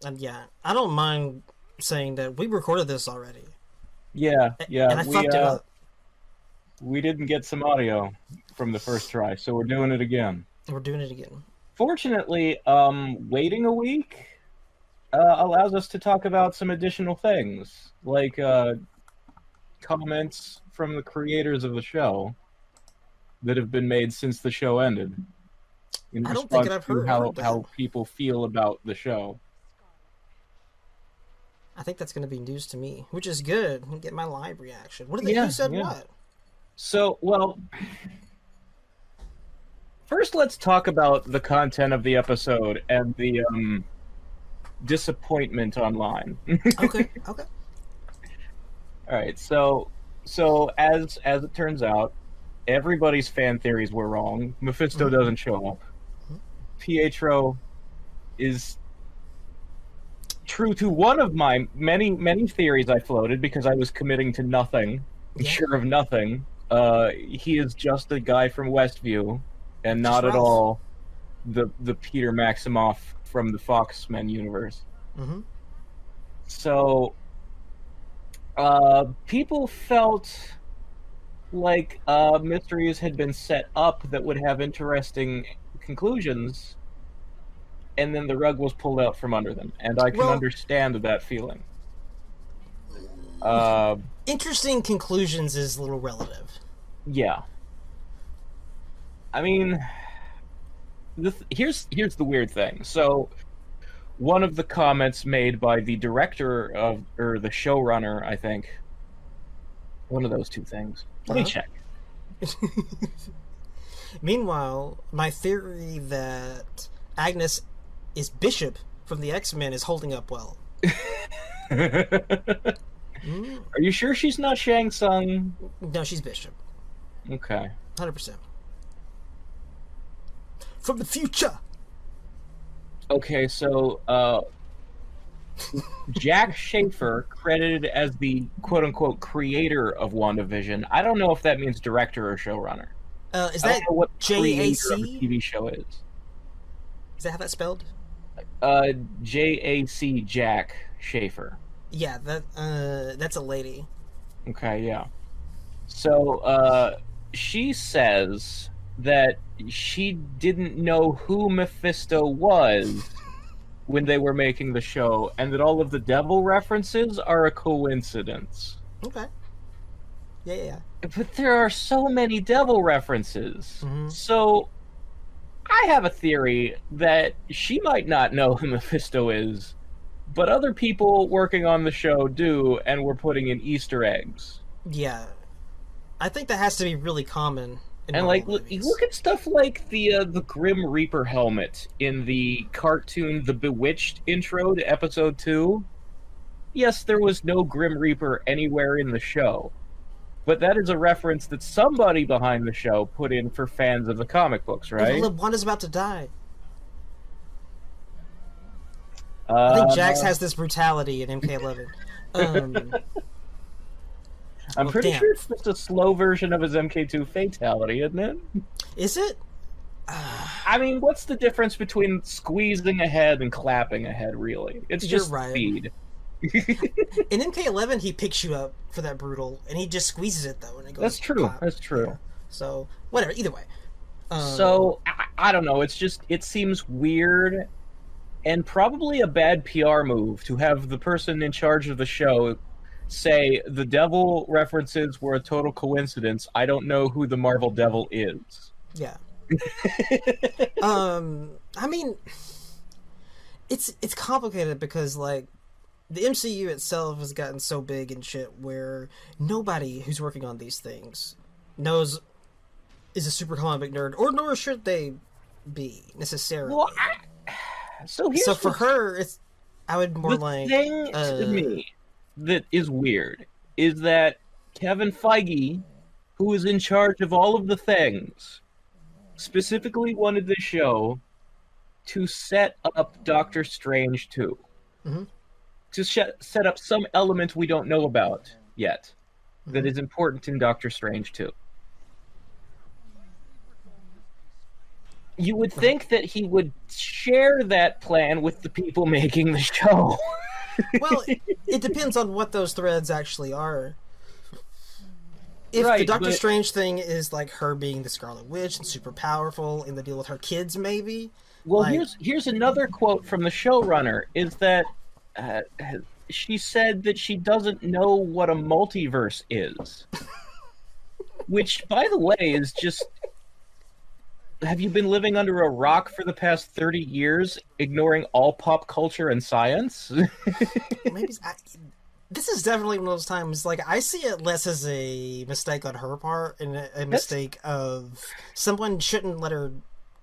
And yeah, I don't mind saying that we recorded this already, Yeah, yeah. and I fucked it up. We didn't get some audio from the first try, so we're doing it again. We're doing it again. Fortunately, waiting a week allows us to talk about some additional things, like comments from the creators of the show that have been made since the show ended in I don't think response I've to heard that. how people feel about the show. I think that's going to be news to me, which is good. I get my live reaction. What did they? Who Yeah, said yeah. what? So, well, first let's talk about the content of the episode and the disappointment online. Okay, okay. All right, so as it turns out, everybody's fan theories were wrong. Mephisto doesn't show up. Pietro is true to one of my many theories I floated because I was committing to nothing, Yeah. sure of nothing. He is just a guy from Westview, and not at Ralph. all the Peter Maximoff from the Fox-Men universe. Mm-hmm. So, people felt like mysteries had been set up that would have interesting conclusions, and then the rug was pulled out from under them, and I can understand that feeling. Interesting conclusions is a little relative. Yeah. I mean, here's the weird thing. So, one of the comments made by the director of, or the showrunner, I think, one of those two things. Let me check. Meanwhile, my theory that Agnes is Bishop from the X-Men is holding up well. Are you sure she's not Shang Tsung? No, she's Bishop. Okay. 100%. From the future! Okay, so, Jack Schaefer, credited as the quote-unquote creator of WandaVision. I don't know if that means director or showrunner. Is I that don't know what creator of a JAC? TV show is. Is that how that's spelled? JAC, Jack Schaefer. Yeah, that's a lady. Okay, yeah. So, she says that she didn't know who Mephisto was when they were making the show, and that all of the devil references are a coincidence. Okay. Yeah. But there are so many devil references. Mm-hmm. So, I have a theory that she might not know who Mephisto is, but other people working on the show do, and we're putting in Easter eggs. Yeah. I think that has to be really common. And like, look at stuff like the Grim Reaper helmet in the cartoon The Bewitched intro to episode 2. Yes, there was no Grim Reaper anywhere in the show, but that is a reference that somebody behind the show put in for fans of the comic books, right? Look, Wanda's about to die. I think Jax has this brutality in MK11. I'm pretty sure it's just a slow version of his MK2 fatality, isn't it? Is it? I mean, what's the difference between squeezing ahead and clapping ahead, really? It's just speed. In MK11, he picks you up for that brutal, and he just squeezes it, though, and it goes That's true. clap. That's true. Yeah. So, whatever, either way. So, I don't know. It's just, it seems weird and probably a bad PR move to have the person in charge of the show say the devil references were a total coincidence. I don't know who the Marvel devil is. Yeah. I mean, it's complicated because, like, the MCU itself has gotten so big and shit where nobody who's working on these things is a super comic nerd, or nor should they be necessarily. Well, so for her, it's I would more like the thing to me that is weird is that Kevin Feige, who is in charge of all of the things, specifically wanted the show to set up Doctor Strange 2. Mm-hmm. To set up some element we don't know about yet that is important in Doctor Strange 2. You would think that he would share that plan with the people making the show. Well, it depends on what those threads actually are. If Right, the Doctor but- Strange thing is like her being the Scarlet Witch and super powerful and the deal with her kids, maybe. Well, like, here's another quote from the showrunner, is that she said that she doesn't know what a multiverse is. Which, by the way, is just... Have you been living under a rock for the past 30 years, ignoring all pop culture and science? maybe this is definitely one of those times. Like, I see it less as a mistake on her part and a mistake of someone shouldn't let her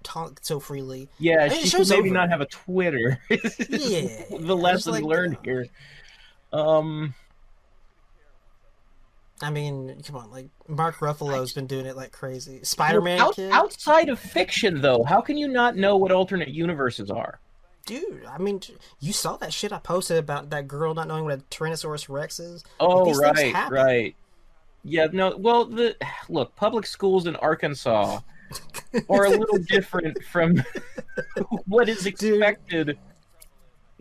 talk so freely. Yeah, I mean, she should maybe over. not have a Twitter. Yeah, The lesson like, learned here. I mean, come on, like Mark Ruffalo's been doing it like crazy. Spider-Man kid, outside of fiction, though, how can you not know what alternate universes are? dude. I mean, you saw that shit I posted about that girl not knowing what a Tyrannosaurus Rex is. Oh, These things happen. right. Yeah, no. Well, look, public schools in Arkansas are a little different from what is expected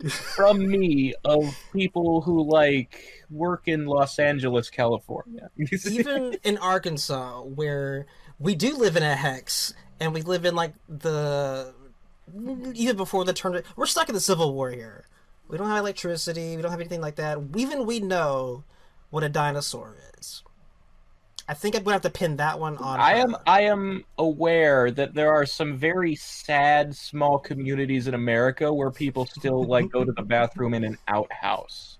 from me of people who like work in Los Angeles, California. Even in Arkansas, where we do live in a hex, and we live in like even before the turn, we're stuck in the Civil War here. We don't have electricity. We don't have anything like that. Even we know what a dinosaur is. I think I'm gonna have to pin that one on. I am aware that there are some very sad small communities in America where people still like go to the bathroom in an outhouse.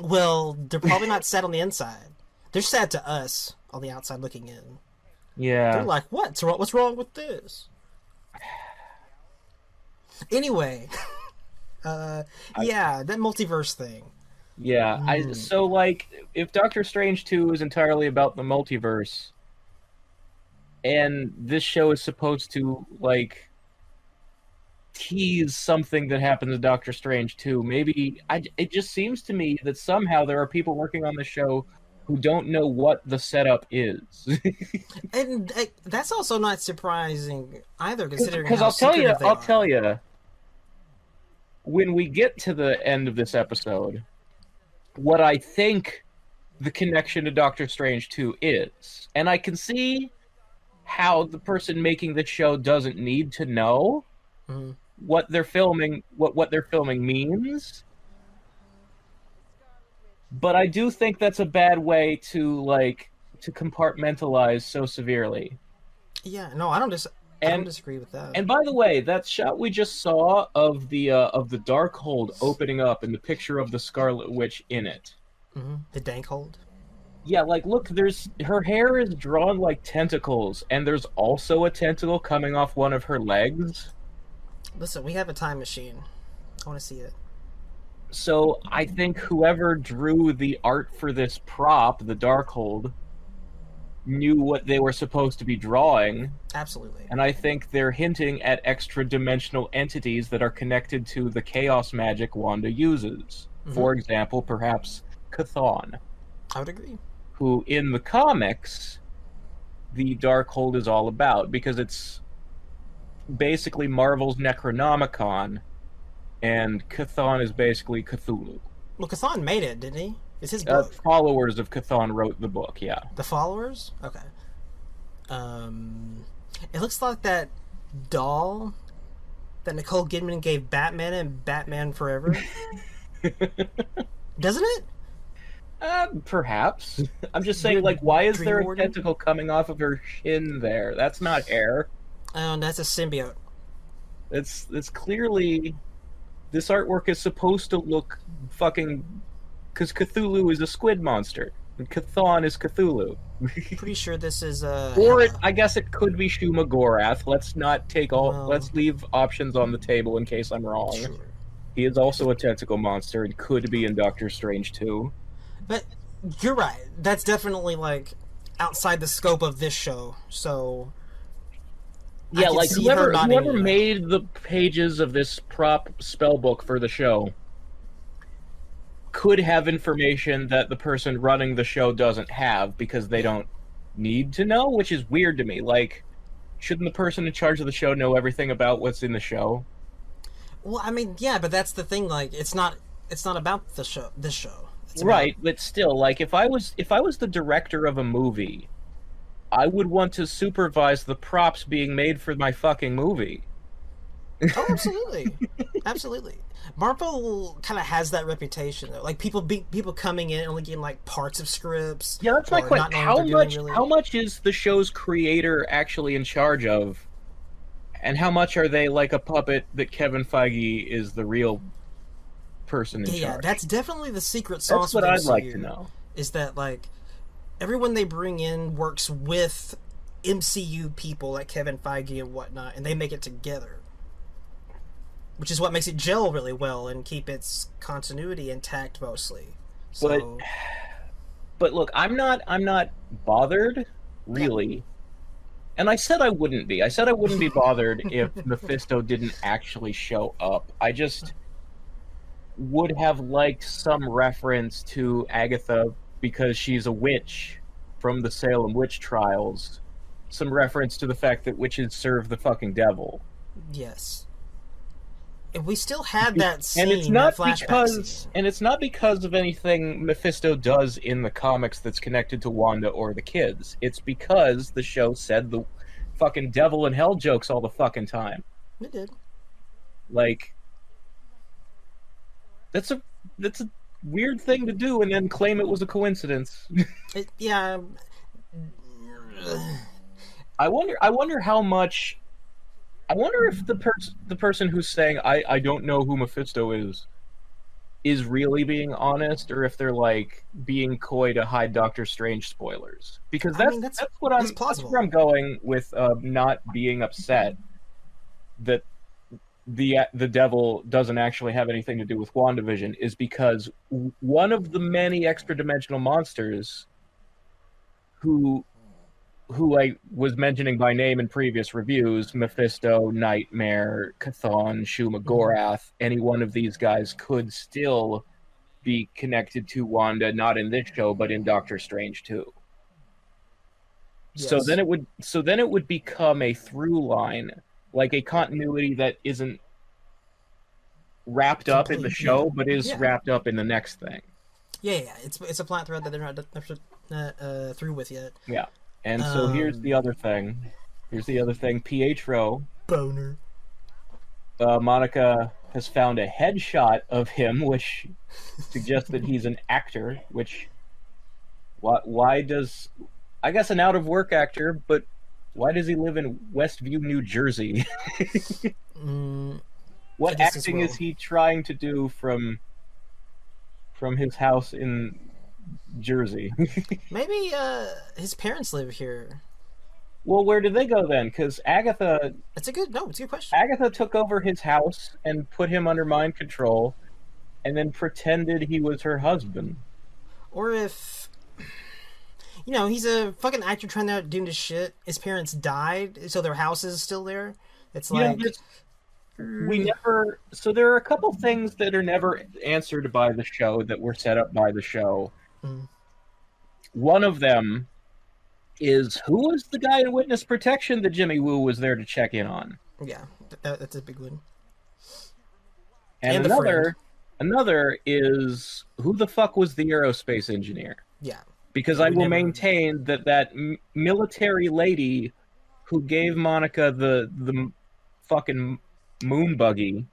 Well, they're probably not sad on the inside. They're sad to us on the outside looking in. Yeah. They're like, what? What's wrong with this? Anyway, yeah, that multiverse thing. Yeah, so like if Doctor Strange 2 is entirely about the multiverse and this show is supposed to like tease something that happens in Doctor Strange 2, maybe it just seems to me that somehow there are people working on the show who don't know what the setup is. And that's also not surprising either, considering because how I'll tell you when we get to the end of this episode what I think the connection to Doctor Strange 2 is. And I can see how the person making the show doesn't need to know what they're filming, what they're filming means. But I do think that's a bad way to compartmentalize so severely. Yeah, no, I don't disagree with that. And by the way, that shot we just saw of the Darkhold opening up and the picture of the Scarlet Witch in it. The Dankhold. Yeah, like look, her hair is drawn like tentacles, and there's also a tentacle coming off one of her legs. Listen, we have a time machine. I want to see it. So I think whoever drew the art for this prop, the Darkhold, knew what they were supposed to be drawing. Absolutely. And I think they're hinting at extra-dimensional entities that are connected to the chaos magic Wanda uses. For example, perhaps Chthon. I would agree. Who, in the comics, the Darkhold is all about, because it's basically Marvel's Necronomicon, and Chthon is basically Cthulhu. Well, Chthon made it, didn't he? It's his book. Followers of Chthon wrote the book, yeah. The followers? Okay. It looks like that doll that Nicole Kidman gave Batman in Batman Forever. Doesn't it? Perhaps. I'm just saying, like, why is there a tentacle coming off of her shin there? That's not hair. Oh, that's a symbiote. It's clearly... This artwork is supposed to look fucking... Because Cthulhu is a squid monster. And Chthon is Cthulhu. Pretty sure this is Or I guess it could be Shuma Gorath. Let's not take all... Well, let's leave options on the table in case I'm wrong. Sure. He is also a tentacle monster and could be in Doctor Strange too. But you're right. That's definitely, like, outside the scope of this show. So... Yeah, like whoever made the pages of this prop spellbook for the show could have information that the person running the show doesn't have because they don't need to know, which is weird to me. Like, shouldn't the person in charge of the show know everything about what's in the show? Well, I mean, yeah, but that's the thing. Like, it's not about the show. This show, it's right? But still, like, if I was the director of a movie, I would want to supervise the props being made for my fucking movie. Oh, absolutely, absolutely. Marvel kind of has that reputation, though. Like people coming in and only getting like parts of scripts. Yeah, that's my question. How much is the show's creator actually in charge of, and how much are they like a puppet that Kevin Feige is the real person in charge? Yeah, that's definitely the secret sauce. That's what I'd like to know. Is that like everyone they bring in works with MCU people like Kevin Feige and whatnot, and they make it together. Which is what makes it gel really well and keep its continuity intact mostly. So... But look, I'm not bothered, really. Yeah. And I said I wouldn't be. I said I wouldn't be bothered if Mephisto didn't actually show up. I just would have liked some reference to Agatha because she's a witch from the Salem witch trials. Some reference to the fact that witches serve the fucking devil. Yes. We still had that scene, and it's not because of anything Mephisto does in the comics that's connected to Wanda or the kids. It's because the show said the fucking devil and hell jokes all the fucking time. It did. Like, that's a weird thing to do, and then claim it was a coincidence. Yeah. I wonder how much. I wonder if the person who's saying I don't know who Mephisto is really being honest, or if they're like being coy to hide Doctor Strange spoilers. Because that's where I'm going with not being upset that the devil doesn't actually have anything to do with WandaVision, is because one of the many extra dimensional monsters who I was mentioning by name in previous reviews, Mephisto, Nightmare, Chthon, Shuma Gorath, any one of these guys could still be connected to Wanda, not in this show, but in Doctor Strange 2. Yes. So then it would become a through line, like a continuity that isn't wrapped up in the show, but is wrapped up in the next thing. Yeah. It's a plot thread that they're not through with yet. Yeah. And so here's the other thing. Pietro. Boner. Monica has found a headshot of him, which suggests that he's an actor, which... Why does... I guess an out-of-work actor, but why does he live in Westview, New Jersey? What acting is he trying to do from his house in... Jersey? Maybe his parents live here. Well, where did they go then? Because Agatha... It's a good question. Agatha took over his house and put him under mind control and then pretended he was her husband. Or if... he's a fucking actor trying to do his shit. His parents died, so their house is still there. It's like... we never... So there are a couple things that are never answered by the show that were set up by the show. One of them is, who was the guy in witness protection that Jimmy Woo was there to check in on? Yeah, that's a big one. And another is, who the fuck was the aerospace engineer? Yeah. Because I will maintain that military lady who gave Monica the fucking moon buggy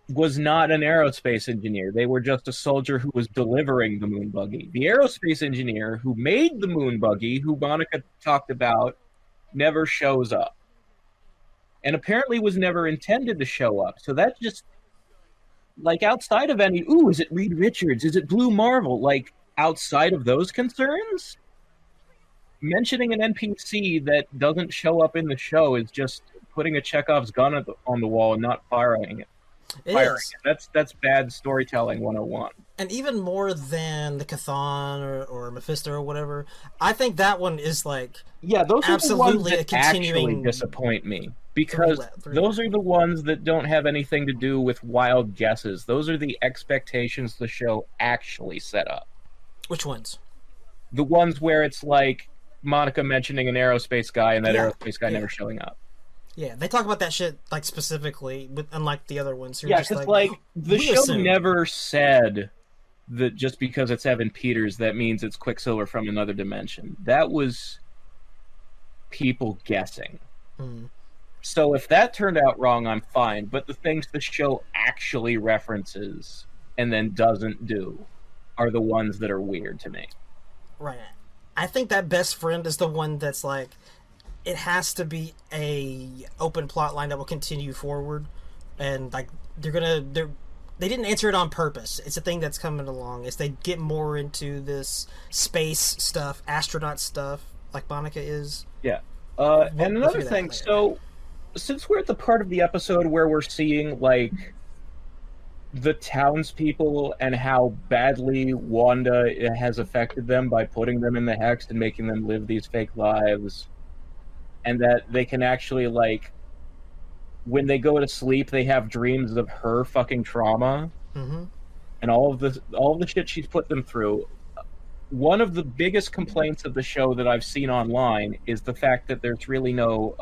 was not an aerospace engineer. They were just a soldier who was delivering the moon buggy. The aerospace engineer who made the moon buggy, who Monica talked about, never shows up. And apparently was never intended to show up. So that's just, like, outside of any, is it Reed Richards? Is it Blue Marvel? Like, outside of those concerns, mentioning an NPC that doesn't show up in the show is just putting a Chekhov's gun on the wall and not firing it. That's bad storytelling 101. And even more than the Chthon or Mephisto or whatever, I think that one is like those absolutely are the ones that actually disappoint me, because those are the ones that don't have anything to do with wild guesses. Those are the expectations the show actually set up. Which ones? The ones where it's like, Monica mentioning an aerospace guy and that Yeah, aerospace guy yeah. never showing up. Yeah, they talk about that shit like specifically, unlike the other ones who are Yeah, just because like, the we show assume. never said that just because it's Evan Peters that means it's Quicksilver from another dimension. That was people guessing. Mm. So if that turned out wrong, I'm fine. But the things the show actually references and then doesn't do are the ones that are weird to me. Right. I think that best friend is the one that's like, it has to be a open plot line that will continue forward, and like they didn't answer it on purpose. It's a thing that's coming along as they get more into this space stuff, astronaut stuff, like Monica is. Yeah. We'll And another figure that thing, out later. so since we're at the part of the episode where we're seeing like the townspeople and how badly Wanda has affected them by putting them in the Hex and making them live these fake lives, and that they can actually, like, when they go to sleep, they have dreams of her fucking trauma and all of the shit she's put them through. One of the biggest complaints of the show that I've seen online is the fact that there's really no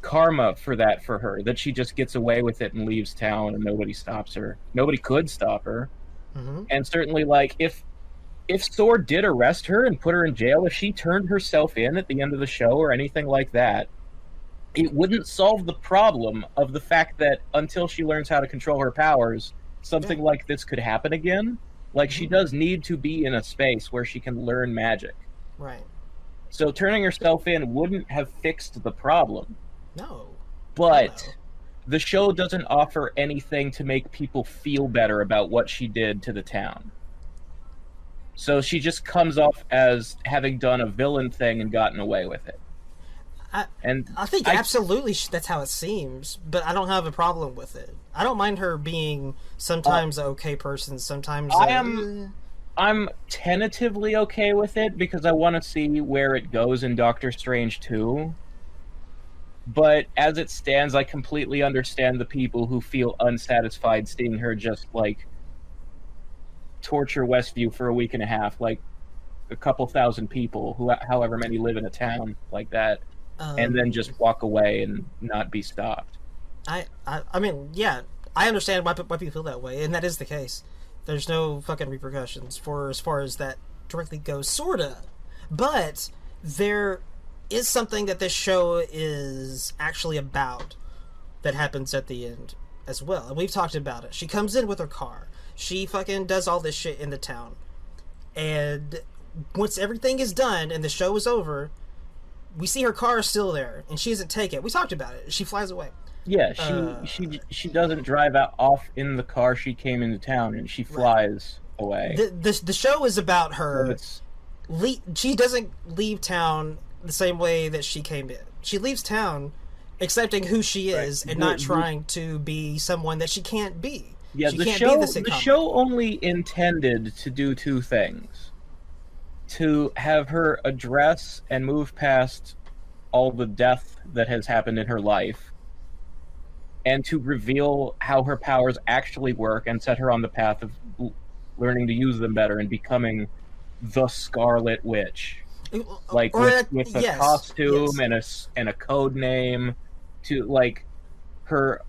karma for that for her, that she just gets away with it and leaves town and nobody stops her. Nobody could stop her. And certainly, like, if Thor did arrest her and put her in jail, if she turned herself in at the end of the show or anything like that, it wouldn't solve the problem of the fact that until she learns how to control her powers, something like this could happen again. Like, she does need to be in a space where she can learn magic. Right. So turning herself in wouldn't have fixed the problem. No. But the show doesn't offer anything to make people feel better about what she did to the town. So she just comes off as having done a villain thing and gotten away with it. I think absolutely that's how it seems, but I don't have a problem with it. I don't mind her being sometimes an okay person, sometimes I'm tentatively okay with it because I want to see where it goes in Doctor Strange 2. But as it stands, I completely understand the people who feel unsatisfied seeing her just, like, torture Westview for a week and a half, like a couple thousand people, however many live in a town like that, and then just walk away and not be stopped. I mean, yeah, I understand why people feel that way, and that is the case. There's no fucking repercussions for as far as that directly goes, sorta. But there is something that this show is actually about that happens at the end as well, and we've talked about it. She comes in with her car. She fucking does all this shit in the town. And once everything is done and the show is over, we see her car is still there, and she doesn't take it. We talked about it. She flies away. Yeah, she doesn't drive off in the car she came into town, and she flies away. The show is about her. She doesn't leave town the same way that she came in. She leaves town accepting who she is and not trying to be someone that she can't be. Yeah, the show only intended to do two things. To have her address and move past all the death that has happened in her life, and to reveal how her powers actually work and set her on the path of learning to use them better and becoming the Scarlet Witch. Like, with a costume and a code name, to, like, her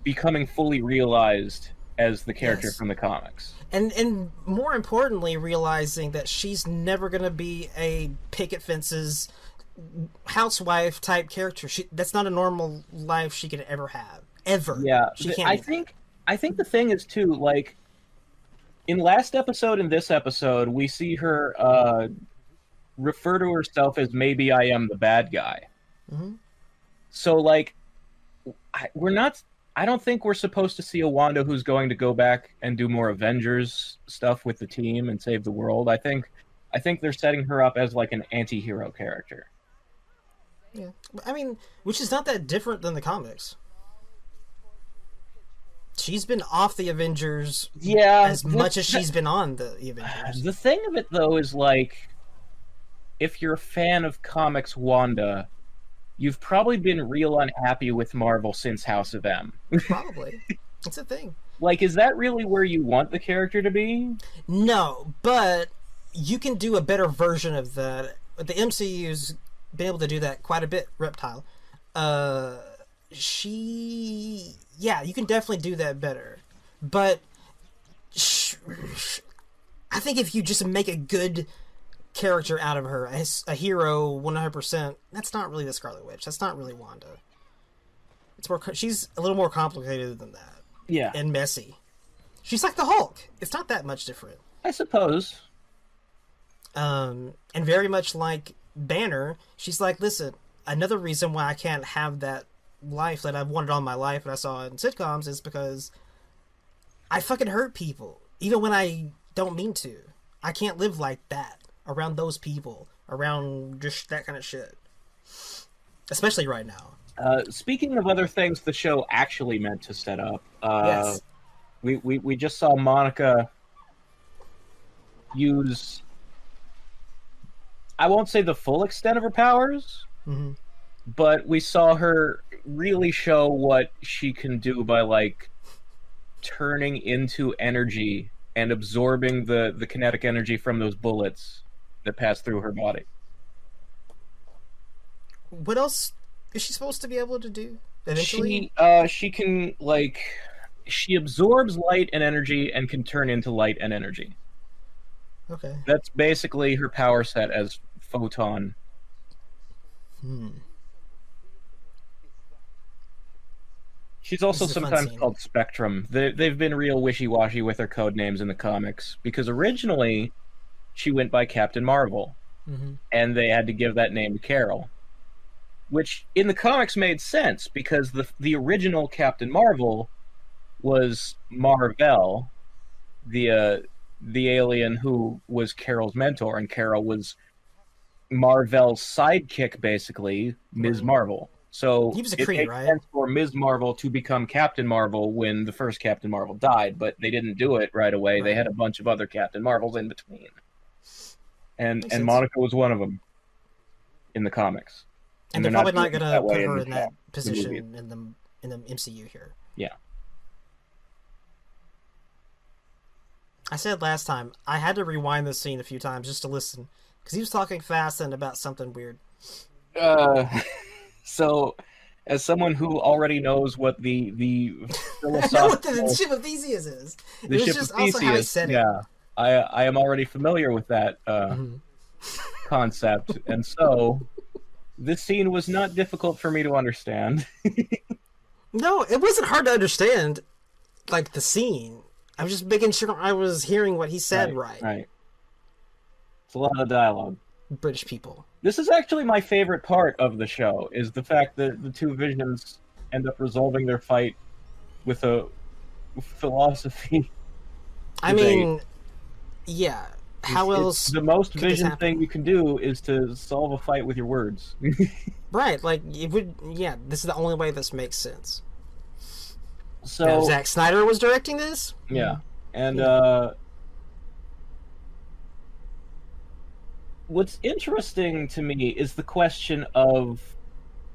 becoming fully realized as the character from the comics. And more importantly, realizing that she's never going to be a picket fences housewife type character. That's not a normal life she could ever have. Ever. Yeah. She can't I think the thing is, too, like, in last episode and this episode, we see her refer to herself as maybe I am the bad guy. So, like, I don't think we're supposed to see a Wanda who's going to go back and do more Avengers stuff with the team and save the world. I think they're setting her up as, like, an anti-hero character. Yeah. I mean, which is not that different than the comics. She's been off the Avengers as much as she's been on the Avengers. The thing of it, though, is, like, if you're a fan of comics Wanda, you've probably been real unhappy with Marvel since House of M. Probably. It's a thing. Like, is that really where you want the character to be? No, but you can do a better version of that. The MCU's been able to do that quite a bit. Reptile, yeah, you can definitely do that better. But I think if you just make a good character out of her, a hero, 100%, that's not really the Scarlet Witch. That's not really Wanda. It's more. She's a little more complicated than that. Yeah, and messy. She's like the Hulk. It's not that much different. I suppose. And very much like Banner, she's like, listen, another reason why I can't have that life that I've wanted all my life and I saw in sitcoms is because I fucking hurt people, even when I don't mean to. I can't live like that around those people, around just that kind of shit. Especially right now. Speaking of other things the show actually meant to set up, yes. we just saw Monica use, I won't say the full extent of her powers, but we saw her really show what she can do by, like, turning into energy and absorbing the kinetic energy from those bullets that pass through her body. What else is she supposed to be able to do eventually? She can, like, she absorbs light and energy and can turn into light and energy. Okay. That's basically her power set as Photon. She's also sometimes called Spectrum. They've been real wishy-washy with her code names in the comics, because originally she went by Captain Marvel, and they had to give that name to Carol, which in the comics made sense, because the original Captain Marvel was Mar-Vell, the alien who was Carol's mentor, and Carol was Mar-Vell's sidekick, basically, Ms. Marvel. So he was a Kree, it makes sense for Ms. Marvel to become Captain Marvel when the first Captain Marvel died, but they didn't do it right away. They had a bunch of other Captain Marvels in between. And Monica was one of them in the comics. And they're probably not going to put her in that position in the MCU here. Yeah. I said last time, I had to rewind this scene a few times just to listen, because he was talking fast and about something weird. So, as someone who already knows what the philosophical... I know what the ship of Theseus is. The ship of Theseus, yeah. I am already familiar with that concept, and so this scene was not difficult for me to understand. No, it wasn't hard to understand, like, the scene. I was just making sure I was hearing what he said right. Right. It's a lot of dialogue. British people. This is actually my favorite part of the show, is the fact that the two Visions end up resolving their fight with a philosophy. I mean, yeah. How else? The most Vision thing you can do is to solve a fight with your words. Right, like, it would, yeah, this is the only way this makes sense. So now, Zack Snyder was directing this? Yeah. And, what's interesting to me is the question of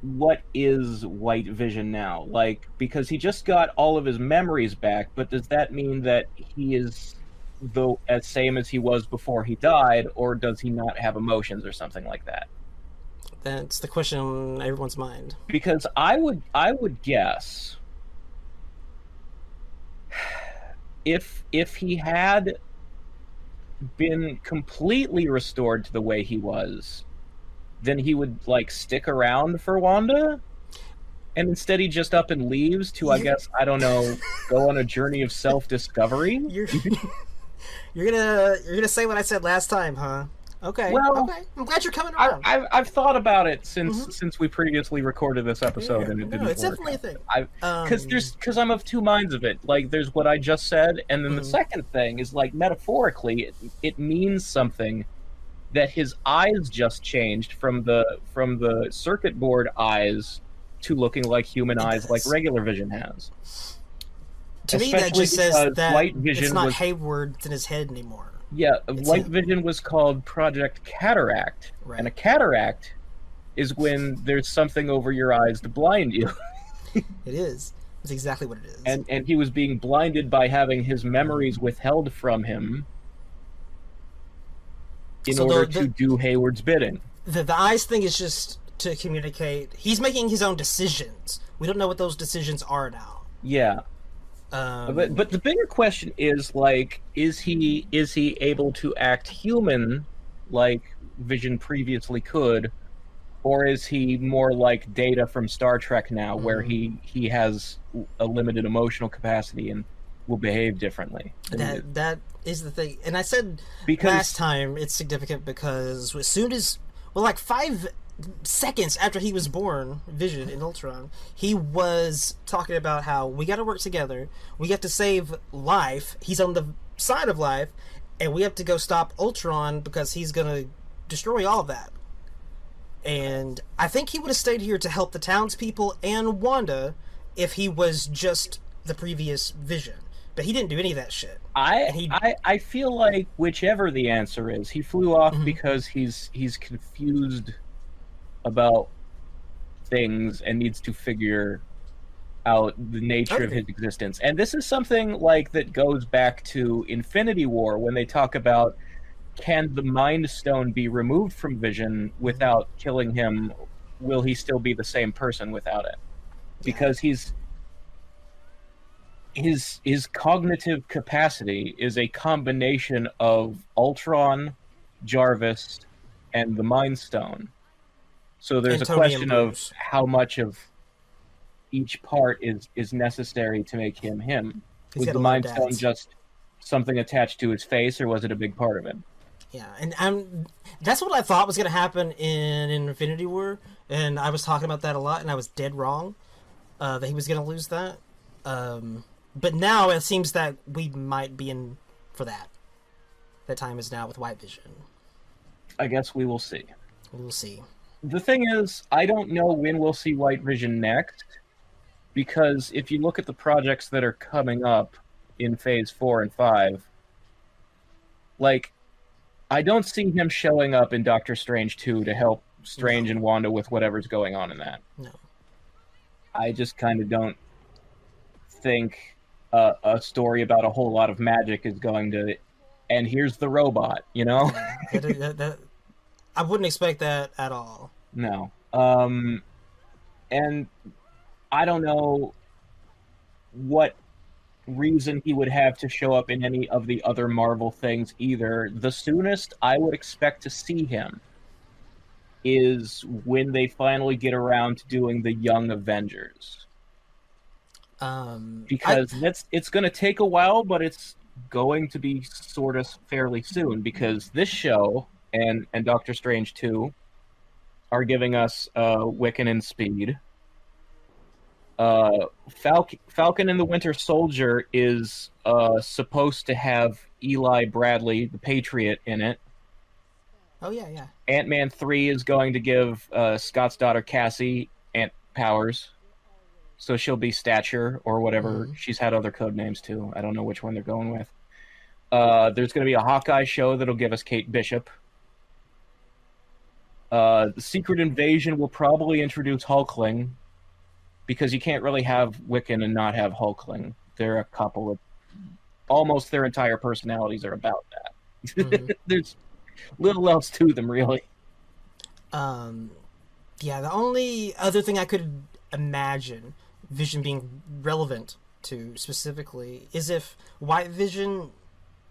what is White Vision now? Like, because he just got all of his memories back, but does that mean that he is as same as he was before he died, or does he not have emotions or something like that? That's the question on everyone's mind. Because I would guess if he had been completely restored to the way he was, then he would, like, stick around for Wanda, and instead he just up and leaves to, I guess, I don't know, go on a journey of self-discovery. You're gonna say what I said last time, huh? Okay. Well, okay. I'm glad you're coming around. I've thought about it since we previously recorded this episode, and it didn't work. It's definitely a thing. Because I'm of two minds of it. Like, there's what I just said, and then the second thing is, like, metaphorically, it means something that his eyes just changed from the circuit board eyes to looking like human eyes, like regular Vision has. To me, that just says that White Vision it's not Hayward's in his head anymore. Yeah, White Vision was called Project Cataract, and a cataract is when there's something over your eyes to blind you. It is. That's exactly what it is. And he was being blinded by having his memories withheld from him. in So order to do Hayward's bidding. The eyes thing is just to communicate. He's making his own decisions. We don't know what those decisions are now. Yeah. But the bigger question is, like, is he able to act human like Vision previously could, or is he more like Data from Star Trek now, where he has a limited emotional capacity and will behave differently? That is the thing. And I said last time it's significant because as soon as, well, like 5 seconds after he was born, Vision in Ultron, he was talking about how we got to work together, we have to save life, he's on the side of life, and we have to go stop Ultron because he's gonna destroy all of that. And I think he would have stayed here to help the townspeople and Wanda if he was just the previous Vision, but he didn't do any of that shit. I feel like whichever the answer is, he flew off because he's confused about things and needs to figure out the nature of his existence. And this is something like that goes back to Infinity War, when they talk about, can the Mind Stone be removed from Vision without killing him? Will he still be the same person without it? Because his cognitive capacity is a combination of Ultron, Jarvis, and the Mind Stone. So there's a question of how much of each part is necessary to make him him. Was the Mind Stone just something attached to his face, or was it a big part of him? Yeah, and that's what I thought was going to happen in Infinity War, and I was talking about that a lot, and I was dead wrong that he was going to lose that. But now it seems that we might be in for that. That time is now with White Vision. I guess we will see. We'll see. The thing is, I don't know when we'll see White Vision next, because if you look at the projects that are coming up in Phase 4 and 5, like, I don't see him showing up in Doctor Strange 2 to help Strange and Wanda with whatever's going on in that. No. I just kind of don't think a story about a whole lot of magic is going to... And here's the robot, you know? I wouldn't expect that at all. No. And I don't know what reason he would have to show up in any of the other Marvel things either. The soonest I would expect to see him is when they finally get around to doing the Young Avengers. Because it's going to take a while, but it's going to be sort of fairly soon, because this show and Doctor Strange 2 are giving us Wiccan and Speed. Falcon and the Winter Soldier is supposed to have Eli Bradley, the Patriot, in it. Oh, yeah, yeah. Ant-Man 3 is going to give Scott's daughter Cassie ant powers. So she'll be Stature or whatever. She's had other code names too. I don't know which one they're going with. There's going to be a Hawkeye show that'll give us Kate Bishop. The Secret Invasion will probably introduce Hulkling, because you can't really have Wiccan and not have Hulkling. They're a couple of... Almost their entire personalities are about that. There's little else to them, really. Yeah, the only other thing I could imagine Vision being relevant to specifically is if White Vision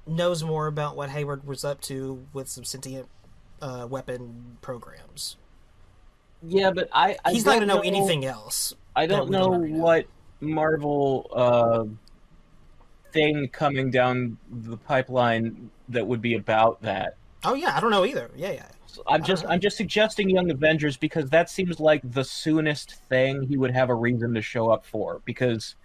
knows more about what Hayward was up to with some sentient weapon programs. Yeah, but he's not going to know anything else. I don't know what Marvel thing coming down the pipeline that would be about that. Oh yeah, I don't know either. Yeah. So I'm just suggesting Young Avengers because that seems like the soonest thing he would have a reason to show up for, because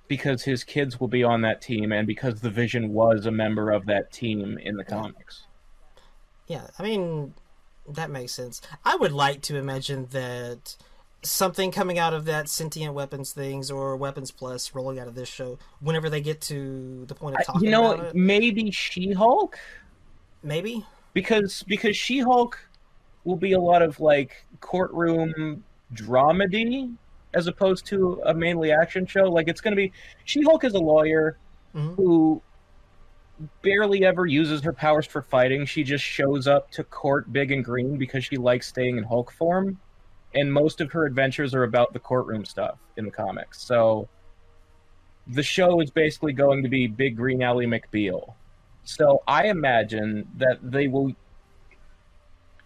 his kids will be on that team, and because the Vision was a member of that team in the comics. Yeah, I mean, that makes sense. I would like to imagine that something coming out of that sentient weapons things or Weapons Plus rolling out of this show, whenever they get to the point of talking about it. Maybe She-Hulk? Maybe? Because She-Hulk will be a lot of, like, courtroom dramedy as opposed to a mainly action show. Like, it's going to be... She-Hulk is a lawyer who barely ever uses her powers for fighting. She just shows up to court big and green because she likes staying in Hulk form. And most of her adventures are about the courtroom stuff in the comics. So the show is basically going to be Big Green Ally McBeal. So I imagine that they will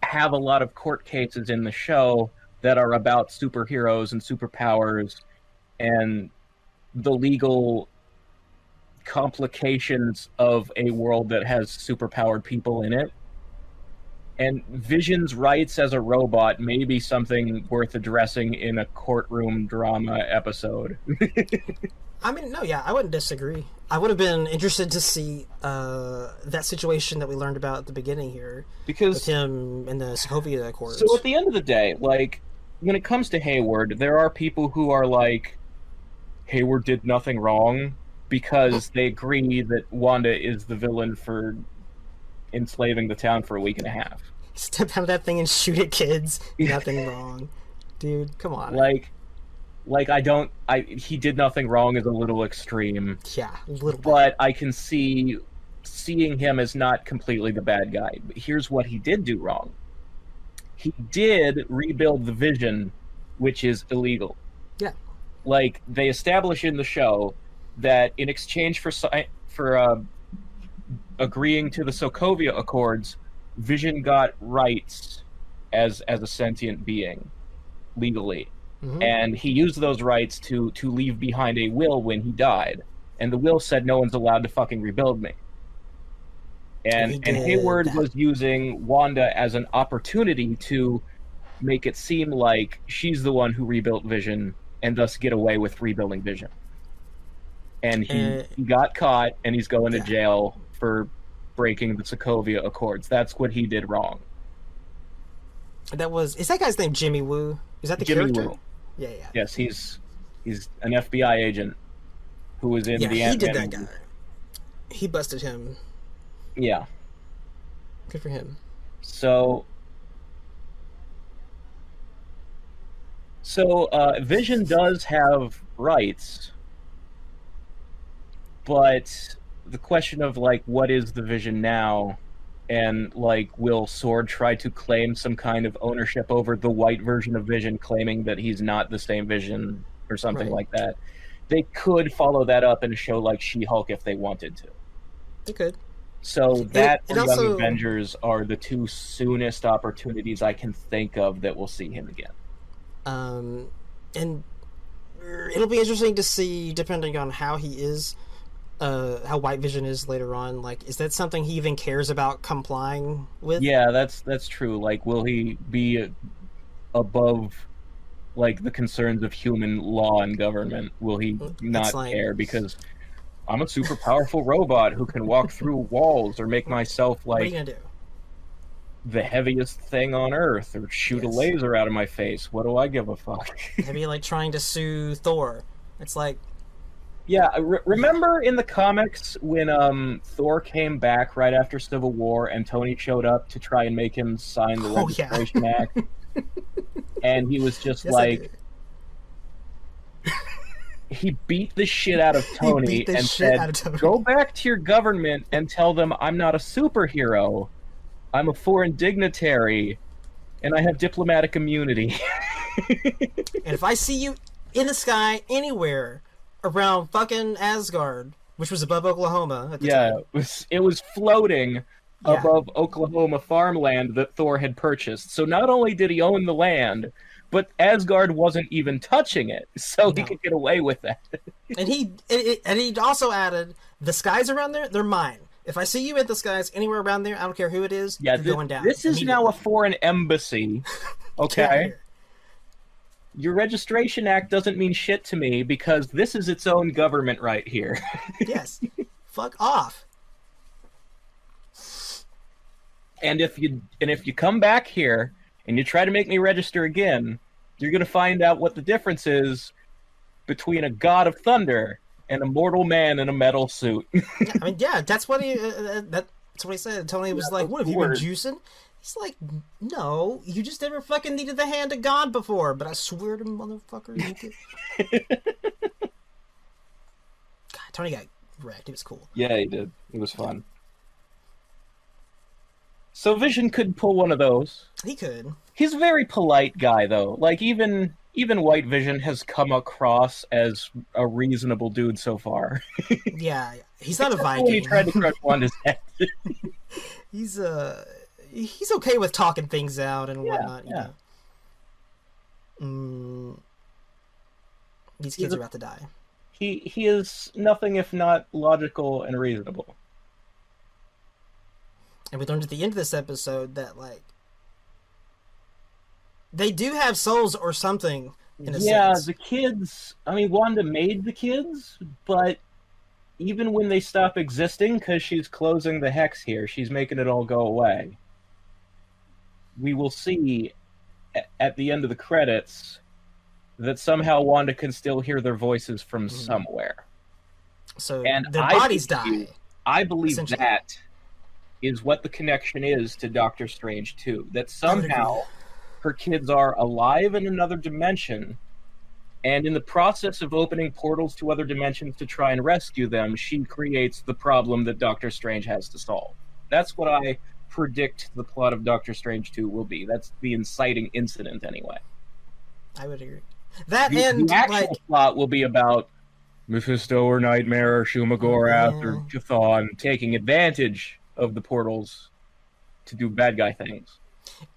have a lot of court cases in the show that are about superheroes and superpowers and the legal complications of a world that has superpowered people in it. And Vision's rights as a robot may be something worth addressing in a courtroom drama episode. I mean, no, yeah, I wouldn't disagree. I would have been interested to see that situation that we learned about at the beginning here, because with him in the Sokovia Accords. So at the end of the day, like, when it comes to Hayward, there are people who are like, Hayward did nothing wrong, because they agree that Wanda is the villain for enslaving the town for a week and a half. Step out of that thing and shoot at kids. Nothing wrong. Dude, come on. He did nothing wrong is a little extreme. Yeah, a little bit. But I can see seeing him as not completely the bad guy. But here's what he did do wrong. He did rebuild the Vision, which is illegal. Yeah. Like, they establish in the show that in exchange for agreeing to the Sokovia Accords, Vision got rights as a sentient being, legally. Mm-hmm. And he used those rights to leave behind a will when he died. And the will said no one's allowed to fucking rebuild me. And Hayward was using Wanda as an opportunity to make it seem like she's the one who rebuilt Vision and thus get away with rebuilding Vision. And he got caught, and he's going to jail for breaking the Sokovia Accords. That's what he did wrong. Is that guy's name Jimmy Woo? Is that the Jimmy character? Woo. Yeah, yeah. Yes, he's an FBI agent who was in the Ant-Man. He did that guy. He busted him. Yeah. Good for him. So Vision does have rights, but the question of, like, what is the Vision now, and, like, will Sword try to claim some kind of ownership over the white version of Vision, claiming that he's not the same Vision or something like that? They could follow that up in a show like She-Hulk if they wanted to. They could. So that and Young Avengers are the two soonest opportunities I can think of that we'll see him again. And it'll be interesting to see, depending on how he is, how White Vision is later on. Like, is that something he even cares about complying with? Yeah, that's true. Like, will he be above, like, the concerns of human law and government? Will he not care? Because I'm a super powerful robot who can walk through walls or make myself, like, what are you gonna do? The heaviest thing on Earth, or shoot a laser out of my face. What do I give a fuck? Maybe, like, trying to sue Thor. It's like... Yeah, remember in the comics when Thor came back right after Civil War and Tony showed up to try and make him sign the Registration Act? And he was just he beat the shit out of Tony and said, go back to your government and tell them I'm not a superhero. I'm a foreign dignitary, and I have diplomatic immunity. And if I see you in the sky anywhere around fucking Asgard, which was above Oklahoma at the time. It was floating above Oklahoma farmland that Thor had purchased. So not only did he own the land, but Asgard wasn't even touching it, so he could get away with that. And he also added, the skies around there, they're mine. If I see you in the skies anywhere around there, I don't care who it is, you're going down. This is now a foreign embassy, okay? Your Registration Act doesn't mean shit to me because this is its own government right here. Yes. Fuck off. And if you come back here and you try to make me register again, you're going to find out what the difference is between a god of thunder and a mortal man in a metal suit. I mean, that's what he said. Tony was like, what, have you been juicing? He's like, no, you just never fucking needed the hand of God before, but I swear to motherfucker, you did. God, Tony got wrecked. It was cool. Yeah, he did. It was fun. So Vision could pull one of those. He could. He's a very polite guy, though. Like, even White Vision has come across as a reasonable dude so far. Yeah, he's not a Viking. When he tried to crush Wanda's head. He's okay with talking things out and whatnot. You know? These kids are about to die. He is nothing if not logical and reasonable. And we learned at the end of this episode that, like, they do have souls or something, in a sense. The kids... I mean, Wanda made the kids, but even when they stop existing, because she's closing the hex here, she's making it all go away. We will see, at the end of the credits, that somehow Wanda can still hear their voices from somewhere. So their bodies die. I believe that is what the connection is to Doctor Strange 2. That somehow her kids are alive in another dimension, and in the process of opening portals to other dimensions to try and rescue them, she creates the problem that Doctor Strange has to solve. That's what I predict the plot of Doctor Strange 2 will be. That's the inciting incident, anyway. I would agree. That the actual plot will be about Mephisto or Nightmare or Shumagorath or Chthon taking advantage of the portals to do bad guy things.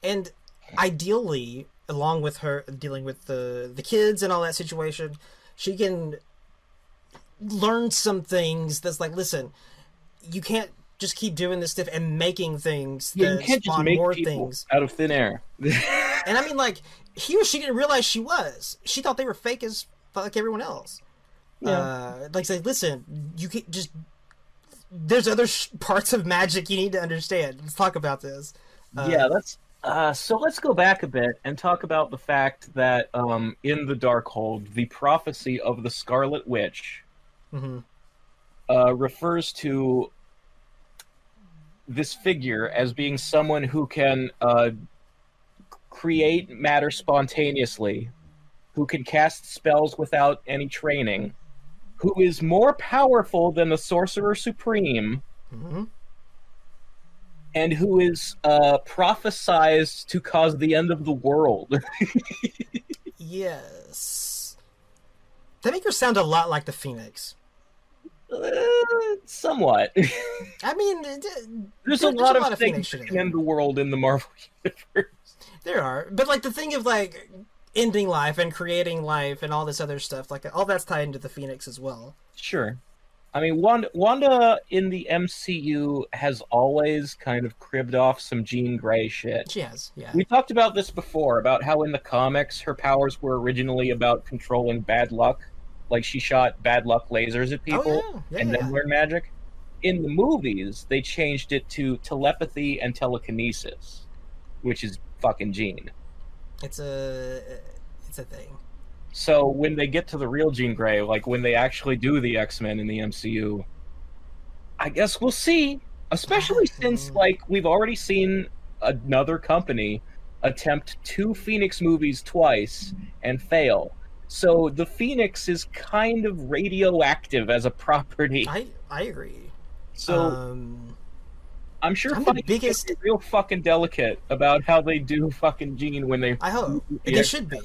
And ideally, along with her dealing with the kids and all that situation, she can learn some things that's like, listen, you can't just keep doing this stuff and making things that you can't spawn just make more people things out of thin air. And I mean, like, he or she didn't realize she was. She thought they were fake as like everyone else. Yeah. Like, say, listen, you can't just... There's other parts of magic you need to understand. Let's talk about this. So let's go back a bit and talk about the fact that in the Darkhold, the prophecy of the Scarlet Witch refers to this figure as being someone who can create matter spontaneously, who can cast spells without any training, who is more powerful than the Sorcerer Supreme, and who is prophesized to cause the end of the world. Yes. That makes her sound a lot like the Phoenix. Somewhat. I mean, there's a lot of things that can end the world in the Marvel Universe. There are. But, like, the thing of, like, ending life and creating life and all this other stuff, like, all that's tied into the Phoenix as well. Sure. I mean, Wanda in the MCU has always kind of cribbed off some Jean Grey shit. She has, yeah. We talked about this before, about how in the comics her powers were originally about controlling bad luck. Like, she shot bad luck lasers at people then learned magic. In the movies, they changed it to telepathy and telekinesis, which is fucking Jean. It's a thing. So when they get to the real Jean Grey, like when they actually do the X-Men in the MCU, I guess we'll see. Especially since, like, we've already seen another company attempt 2 Phoenix movies twice and fail. So the Phoenix is kind of radioactive as a property. I agree. So I'm sure Feige is real fucking delicate about how they do fucking Jean when they... I hope. They should be.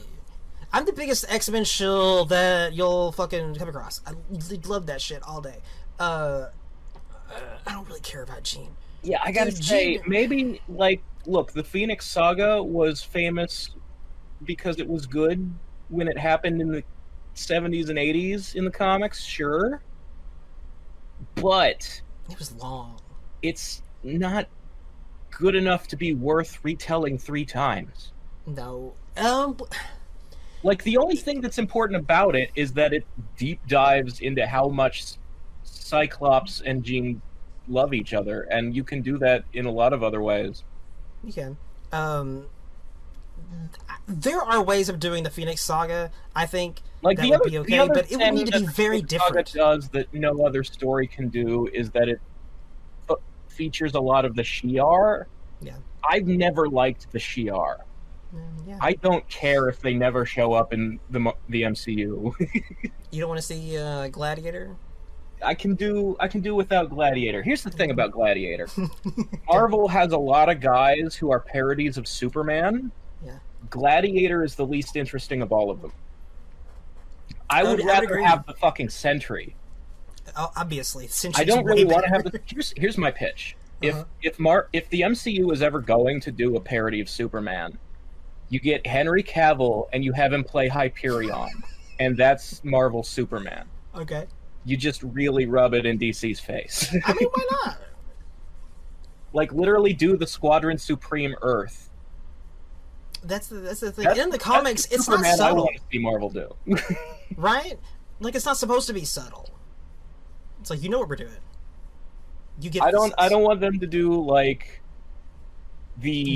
I'm the biggest X-Men shill that you'll fucking come across. I love that shit all day. I don't really care about Jean. Yeah, I gotta say, maybe, like, look, the Phoenix Saga was famous because it was good when it happened in the 70s and 80s in the comics, sure. But... it was long. It's not good enough to be worth retelling 3 times. No. Like, the only thing that's important about it is that it deep dives into how much Cyclops and Jean love each other, and you can do that in a lot of other ways. You can. There are ways of doing the Phoenix Saga, I think, like, that would be okay, but it would need to be very different. Saga does that no other story can do is that it features a lot of the Shi'ar. Yeah. I've never liked the Shi'ar. Yeah. I don't care if they never show up in the MCU. You don't want to see Gladiator? I can do without Gladiator. Here's the thing about Gladiator. Marvel has a lot of guys who are parodies of Superman. Yeah. Gladiator is the least interesting of all of them. I would rather have the fucking Sentry. Oh, obviously, I don't really want to have the. Here's my pitch. If the MCU is ever going to do a parody of Superman, you get Henry Cavill and you have him play Hyperion, and that's Marvel's Superman. Okay. You just really rub it in DC's face. I mean, why not? Like, literally do the Squadron Supreme Earth. That's the thing. In the comics, it's Superman not subtle. I want to see Marvel do. Right? Like, it's not supposed to be subtle. It's like, you know what we're doing. You get. I don't want them to do like the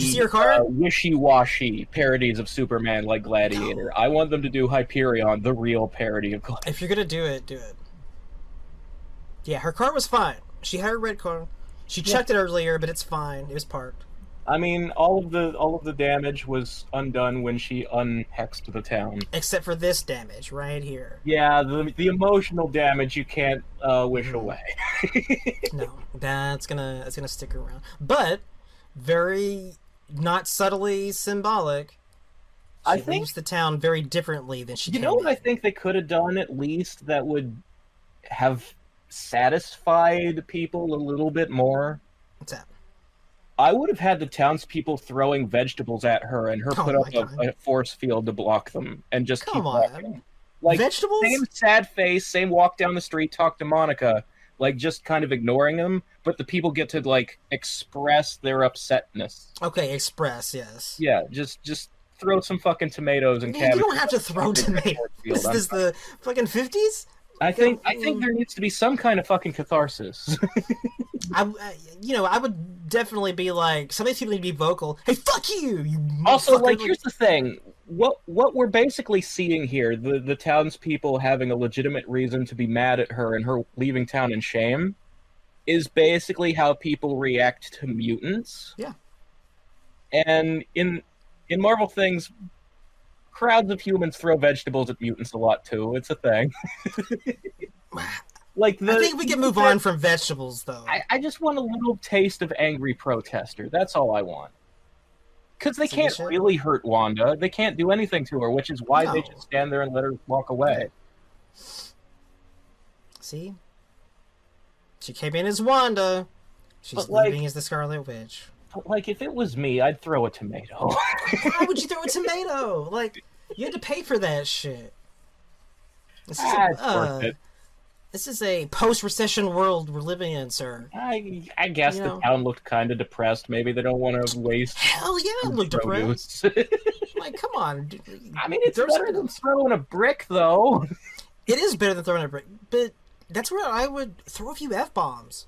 wishy-washy parodies of Superman like Gladiator. No. I want them to do Hyperion, the real parody of Gladiator. If you're gonna do it, do it. Yeah, her car was fine. She had her red car. She checked it earlier, but it's fine. It was parked. I mean, all of the damage was undone when she unhexed the town. Except for this damage right here. Yeah, the emotional damage you can't wish away. No, that's gonna stick around. But very not subtly symbolic. She leaves the town very differently than she. You know what I think they could have done at least that would have satisfied people a little bit more? What's that? I would have had the townspeople throwing vegetables at her and her put up a force field to block them and just keep walking. Like, vegetables? Same sad face, same walk down the street, talk to Monica, like just kind of ignoring them, but the people get to like express their upsetness. Okay, express, yes. Yeah, just throw some fucking tomatoes and cabbage. You don't have to throw tomatoes. Is this the fucking 50s? I think there needs to be some kind of fucking catharsis. I would definitely be like, some of these people need to be vocal. Hey, fuck you! Also, like, here's the thing. What we're basically seeing here, the townspeople having a legitimate reason to be mad at her and her leaving town in shame, is basically how people react to mutants. Yeah. And in Marvel things, crowds of humans throw vegetables at mutants a lot too. It's a thing. I think we can move on from vegetables, though. I just want a little taste of angry protester. That's all I want. Because they can't really hurt Wanda. They can't do anything to her, which is why they just stand there and let her walk away. See? She came in as Wanda. She's leaving as the Scarlet Witch. But, like, if it was me, I'd throw a tomato. Why would you throw a tomato? Like, you had to pay for that shit. It's worth it. This is a post-recession world we're living in, sir. I guess the town looked kind of depressed. Maybe they don't want to waste. Hell yeah, it looked depressed. Like, come on. I mean, it's better than throwing a brick, though. It is better than throwing a brick, but that's where I would throw a few F-bombs.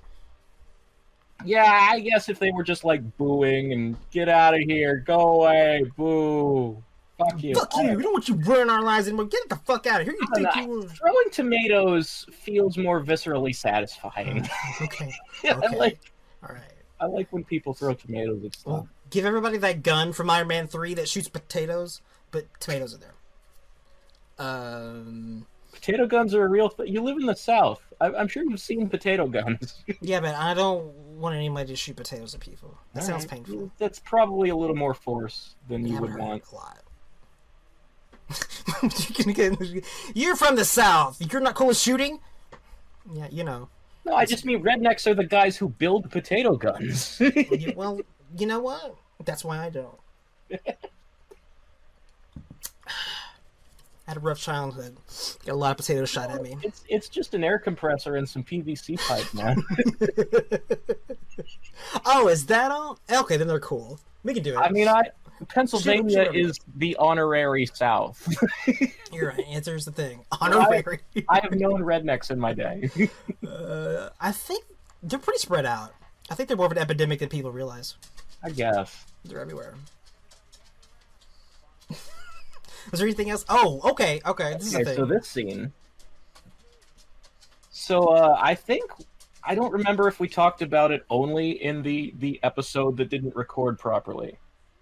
Yeah, I guess if they were just like booing and get out of here, go away, boo. Fuck you. Fuck you. We don't want you ruining our lives anymore. Get the fuck out of here. Throwing tomatoes feels more viscerally satisfying. Okay. Yeah, okay. All right. I like when people throw tomatoes at stuff. Well, give everybody that gun from Iron Man 3 that shoots potatoes, but tomatoes are there. Potato guns are a real thing. You live in the South. I'm sure you've seen potato guns. Yeah, but I don't want anybody to shoot potatoes at people. That sounds painful. That's probably a little more force than you would want. A lot. You're from the South. You're not cool with shooting? Yeah, you know. No, I just mean rednecks are the guys who build potato guns. Well, you know what? That's why I don't. I had a rough childhood. Got a lot of potatoes shot at me. It's just an air compressor and some PVC pipe, man. Oh, is that all? Okay, then they're cool. We can do it. I mean, Pennsylvania is the honorary South. You're right. Answer's the thing. Honorary. I have known rednecks in my day. I think they're pretty spread out. I think they're more of an epidemic than people realize. I guess. They're everywhere. Was there anything else? Oh, okay. This is the thing. So this scene. So I think I don't remember if we talked about it only in the episode that didn't record properly,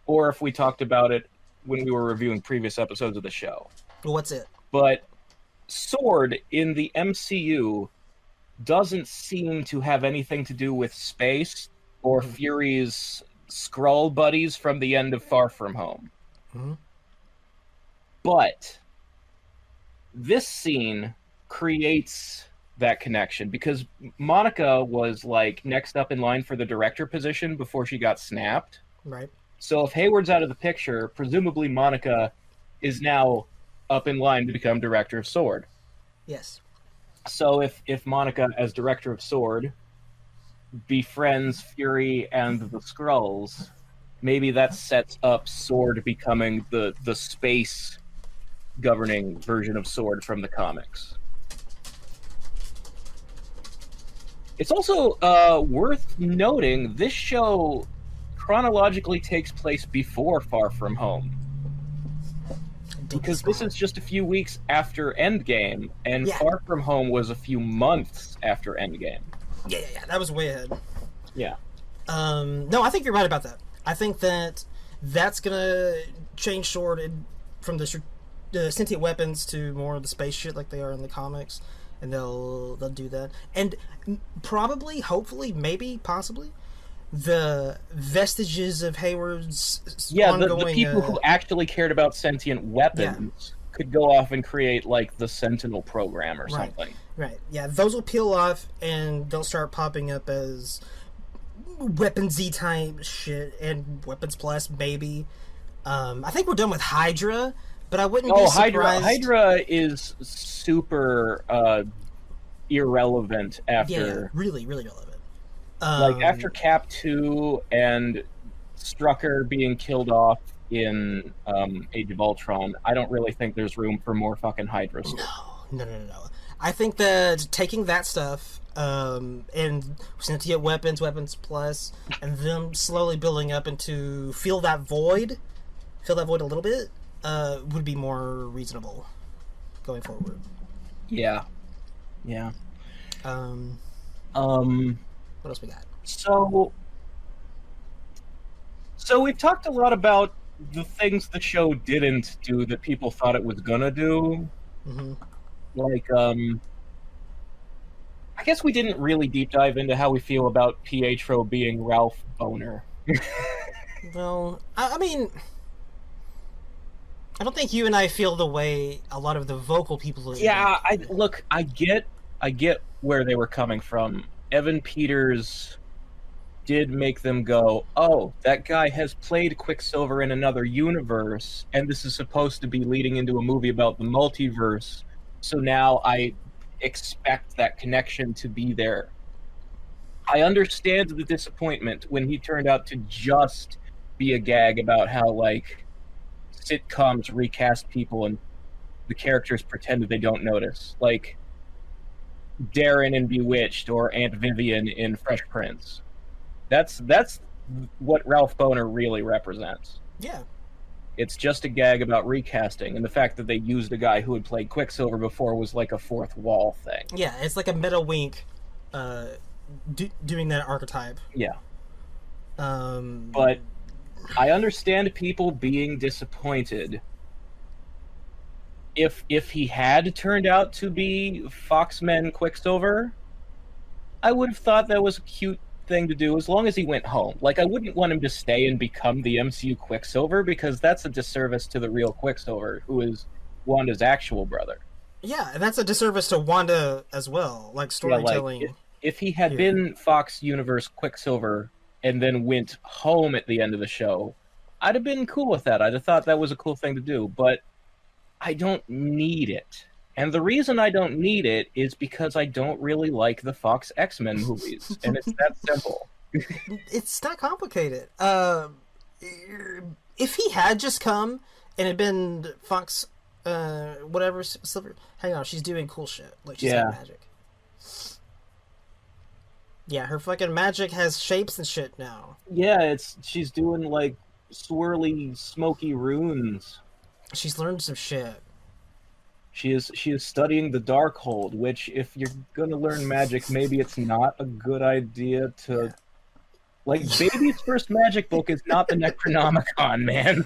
or if we talked about it when we were reviewing previous episodes of the show. What's it? But S.W.O.R.D. in the MCU doesn't seem to have anything to do with space or Fury's Skrull buddies from the end of Far From Home. Mm-hmm. But this scene creates that connection because Monica was like next up in line for the director position before she got snapped. Right. So if Hayward's out of the picture, presumably Monica is now up in line to become director of S.W.O.R.D. Yes. So if Monica, as director of S.W.O.R.D., befriends Fury and the Skrulls, maybe that sets up S.W.O.R.D. becoming the space governing version of S.W.O.R.D. from the comics. It's also worth noting this show chronologically takes place before Far From Home. Because this is just a few weeks after Endgame, and Far From Home was a few months after Endgame. Yeah, that was way ahead. Yeah. No, I think you're right about that. I think that's gonna change S.W.O.R.D. from the sentient weapons to more of the space shit like they are in the comics, and they'll do that. And probably, hopefully, maybe, possibly, the vestiges of Hayward's ongoing... the people who actually cared about sentient weapons could go off and create, like, the Sentinel program or something. Right, yeah, those will peel off, and they'll start popping up as weaponsy type shit, and Weapons Plus, maybe. I think we're done with Hydra, but I wouldn't be surprised... Hydra is super irrelevant after... Yeah, really, really relevant. Like, after Cap 2 and Strucker being killed off in Age of Ultron, I don't really think there's room for more fucking Hydra stuff. No. I think that taking that stuff, and sentient weapons, Weapons Plus, and them slowly building up into fill that void a little bit, would be more reasonable going forward. Yeah. What else we got? So we've talked a lot about the things the show didn't do that people thought it was gonna do. Mm-hmm. Like, I guess we didn't really deep dive into how we feel about Pietro being Ralph Boner. Well, I mean, I don't think you and I feel the way a lot of the vocal people do. Yeah, I get where they were coming from. Evan Peters did make them go, oh, that guy has played Quicksilver in another universe, and this is supposed to be leading into a movie about the multiverse, so now I expect that connection to be there. I understand the disappointment when he turned out to just be a gag about how, like, sitcoms recast people and the characters pretend that they don't notice. Like, Darren in Bewitched or Aunt Vivian in Fresh Prince. That's what Ralph Boner really represents. Yeah. It's just a gag about recasting, and the fact that they used a guy who had played Quicksilver before was like a fourth wall thing. Yeah, it's like a meta wink doing that archetype. Yeah. But I understand people being disappointed. If he had turned out to be Foxman Quicksilver, I would have thought that was a cute thing to do as long as he went home. Like, I wouldn't want him to stay and become the MCU Quicksilver because that's a disservice to the real Quicksilver, who is Wanda's actual brother. Yeah, and that's a disservice to Wanda as well, like storytelling. Yeah, like, if he had been Fox Universe Quicksilver and then went home at the end of the show, I'd have been cool with that. I'd have thought that was a cool thing to do, but I don't need it. And the reason I don't need it is because I don't really like the Fox X-Men movies. And it's that simple. It's not complicated. If he had just come and had been Fox, whatever, Silver... Hang on, she's doing cool shit. Like, she's got magic. Yeah, her fucking magic has shapes and shit now. Yeah, she's doing, like, swirly, smoky runes. She's learned some shit. She is studying the Darkhold, which, if you're gonna learn magic, maybe it's not a good idea to Like, baby's first magic book is not the Necronomicon, man.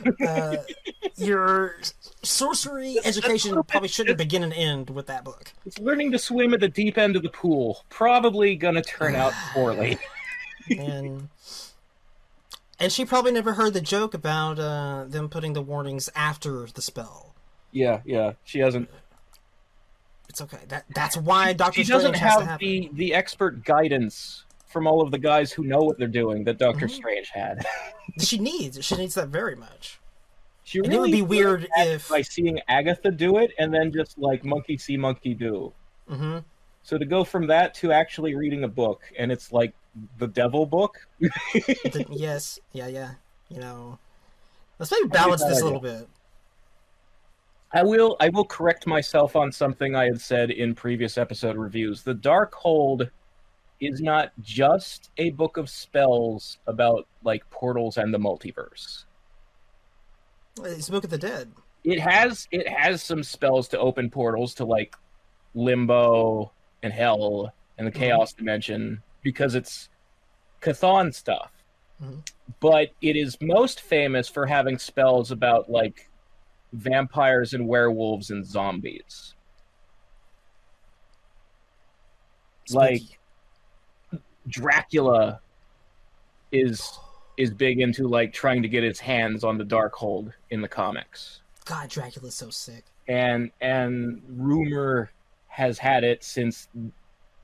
Your sorcery education probably shouldn't begin and end with that book. It's learning to swim at the deep end of the pool. Probably gonna turn out poorly. And she probably never heard the joke about them putting the warnings after the spell. Yeah, she hasn't. It's okay. That's why Doctor She Strange doesn't has to have happen. the expert guidance from all of the guys who know what they're doing that Doctor Strange had. She needs that very much. She And really it would be weird if by seeing Agatha do it and then just like monkey see, monkey do. Mm-hmm. So to go from that to actually reading a book, and it's like the devil book. Yes, yeah. You know, let's maybe balance this a little bit. I will correct myself on something I had said in previous episode reviews. The Darkhold is not just a book of spells about like portals and the multiverse. It's a Book of the Dead. It has some spells to open portals to like Limbo and Hell and the Chaos Dimension because it's Chthon stuff. Mm-hmm. But it is most famous for having spells about like vampires and werewolves and zombies. Spooky. Like Dracula is big into like trying to get his hands on the Darkhold in the comics. God, Dracula's so sick. And rumor has had it since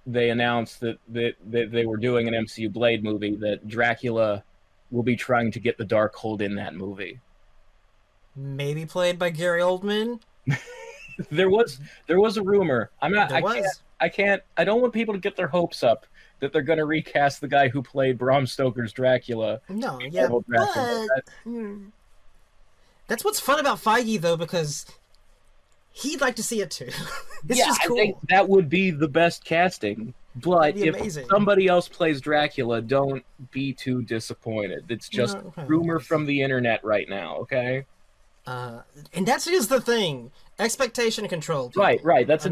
they announced that they were doing an MCU Blade movie that Dracula will be trying to get the Darkhold in that movie. Maybe played by Gary Oldman. There was a rumor. I don't want people to get their hopes up that they're going to recast the guy who played Bram Stoker's Dracula. No, yeah, that's what's fun about Feige, though, because he'd like to see it too. It's just cool. I think that would be the best casting. But if somebody else plays Dracula, don't be too disappointed. It's just rumor from the internet right now, okay? And that's just the thing. Expectation control. People. Right. That's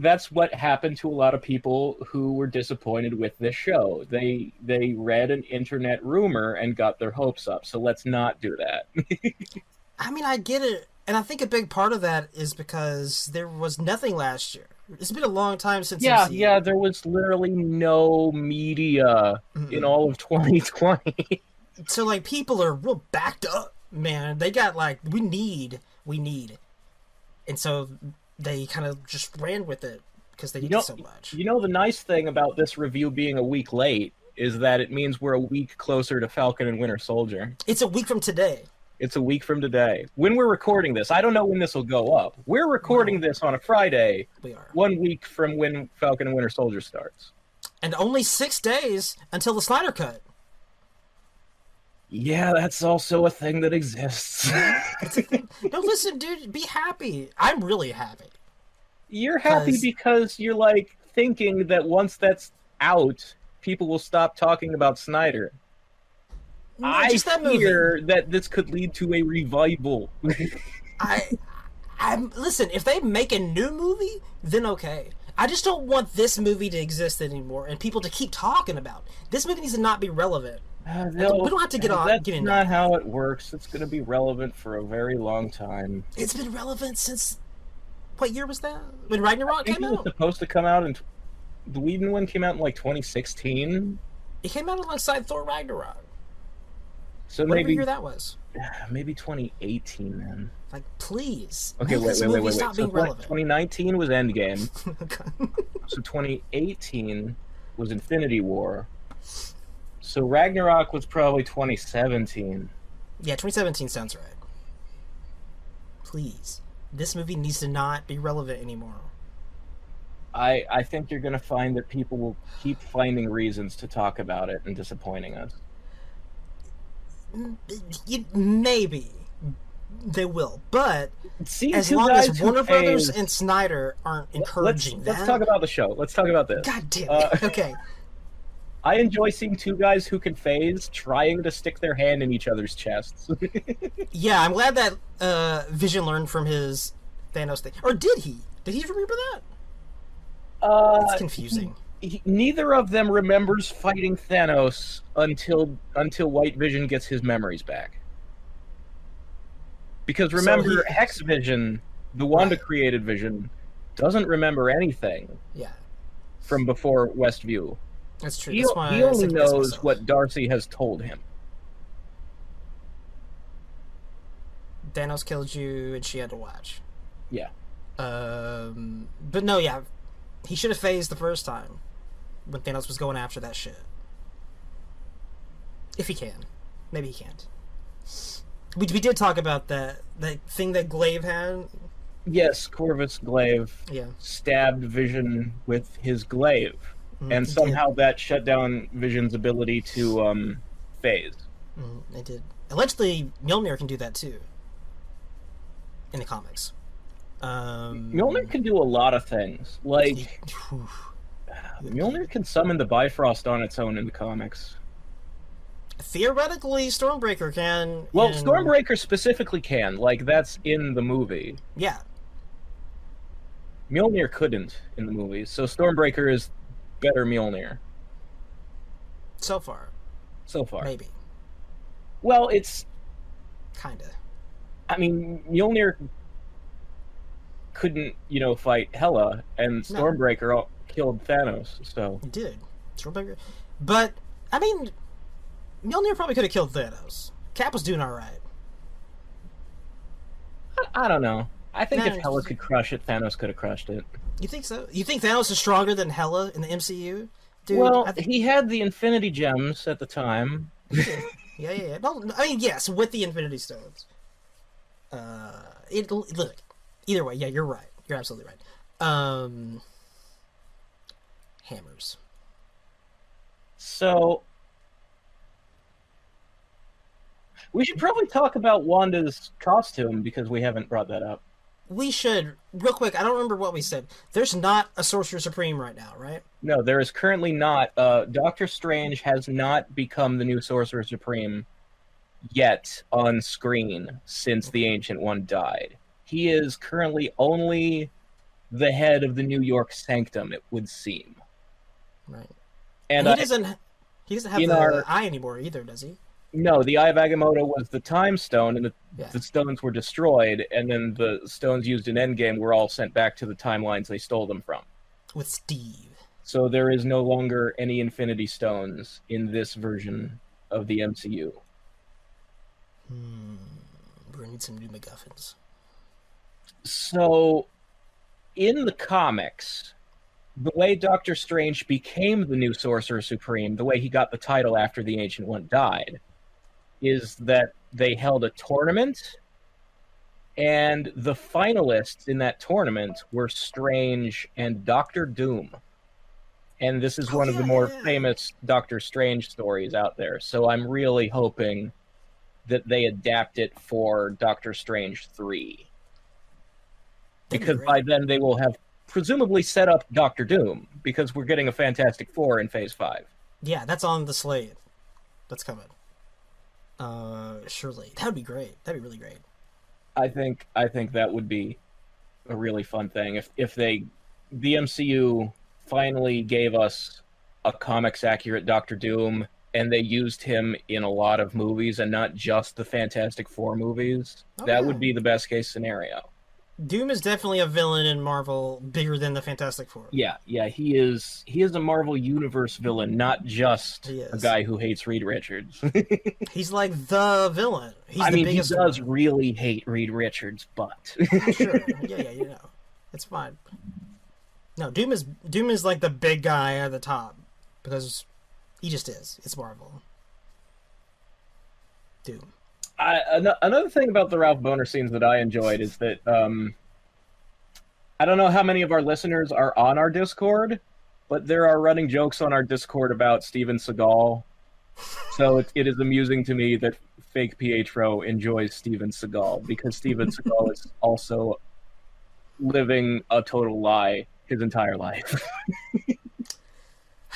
that's what happened to a lot of people who were disappointed with this show. They read an internet rumor and got their hopes up. So let's not do that. I mean, I get it. And I think a big part of that is because there was nothing last year. It's been a long time since Yeah, there was literally no media in all of 2020. So, like, people are real backed up, man. They got, like, we need. And so they kind of just ran with it because they needed so much. You know, the nice thing about this review being a week late is that it means we're a week closer to Falcon and Winter Soldier. It's a week from today. It's a week from today. When we're recording this, I don't know when this will go up. We're recording this on a Friday. We are. 1 week from when Falcon and Winter Soldier starts. And only 6 days until the Snyder Cut. Yeah, that's also a thing that exists. No, listen, dude, be happy. I'm really happy. You're happy because you're, like, thinking that once that's out, people will stop talking about Snyder. No, I fear that this could lead to a revival. Listen, if they make a new movie, then okay. I just don't want this movie to exist anymore and people to keep talking about it. This movie needs to not be relevant. We don't have to get on. That's not how it works. It's going to be relevant for a very long time. It's been relevant since... What year was that? When Ragnarok came out? It was supposed to come out in... The Whedon one came out in, like, 2016. It came out alongside Thor Ragnarok. So whatever year that was. Maybe 2018 then. Like, please. Okay, wait. Stop being relevant. 2019 was Endgame. So 2018 was Infinity War. So Ragnarok was probably 2017. Yeah, 2017 sounds right. Please. This movie needs to not be relevant anymore. I think you're going to find that people will keep finding reasons to talk about it and disappointing us. Maybe they will, but as long as Warner Brothers and Snyder aren't encouraging that. Let's talk about the show. Let's talk about this. God damn it. Okay. I enjoy seeing two guys who can phase trying to stick their hand in each other's chests. Yeah, I'm glad that Vision learned from his Thanos thing. Or did he? Did he remember that? It's confusing. neither of them remembers fighting Thanos until White Vision gets his memories back. Because remember, Hex Vision, the Wanda created Vision, doesn't remember anything. Yeah. From before Westview. That's true. He That's only knows what Darcy has told him. Thanos killed you, and she had to watch. Yeah. But no, yeah, he should have phased the first time when Thanos was going after that shit. If he can, maybe he can't. We did talk about that thing that Glaive had. Yes, Corvus Glaive stabbed Vision with his glaive, and somehow that shut down Vision's ability to phase. It did. Allegedly, Mjolnir can do that too. In the comics. Mjolnir can do a lot of things. Like, Mjolnir can summon the Bifrost on its own in the comics. Theoretically, Stormbreaker can. Well, Stormbreaker specifically can. Like, that's in the movie. Yeah. Mjolnir couldn't in the movies, so Stormbreaker is better Mjolnir. So far. Maybe. Well, it's... Kinda. I mean, Mjolnir couldn't, fight Hela, and Stormbreaker killed Thanos, so... He did. Stormbreaker. But, I mean, Mjolnir probably could have killed Thanos. Cap was doing alright. I don't know. I think if Hela could crush it, Thanos could have crushed it. You think so? You think Thanos is stronger than Hela in the MCU? Dude, well, he had the Infinity Gems at the time. Yeah. No, I mean, yes, with the Infinity Stones. Look, either way, yeah, you're right. You're absolutely right. Hammers. So, we should probably talk about Wanda's costume, because we haven't brought that up. We should. Real quick, I don't remember what we said. There's not a Sorcerer Supreme right now, right? No, there is currently not. Doctor Strange has not become the new Sorcerer Supreme yet on screen since the Ancient One died. He is currently only the head of the New York Sanctum, it would seem. Right. And he doesn't have the eye anymore either, does he? No, the Eye of Agamotto was the Time Stone, and the stones were destroyed, and then the stones used in Endgame were all sent back to the timelines they stole them from. With Steve. So there is no longer any Infinity Stones in this version of the MCU. We're gonna need some new MacGuffins. So, in the comics, the way Doctor Strange became the new Sorcerer Supreme, the way he got the title after the Ancient One died, is that they held a tournament, and the finalists in that tournament were Strange and Doctor Doom. And this is one of the more famous Doctor Strange stories out there, so I'm really hoping that they adapt it for Doctor Strange 3. Because by then they will have presumably set up Doctor Doom, because we're getting a Fantastic Four in Phase 5. Yeah, that's on the slate. That's coming. Surely. That would be great. That'd be really great. I think that would be a really fun thing. If the MCU finally gave us a comics-accurate Doctor Doom, and they used him in a lot of movies, and not just the Fantastic Four movies, that would be the best-case scenario. Doom is definitely a villain in Marvel bigger than the Fantastic Four. Yeah, he is a Marvel Universe villain, not just a guy who hates Reed Richards. He's like the villain. He does really hate Reed Richards, but sure. Yeah, it's fine. No, Doom is like the big guy at the top, because he just is. It's Marvel. Doom. Another thing about the Ralph Boner scenes that I enjoyed is that I don't know how many of our listeners are on our Discord, but there are running jokes on our Discord about Steven Seagal. So it is amusing to me that fake Pietro enjoys Steven Seagal, because Steven Seagal is also living a total lie his entire life.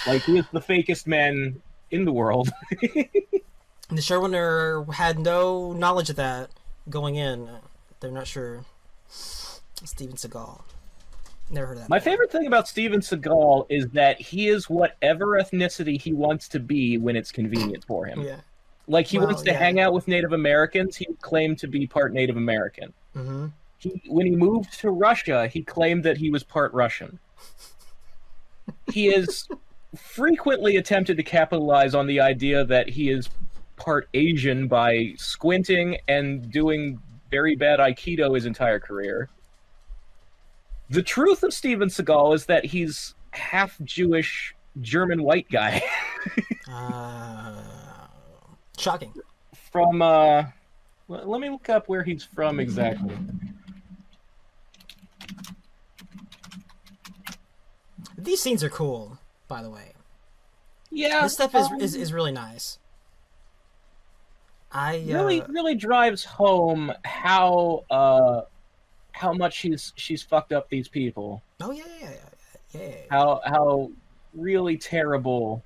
Like, he is the fakest man in the world. The showrunner had no knowledge of that going in. They're not sure. Steven Seagal. Never heard of that. My favorite thing about Steven Seagal is that he is whatever ethnicity he wants to be when it's convenient for him. Yeah. Like, he wants to hang out with Native Americans, he would claim to be part Native American. Mm-hmm. When he moved to Russia, he claimed that he was part Russian. He has frequently attempted to capitalize on the idea that he is part Asian by squinting and doing very bad Aikido his entire career. The truth of Steven Seagal is that he's half Jewish German white guy. Shocking. From, let me look up where he's from exactly. These scenes are cool, by the way. Yeah. This stuff is really nice. Really drives home how much she's fucked up these people. Oh yeah. How really terrible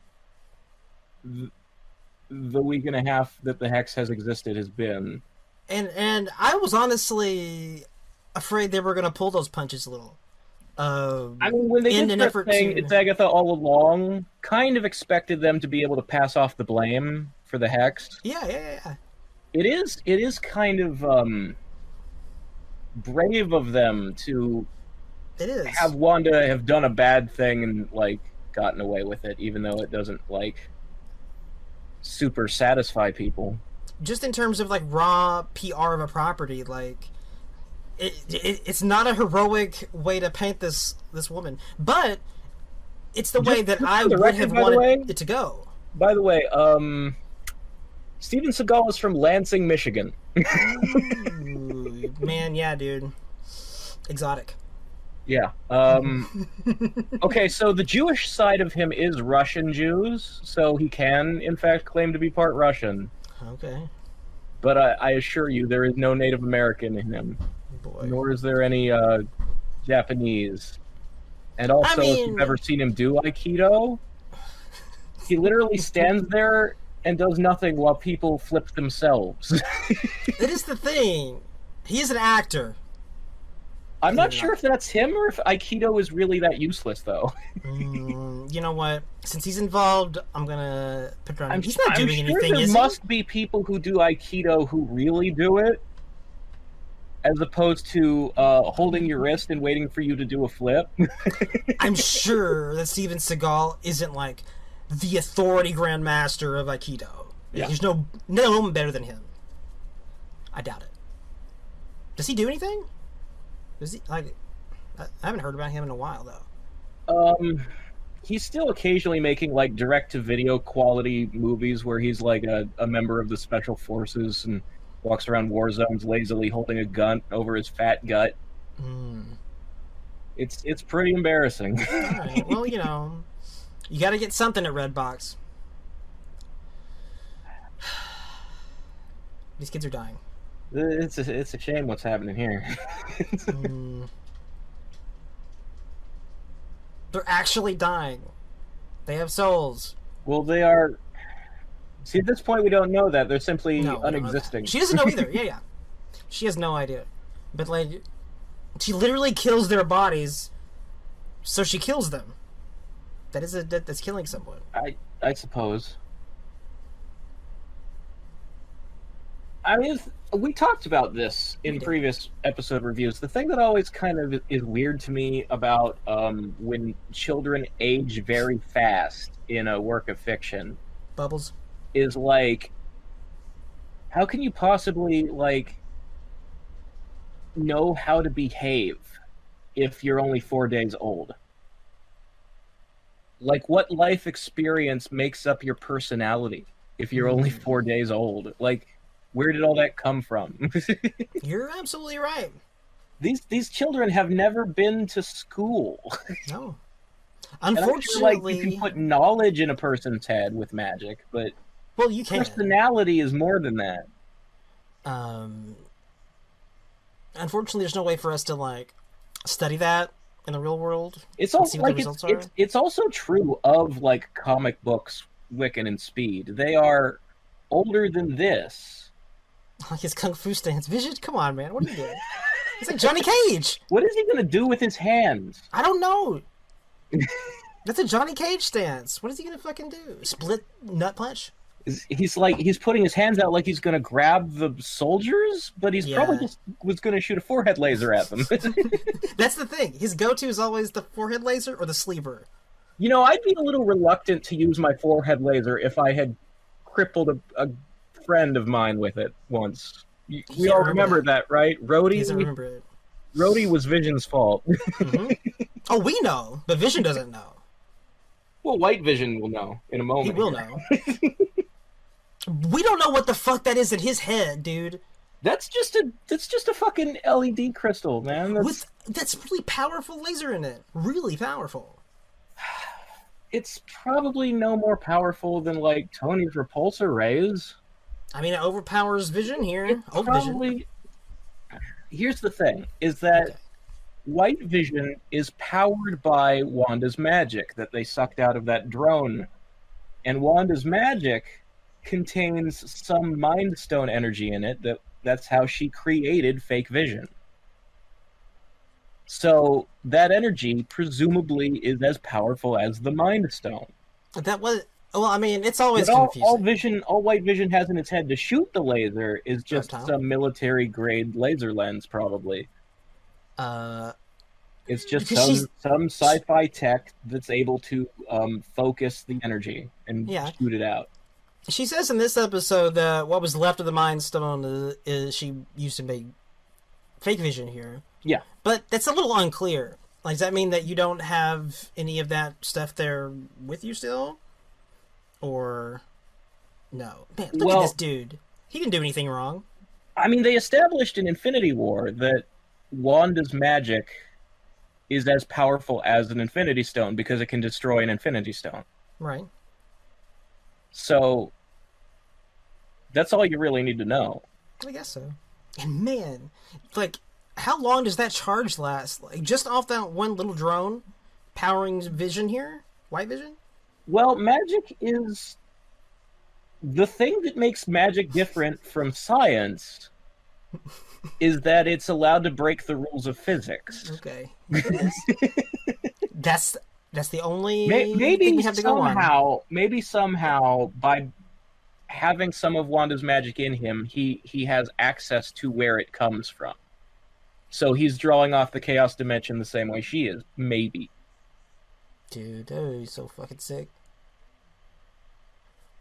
the week and a half that the Hex has existed has been. And I was honestly afraid they were gonna pull those punches a little. I mean, when they did their thing, it's Agatha all along. Kind of expected them to be able to pass off the blame for the Hex. Yeah. It is kind of brave of them to have Wanda have done a bad thing and like gotten away with it, even though it doesn't like super satisfy people. Just in terms of like raw PR of a property, like it's not a heroic way to paint this woman, but it's the way that I would have wanted it to go. By the way, Steven Seagal is from Lansing, Michigan. Ooh, man, yeah, dude. Exotic. Yeah. Okay, so the Jewish side of him is Russian Jews, so he can, in fact, claim to be part Russian. Okay. But I assure you, there is no Native American in him. Boy. Nor is there any Japanese. And also, if you've ever seen him do Aikido, he literally stands there and does nothing while people flip themselves. It is the thing. He is an actor. I'm not sure if that's him or if Aikido is really that useless, though. You know what? Since he's involved, I'm gonna put it on him. He's not doing anything, there must be people who do Aikido who really do it, as opposed to holding your wrist and waiting for you to do a flip. I'm sure that Steven Seagal isn't like the authority grandmaster of Aikido. Yeah. There's no one better than him. I doubt it. Does he do anything? Does he like? I haven't heard about him in a while though. He's still occasionally making like direct-to-video quality movies where he's like a member of the special forces and walks around war zones lazily holding a gun over his fat gut. It's pretty embarrassing. All right. Well, you know, you got to get something at Redbox. These kids are dying. It's a shame what's happening here. They're actually dying. They have souls. Well, they are. See, at this point, we don't know that. They're simply unexisting. She doesn't know either. Yeah. She has no idea. But, like, she literally kills their bodies, so she kills them. That's killing someone. I suppose. I mean, we talked about this in previous episode reviews. The thing that always kind of is weird to me about when children age very fast in a work of fiction... Bubbles? ...is, like, how can you possibly, like, know how to behave if you're only 4 days old? Like, what life experience makes up your personality if you're only 4 days old? Like... where did all that come from? You're absolutely right. These children have never been to school. No. Unfortunately, you can put knowledge in a person's head with magic, but you can. Personality is more than that. Unfortunately, there's no way for us to like study that in the real world. It's also like it's also true of like comic books, Wiccan and Speed. They are older than this. Like his kung fu stance. Vision, come on, man. What are you doing? It's like Johnny Cage. What is he gonna do with his hands? I don't know. That's a Johnny Cage stance. What is he gonna fucking do? Split nut punch? He's putting his hands out like he's gonna grab the soldiers, but he's probably just was gonna shoot a forehead laser at them. That's the thing. His go-to is always the forehead laser or the sleever. You know, I'd be a little reluctant to use my forehead laser if I had crippled a friend of mine with it once. We all remember that, right? Rhodey. He doesn't remember it. Rhodey was Vision's fault. Mm-hmm. Oh, we know, but Vision doesn't know. Well, White Vision will know in a moment. He will know. We don't know what the fuck that is in his head, dude. That's just a fucking LED crystal, man. That's really powerful laser in it. Really powerful. It's probably no more powerful than like Tony's repulsor rays. I mean, it overpowers Vision here. Vision. Here's the thing: is that White Vision is powered by Wanda's magic that they sucked out of that drone, and Wanda's magic contains some Mind Stone energy in it. That's how she created fake Vision. So that energy presumably is as powerful as the Mind Stone. That was well. I mean, it's always confusing. All White Vision has in its head to shoot the laser is just some military grade laser lens, probably. It's just some sci-fi tech that's able to focus the energy and shoot it out. She says in this episode that what was left of the Mind Stone is she used to make fake Vision here. Yeah. But that's a little unclear. Like, does that mean that you don't have any of that stuff there with you still? Or no? Man, look at this dude. He didn't do anything wrong. I mean, they established in Infinity War that Wanda's magic is as powerful as an Infinity Stone because it can destroy an Infinity Stone. Right. So that's all you really need to know. I guess so. And man, like, how long does that charge last? Like, just off that one little drone powering Vision here? White Vision? Well, magic is the thing that makes magic different from science is that it's allowed to break the rules of physics. Okay. That's the only maybe thing we have to go on. Maybe somehow by having some of Wanda's magic in him, he has access to where it comes from. So he's drawing off the chaos dimension the same way she is. Maybe. Dude, he's so fucking sick.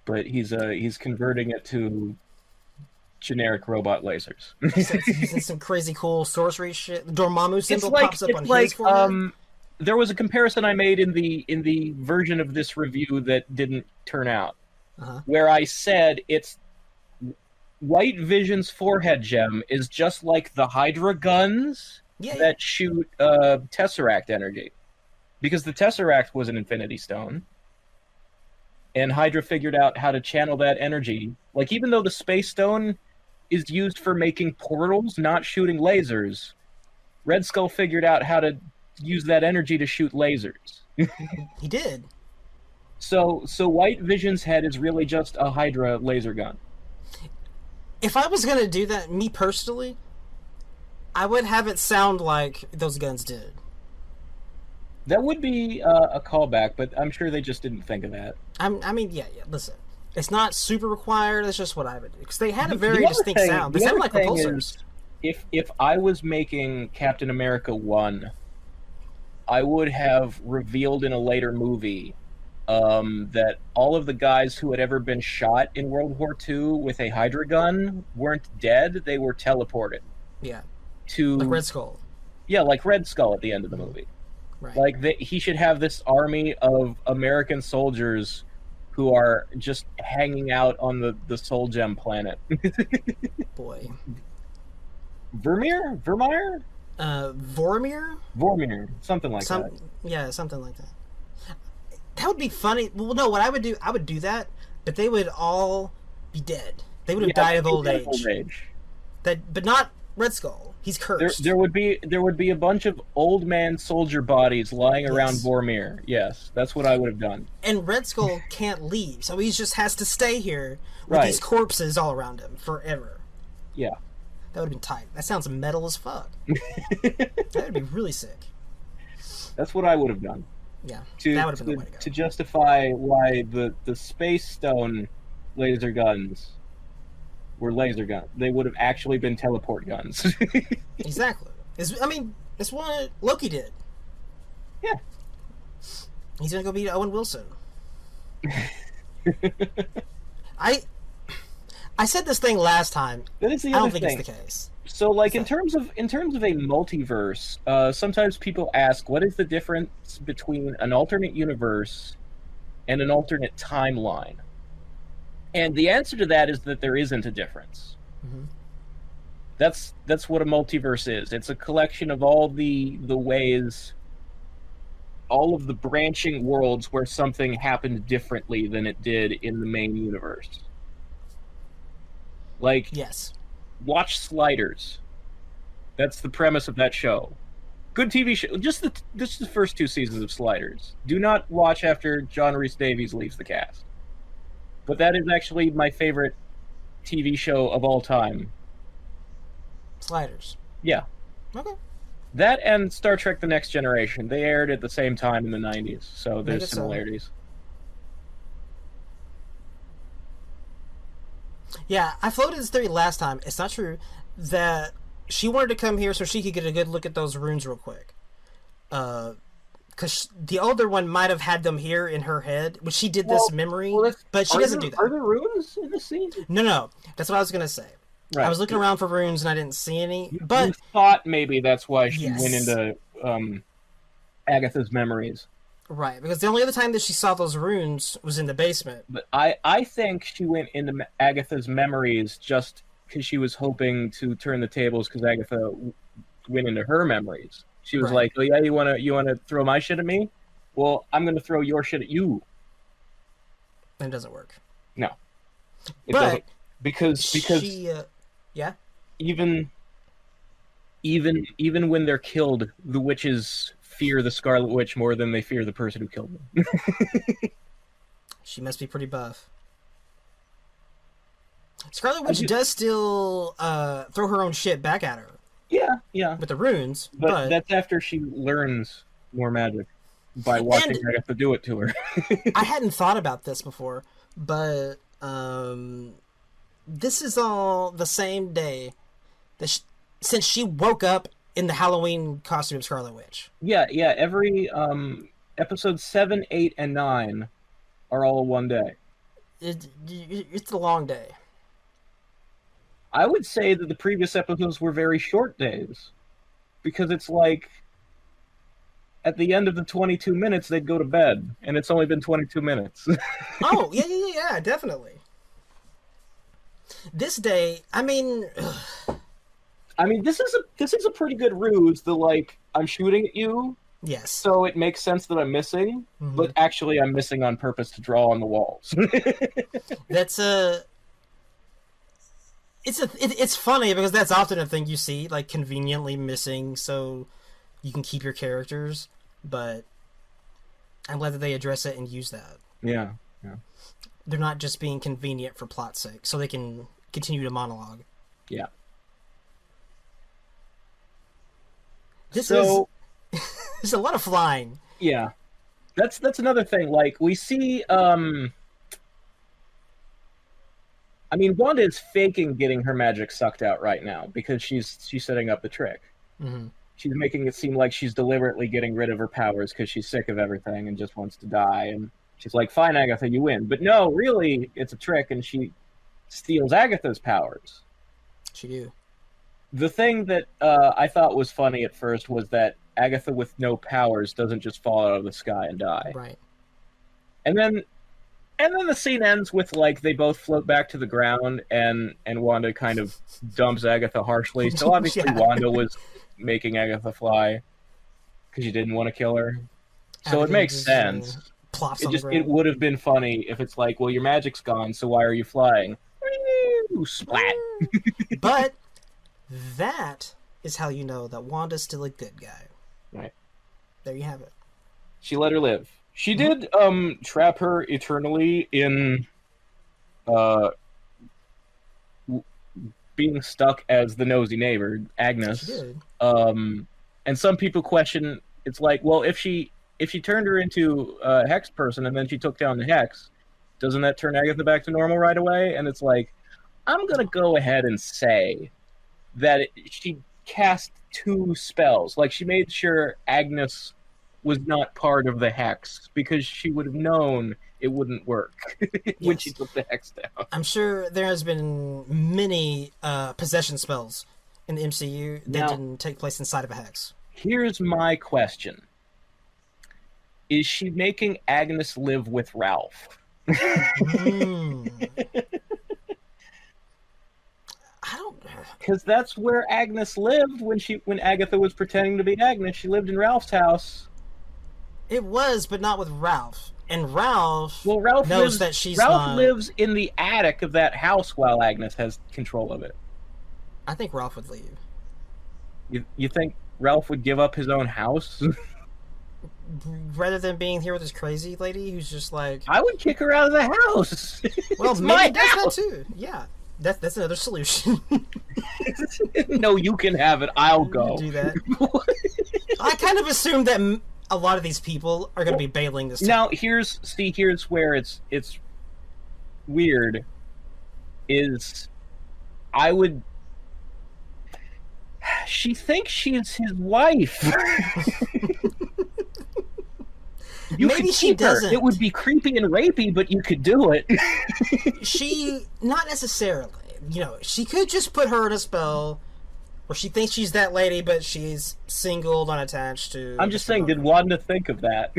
But he's converting it to generic robot lasers. He's using some crazy cool sorcery shit. The Dormammu symbol pops up on his forehead. There was a comparison I made in the version of this review that didn't turn out, where I said it's White Vision's forehead gem is just like the Hydra guns that shoot Tesseract energy, because the Tesseract was an Infinity Stone, and Hydra figured out how to channel that energy. Like, even though the Space Stone is used for making portals, not shooting lasers, Red Skull figured out how to use that energy to shoot lasers. He did. So White Vision's head is really just a Hydra laser gun. If I was gonna do that, me personally, I would have it sound like those guns did. That would be a callback, but I'm sure they just didn't think of that. I mean, yeah. Listen, it's not super required. It's just what I would do, because they had a very distinct sound. They sound like repulsors. If I was making Captain America 1, I would have revealed in a later movie that all of the guys who had ever been shot in World War II with a Hydra gun weren't dead; they were teleported. Yeah. Like Red Skull. Yeah, like Red Skull at the end of the movie. Right. Like he should have this army of American soldiers who are just hanging out on the Soul Gem planet. Boy. Vormir? Vormir, something like that. Yeah, something like that. That would be funny. Well, no, what I would do that, but they would all be dead. They would have died of old age. But not Red Skull. He's cursed. There would be a bunch of old man soldier bodies lying around Vormir. Yes, that's what I would have done. And Red Skull can't leave, so he just has to stay here with these corpses all around him forever. Yeah. That would have been tight. That sounds metal as fuck. That would be really sick. That's what I would have done. Yeah, To, that would have been the way to go. To justify why the Space Stone laser guns were laser guns. They would have actually been teleport guns. Exactly. It's what Loki did. Yeah. He's gonna go beat Owen Wilson. I said this thing last time. That is the I other don't think thing. it's the case. So, like, in terms of a multiverse, sometimes people ask, what is the difference between an alternate universe and an alternate timeline? And the answer to that is that there isn't a difference. Mm-hmm. That's what a multiverse is. It's a collection of all the ways, all of the branching worlds where something happened differently than it did in the main universe. Like, yes. Watch Sliders. That's the premise of that show. Good TV show. Just the first 2 seasons of Sliders. Do not watch after John Rhys Davies leaves the cast. But that is actually my favorite TV show of all time. Sliders. Yeah. Okay. That and Star Trek The Next Generation. They aired at the same time in the 90s, so there's similarities. Yeah, I floated this theory last time. It's not true that she wanted to come here so she could get a good look at those runes real quick. Because the older one might have had them here in her head, which she did this memory, but she doesn't do that. Are there runes in the scene? No. That's what I was going to say. Right. I was looking around for runes and I didn't see any. But you thought maybe that's why she went into Agatha's memories. Right, because the only other time that she saw those runes was in the basement. But I think she went into Agatha's memories just because she was hoping to turn the tables because Agatha went into her memories. She was like, "Oh yeah, you wanna throw my shit at me? Well, I'm gonna throw your shit at you." And it doesn't work. No, it doesn't because she, yeah. Even when they're killed, the witches fear the Scarlet Witch more than they fear the person who killed them. She must be pretty buff. Scarlet Witch does still throw her own shit back at her. Yeah. With the runes. But that's after she learns more magic by watching Agatha do it to her. I hadn't thought about this before, but this is all the same day that since she woke up in the Halloween costume of Scarlet Witch. Yeah. Every episodes 7, 8, and 9 are all one day. It's a long day. I would say that the previous episodes were very short days, because it's like at the end of the 22 minutes they'd go to bed, and it's only been 22 minutes. Oh yeah, definitely. This day, I mean, this is a pretty good ruse. The like, I'm shooting at you. Yes. So it makes sense that I'm missing, but actually I'm missing on purpose to draw on the walls. That's It's funny because that's often a thing you see, like conveniently missing so you can keep your characters, but I'm glad that they address it and use that. Yeah. They're not just being convenient for plot's sake, so they can continue to monologue. Yeah. There's a lot of flying. Yeah. That's another thing. Like, we see Wanda is faking getting her magic sucked out right now because she's setting up the trick. Mm-hmm. She's making it seem like she's deliberately getting rid of her powers because she's sick of everything and just wants to die. And she's like, "Fine, Agatha, you win." But no, really, it's a trick, and she steals Agatha's powers. She do. The thing that I thought was funny at first was that Agatha with no powers doesn't just fall out of the sky and die. Right. And then the scene ends with, like, they both float back to the ground, and Wanda kind of dumps Agatha harshly. So obviously Wanda was making Agatha fly because she didn't want to kill her. So Agatha, it makes sense. It would have been funny if it's like, well, your magic's gone, so why are you flying? Ooh, splat. But that is how you know that Wanda's still a good guy. Right. There you have it. She let her live. She did trap her eternally in being stuck as the nosy neighbor, She Agnes. did. And some people question, it's like, well, if she turned her into a hex person and then she took down the hex, doesn't that turn Agatha back to normal right away? And it's like, I'm gonna go ahead and say that she cast 2 spells. Like, she made sure Agnes was not part of the hex because she would have known it wouldn't work when she took the hex down. I'm sure there has been many possession spells in the MCU that didn't take place inside of a hex. Here's my question. Is she making Agnes live with Ralph? I don't... Because that's where Agnes lived when Agatha was pretending to be Agnes. She lived in Ralph's house. It was, but not with Ralph. And Ralph, Ralph knows that she's Ralph lives in the attic of that house while Agnes has control of it. I think Ralph would leave. You think Ralph would give up his own house? Rather than being here with this crazy lady who's just like... I would kick her out of the house. Well, it's maybe my it does house. that too. Yeah. That's another solution. No, you can have it. I'll go. Do that. I kind of assumed that a lot of these people are going to be bailing this time. Now, here's where it's weird. Is I would... She thinks she's his wife. Maybe she doesn't. It would be creepy and rapey, but you could do it. She, not necessarily. You know, she could just put her in a spell where she thinks she's that lady, but she's singled, unattached to... I'm just saying, did Wanda think of that?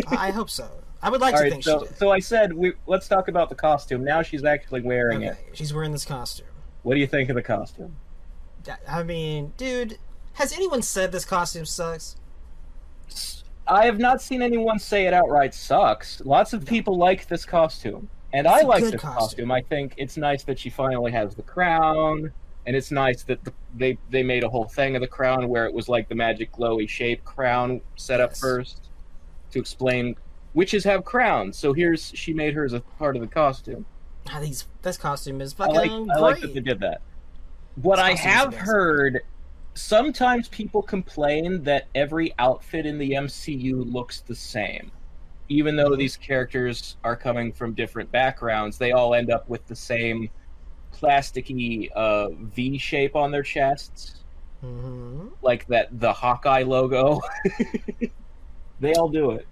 I hope so. I would like to think she did. So I said, let's talk about the costume. Now she's actually wearing it. She's wearing this costume. What do you think of the costume? I mean, dude, has anyone said this costume sucks? I have not seen anyone say it outright sucks. Lots of people like this costume. And I like this costume. I think it's nice that she finally has the crown, and it's nice that they made a whole thing of the crown where it was like the magic glowy shape crown set up first to explain witches have crowns. So she made her as a part of the costume. This costume is fucking great. I like that they did that. What I have heard, sometimes people complain that every outfit in the MCU looks the same. Even though these characters are coming from different backgrounds, they all end up with the same plasticky V shape on their chests. Mm-hmm. Like the Hawkeye logo. They all do it.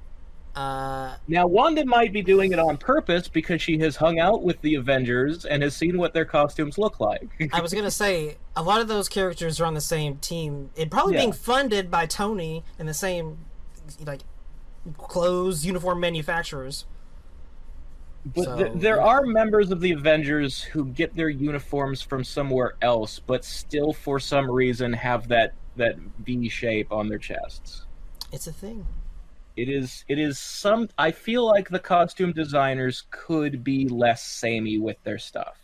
Now, Wanda might be doing it on purpose because she has hung out with the Avengers and has seen what their costumes look like. I was going to say, a lot of those characters are on the same team. It probably being funded by Tony and the same, like, clothes, uniform manufacturers. But there are members of the Avengers who get their uniforms from somewhere else, but still, for some reason, have that V shape on their chests. It's a thing. It is some... I feel like the costume designers could be less samey with their stuff.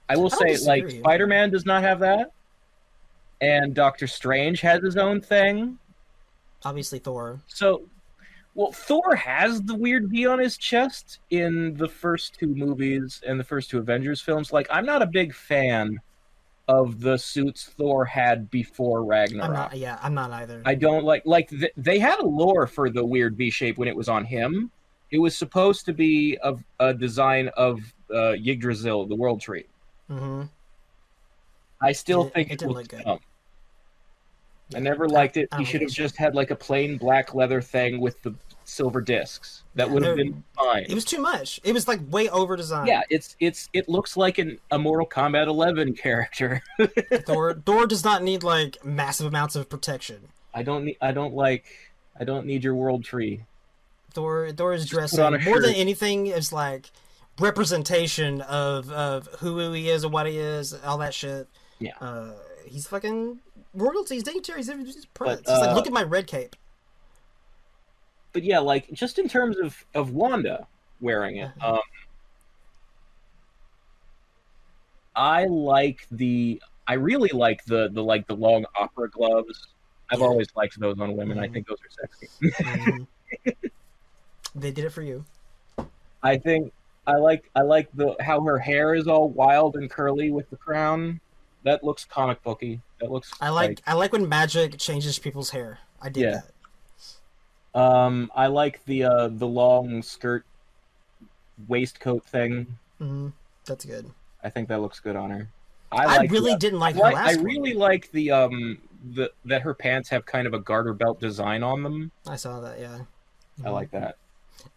I will say, like, Spider-Man does not have that, and Doctor Strange has his own thing. Obviously, Thor. Well, Thor has the weird V on his chest in the first 2 movies and the first 2 Avengers films. Like, I'm not a big fan of the suits Thor had before Ragnarok. I'm not either. I don't they had a lore for the weird V shape when it was on him. It was supposed to be a design of Yggdrasil, the World Tree. Mm-hmm. I still think it looks dumb. I never liked it. He should have just had like a plain black leather thing with the silver discs. That would have been fine. It was too much. It was like way over designed. Yeah, it looks like a Mortal Kombat 11 character. Thor does not need like massive amounts of protection. I don't need your world tree. Thor is dressing more than anything is like representation of who he is and what he is, all that shit. Yeah. He's fucking royalty, he's dignitary, he's prince. It's like, look at my red cape. But yeah, like, just in terms of Wanda wearing it, I really like the long opera gloves. I've always liked those on women. I think those are sexy. They did it for you. I think I like how her hair is all wild and curly with the crown. that looks comic booky. That looks I like when magic changes people's hair. I dig Yeah. that. I like the long skirt waistcoat thing. That's good. I think that looks good on her. I really didn't like her last I one. really like the that her pants have kind of a garter belt design on them. I saw that, yeah. I like that.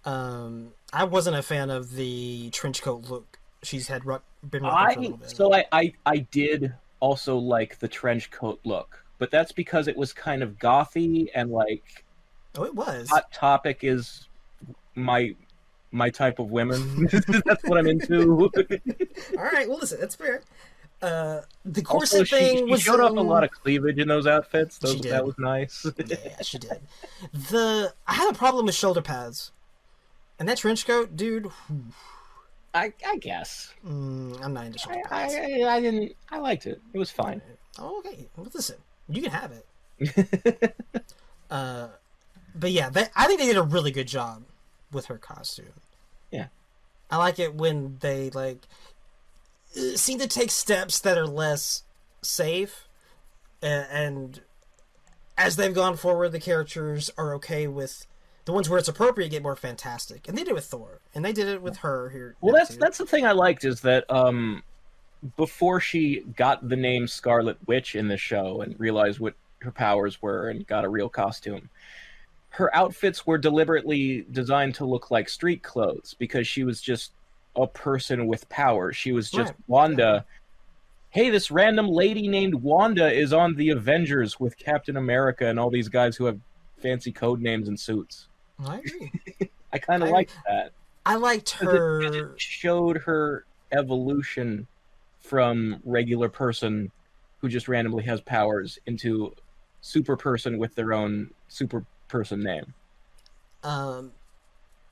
I wasn't a fan of the trench coat look she's had been rocking for a little bit. So I did also like the trench coat look, but that's because it was kind of gothy and like. Oh, it was. Hot Topic is my type of women. That's what I'm into. All right, well, listen, that's fair. The Also, corset thing was showed off a lot of cleavage in those outfits. She did. That was nice. Yeah, she did. I had a problem with shoulder pads, and that trench coat, dude. I guess. I'm not into shoulder pads. I didn't. I liked it. It was fine. Oh, okay. Well, listen, you can have it. But yeah, I think they did a really good job with her costume. Yeah. I like it when they seem to take steps that are less safe, and as they've gone forward, the characters are okay with the ones where it's appropriate get more fantastic, and they did it with Thor, and they did it with her here. Well, that's the thing I liked is that before she got the name Scarlet Witch in the show and realized what her powers were and got a real costume, her outfits were deliberately designed to look like street clothes because she was just a person with power. She was just Wanda. Hey, this random lady named Wanda is on the Avengers with Captain America and all these guys who have fancy code names and suits. I agree. I kind of liked that. I liked her. It showed her evolution from regular person who just randomly has powers into super person with their own super person name.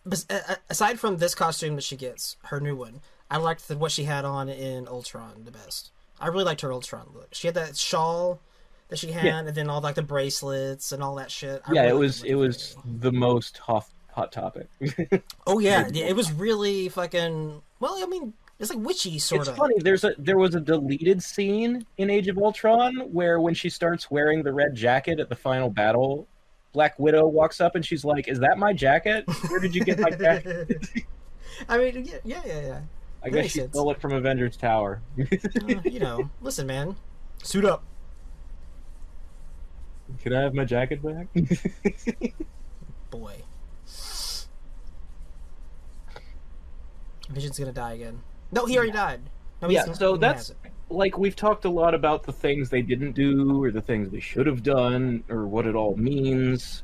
But aside from this costume that she gets, her new one, I liked what she had on in Ultron the best. I really liked her Ultron look. She had that shawl that she had, and then all like the bracelets and all that shit. It was the most hot topic. Oh yeah, it was really fucking. Well, I mean, it's like witchy sort of. It's funny. There was a deleted scene in Age of Ultron where when she starts wearing the red jacket at the final battle, Black Widow walks up and she's like, "Is that my jacket? Where did you get my jacket?" I mean, yeah. I guess she stole it from Avengers Tower. Listen, man, suit up. Can I have my jacket back? Boy. Vision's gonna die again. No, he already died. No, so that's like we've talked a lot about the things they didn't do or the things they should have done or what it all means.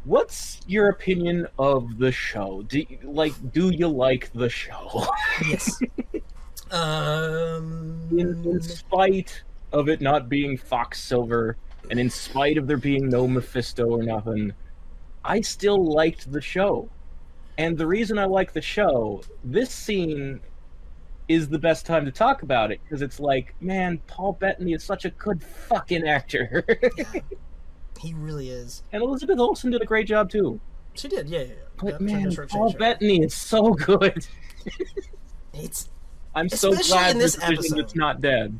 What's your opinion of the show? Do you like the show? Yes. In spite of it not being Fox Silver, and in spite of there being no Mephisto or nothing, I still liked the show. And the reason I like the show, this scene is the best time to talk about it, because it's like, man, Paul Bettany is such a good fucking actor. Yeah, he really is. And Elizabeth Olsen did a great job, too. She did, yeah. But man, Paul Bettany is so good. I'm so glad this Vision is not dead.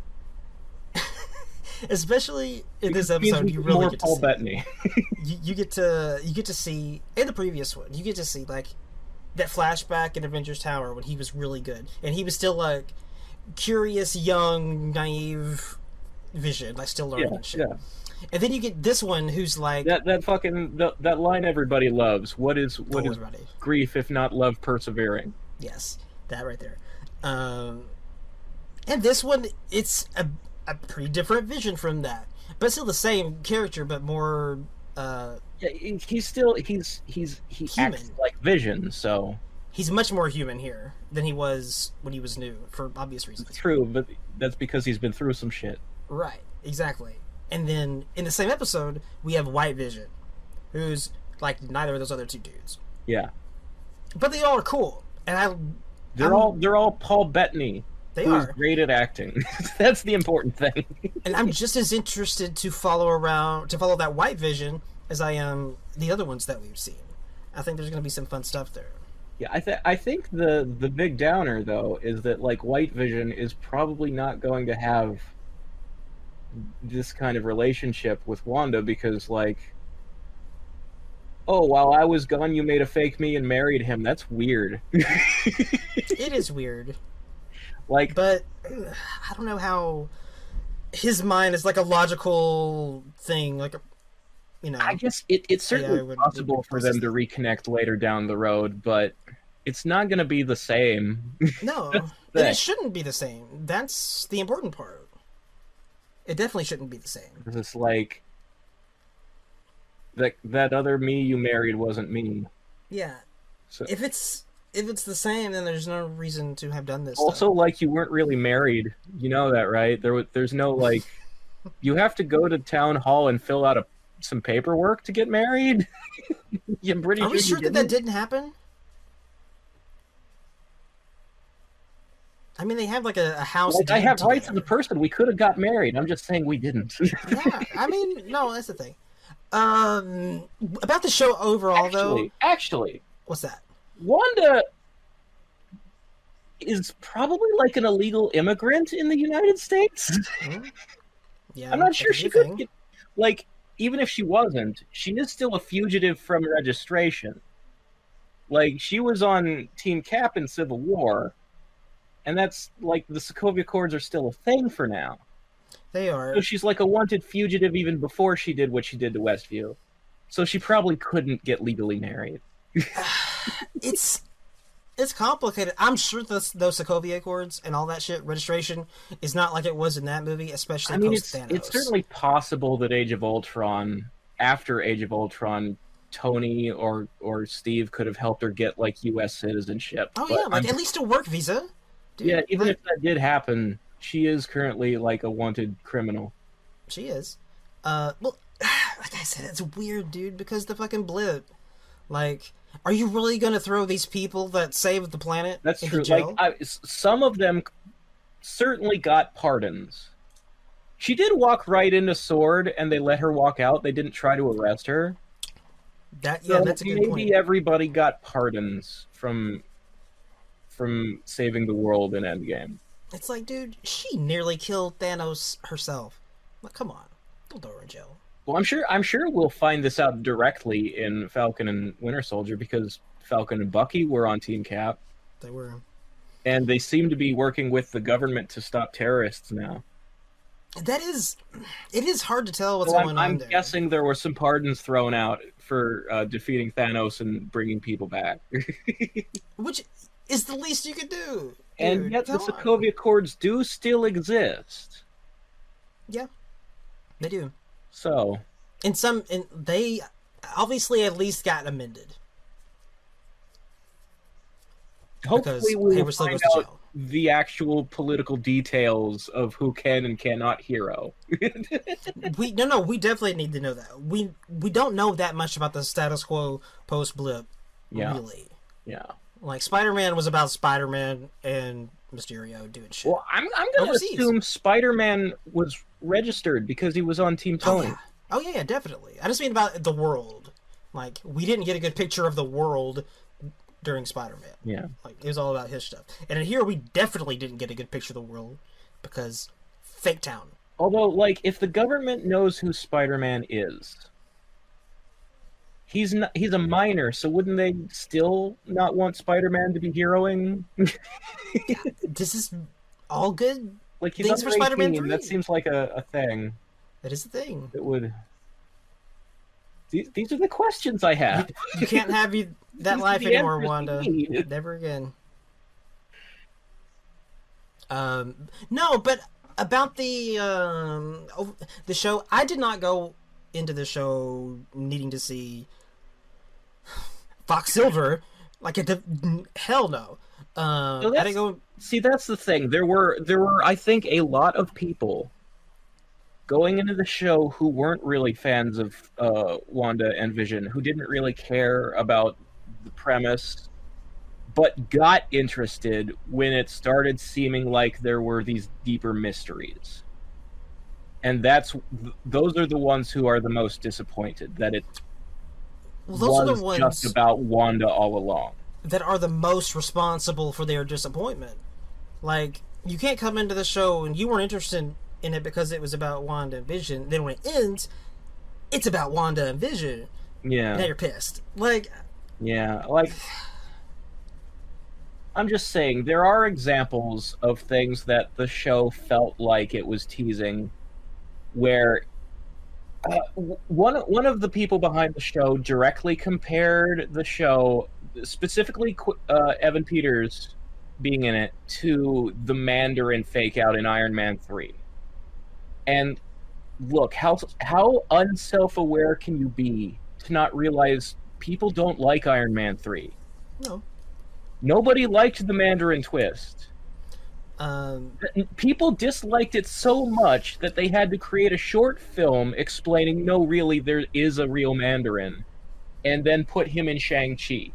Especially in this episode, you really get to Paul see Bettany. you get to see in the previous one. You get to see like that flashback in Avengers Tower when he was really good, and he was still like curious, young, naive Vision, like still learning shit. Yeah. And then you get this one who's like that line everybody loves. What is grief if not love persevering? Yes, that right there. And this one, it's a pretty different Vision from that, but still the same character, but more. He's he human. Acts like Vision, so he's much more human here than he was when he was new, for obvious reasons. True, but that's because he's been through some shit. Right, exactly. And then in the same episode, we have White Vision, who's like neither of those other two dudes. Yeah, but they all are cool, and they're all Paul Bettany. Who's great at acting. That's the important thing. And I'm just as interested to follow that White Vision as I am the other ones that we've seen. I think there's going to be some fun stuff there. Yeah, I think the big downer though is that like White Vision is probably not going to have this kind of relationship with Wanda because like, oh, while I was gone, you made a fake me and married him. That's weird. It is weird, Like, but I don't know how his mind is like a logical thing, like you know. I guess it's certainly possible for them to reconnect later down the road, but it's not going to be the same. No, and it shouldn't be the same. That's the important part. It definitely shouldn't be the same. It's like that other me you married wasn't me. Yeah. So, if it's the same, then there's no reason to have done this. Also, stuff. like you weren't really married. You know that, right? There's no like. You have to go to town hall and fill out some paperwork to get married. I'm pretty Are we sure that that didn't happen? I mean, they have like a house. Like, I have rights as a person. We could have got married. I'm just saying we didn't. Yeah, I mean, no, that's the thing. About the show overall, though. Actually, what's that? Wanda is probably like an illegal immigrant in the United States. Mm-hmm. Yeah, I'm not sure she could get, like, even if she wasn't, she is still a fugitive from registration. Like, she was on Team Cap in Civil War, and that's, like, the Sokovia Accords are still a thing for now. They are. So she's like a wanted fugitive even before she did what she did to Westview. So she probably couldn't get legally married. It's complicated. I'm sure those Sokovia Accords and all that shit, registration, is not like it was in that movie, especially post-Thanos. It's certainly possible that after Age of Ultron, Tony or Steve could have helped her get, like, U.S. citizenship. Oh, yeah, like, at least a work visa. Dude, yeah, even if that did happen, she is currently, like, a wanted criminal. She is. Well, like I said, it's weird, dude, because the fucking blip. Like, are you really going to throw these people that saved the planet into true. Jail? Like, some of them certainly got pardons. She did walk right into Sword, and they let her walk out. They didn't try to arrest her. That's a good point. Maybe everybody got pardons from saving the world in Endgame. It's like, dude, she nearly killed Thanos herself. Like, come on, don't throw her in jail. Well, I'm sure we'll find this out directly in Falcon and Winter Soldier because Falcon and Bucky were on Team Cap. They were. And they seem to be working with the government to stop terrorists now. It is hard to tell what's going on I'm there. guessing there were some pardons thrown out for defeating Thanos and bringing people back. Which is the least you could do. Dude, and yet the Sokovia Accords do still exist. Yeah, they do. So, they obviously at least got amended. Hopefully, we'll find out the actual political details of who can and cannot hero. we definitely need to know that. We don't know that much about the status quo post blip. Yeah. Really. Yeah. Like, Spider-Man was about Spider-Man and Mysterio doing shit. Well, I'm going to assume Spider-Man was registered because he was on Team Tony. Oh, yeah, definitely. I just mean about the world. Like, we didn't get a good picture of the world during Spider-Man. Yeah. Like, it was all about his stuff. And in here, we definitely didn't get a good picture of the world because Fake Town. Although, like, if the government knows who Spider-Man is, he's a minor, so wouldn't they still not want Spider-Man to be heroing? Yeah, this is all good. Like, he's things for Spider-Man 3. That seems like a thing. That is the thing. That would. These are the questions I have. You can't have that life anymore, Wanda. Never again. No, but about the show, I did not go into the show needing to see Fox Silver. Like, hell no. I didn't go. See, that's the thing. There were, I think, a lot of people going into the show who weren't really fans of Wanda and Vision, who didn't really care about the premise, but got interested when it started seeming like there were these deeper mysteries. And those are the ones who are the most disappointed, that it was just about Wanda all along. that are the most responsible for their disappointment. Like, you can't come into the show and you weren't interested in it because it was about Wanda and Vision. Then when it ends, it's about Wanda and Vision. Yeah. Now you're pissed. Like, yeah, like, I'm just saying, there are examples of things that the show felt like it was teasing, where one of the people behind the show directly compared the show, specifically Evan Peters being in it, to the Mandarin fake out in Iron Man 3. And look, how unself-aware can you be to not realize people don't like Iron Man 3? no. Nobody liked the Mandarin twist. People disliked it so much that they had to create a short film explaining, no, really, there is a real Mandarin, and then put him in Shang-Chi.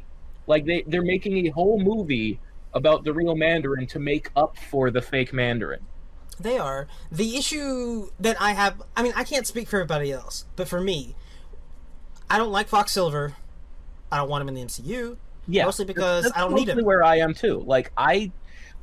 Like, they're making a whole movie about the real Mandarin to make up for the fake Mandarin. They are. The issue that I have, I mean, I can't speak for everybody else, but for me, I don't like Fox Silver. I don't want him in the MCU. Yeah, mostly because that's I don't need him. Where I am too. Like, I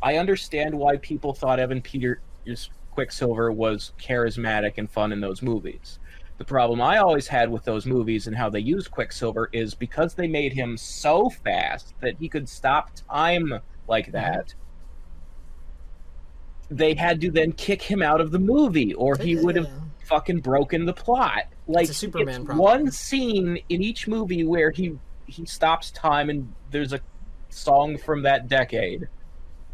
understand why people thought Evan Peters' Quicksilver was charismatic and fun in those movies. The problem I always had with those movies and how they used Quicksilver is because they made him so fast that he could stop time like that. They had to then kick him out of the movie, or he would have fucking broken the plot. Like, it's a Superman problem. One scene in each movie where he stops time and there's a song from that decade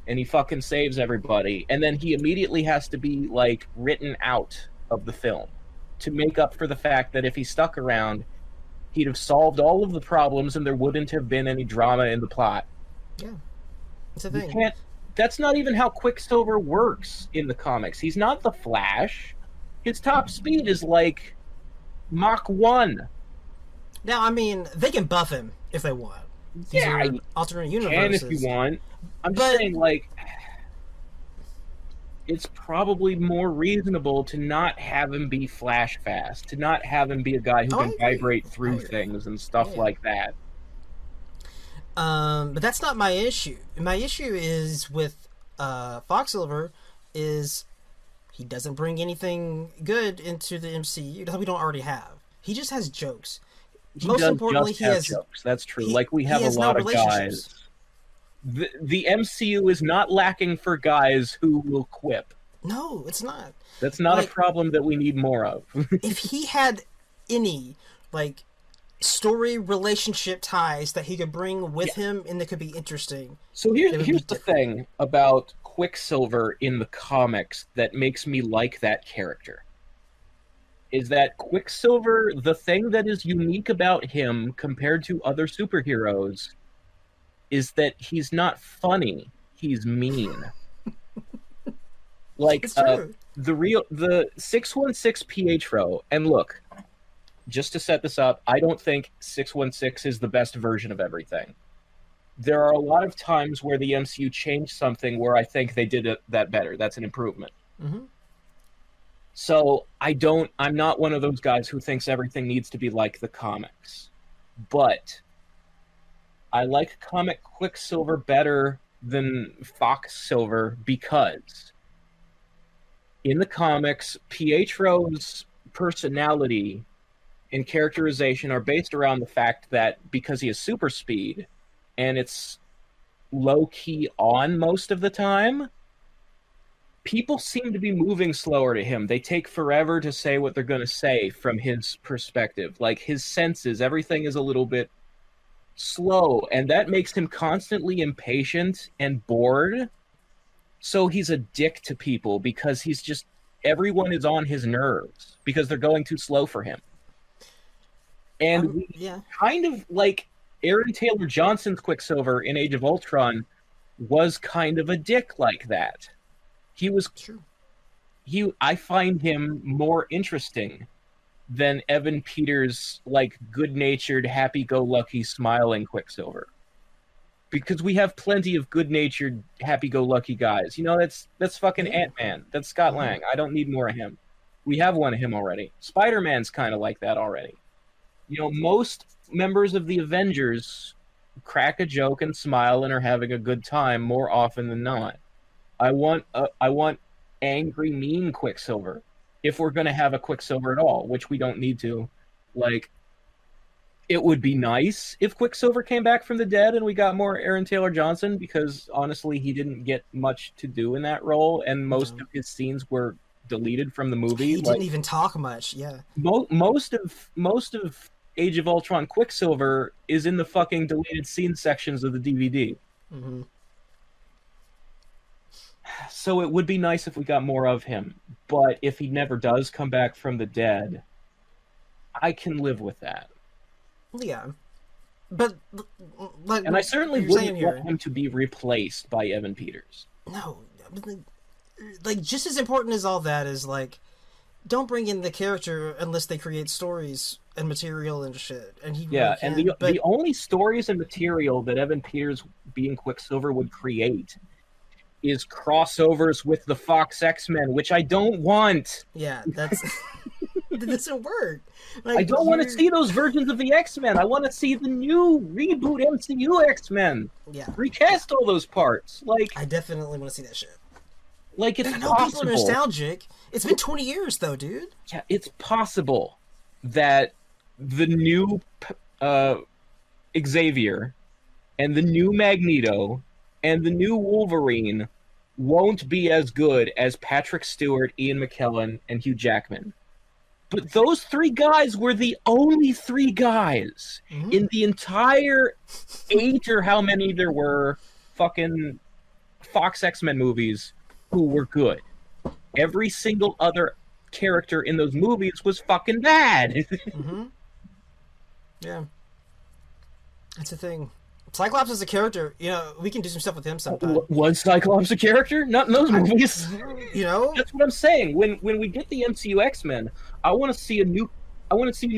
and he fucking saves everybody, and then he immediately has to be, like, written out of the film to make up for the fact that if he stuck around, he'd have solved all of the problems and there wouldn't have been any drama in the plot. Yeah. It's a thing. That's not even how Quicksilver works in the comics. He's not the Flash. His top speed is like Mach 1. Now, I mean, they can buff him if they want. These are alternate universes. And if you want. I'm just saying, like, it's probably more reasonable to not have him be Flash fast, to not have him be a guy who can vibrate through things and stuff like that. But that's not my issue. My issue is with Foxsilver is he doesn't bring anything good into the MCU that we don't already have. He just has jokes. Most importantly, he has jokes. That's true. Like, we have a lot of guys. The MCU is not lacking for guys who will quip. No, it's not. That's not a problem that we need more of. If he had any, like, story relationship ties that he could bring with him and that could be interesting. So here's the thing about Quicksilver in the comics that makes me like that character. Is that Quicksilver, the thing that is unique about him compared to other superheroes is that he's not funny, he's mean. Like, the 616 Pietro, and look, just to set this up, I don't think 616 is the best version of everything. There are a lot of times where the MCU changed something where I think they did that better. That's an improvement. Mm-hmm. So I'm not one of those guys who thinks everything needs to be like the comics. But I like comic Quicksilver better than Fox Silver because in the comics, Pietro's personality and characterization are based around the fact that because he has super speed and it's low-key on most of the time, people seem to be moving slower to him. They take forever to say what they're going to say from his perspective. Like, his senses, everything is a little bit slow, and that makes him constantly impatient and bored. So he's a dick to people because everyone is on his nerves because they're going too slow for him. And kind of like Aaron Taylor Johnson's Quicksilver in Age of Ultron was kind of a dick like that. He was true. I find him more interesting than Evan Peters' like good-natured, happy-go-lucky, smiling Quicksilver. Because we have plenty of good-natured, happy-go-lucky guys. You know, that's fucking Ant-Man. That's Scott Lang. I don't need more of him. We have one of him already. Spider-Man's kind of like that already. You know, most members of the Avengers crack a joke and smile and are having a good time more often than not. I want angry, mean Quicksilver. If we're going to have a Quicksilver at all, which we don't need to, like, it would be nice if Quicksilver came back from the dead and we got more Aaron Taylor Johnson, because honestly, he didn't get much to do in that role, and most of his scenes were deleted from the movie. He didn't even talk much. Yeah. Most of Age of Ultron Quicksilver is in the fucking deleted scene sections of the DVD. Mm-hmm. So it would be nice if we got more of him, but if he never does come back from the dead, I can live with that. Yeah, but like, and I certainly wouldn't want him to be replaced by Evan Peters. No, like just as important as all that is like, don't bring in the character unless they create stories and material and shit. And he really can, and the only stories and material that Evan Peters being Quicksilver would create is crossovers with the Fox X-Men, which I don't want. Yeah, that's that doesn't work. Like, I don't want to see those versions of the X-Men. I want to see the new reboot MCU X-Men. Yeah, recast all those parts. Like, I definitely want to see that shit. Like, it's possible. People are nostalgic. It's been 20 years though, dude. Yeah, it's possible that the new Xavier and the new Magneto and the new Wolverine won't be as good as Patrick Stewart, Ian McKellen, and Hugh Jackman. But those three guys were the only three guys in the entire 8 or how many there were fucking Fox X-Men movies who were good. Every single other character in those movies was fucking bad. Yeah. That's the thing. Cyclops is a character, you know, we can do some stuff with him sometime. Was Cyclops a character? Not in those movies. You know? That's what I'm saying. When we get the MCU X-Men, I want to see a new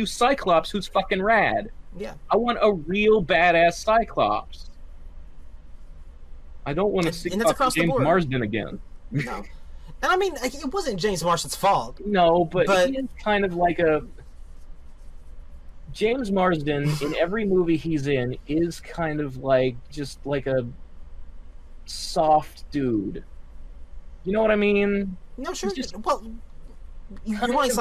Cyclops who's fucking rad. Yeah. I want a real badass Cyclops. I don't want to see James Marsden again. No. And I mean, it wasn't James Marsden's fault. No, but he is kind of like a... James Marsden, in every movie he's in, is kind of like, just like a soft dude. You know what I mean? No, sure. Just, well, you're kind of like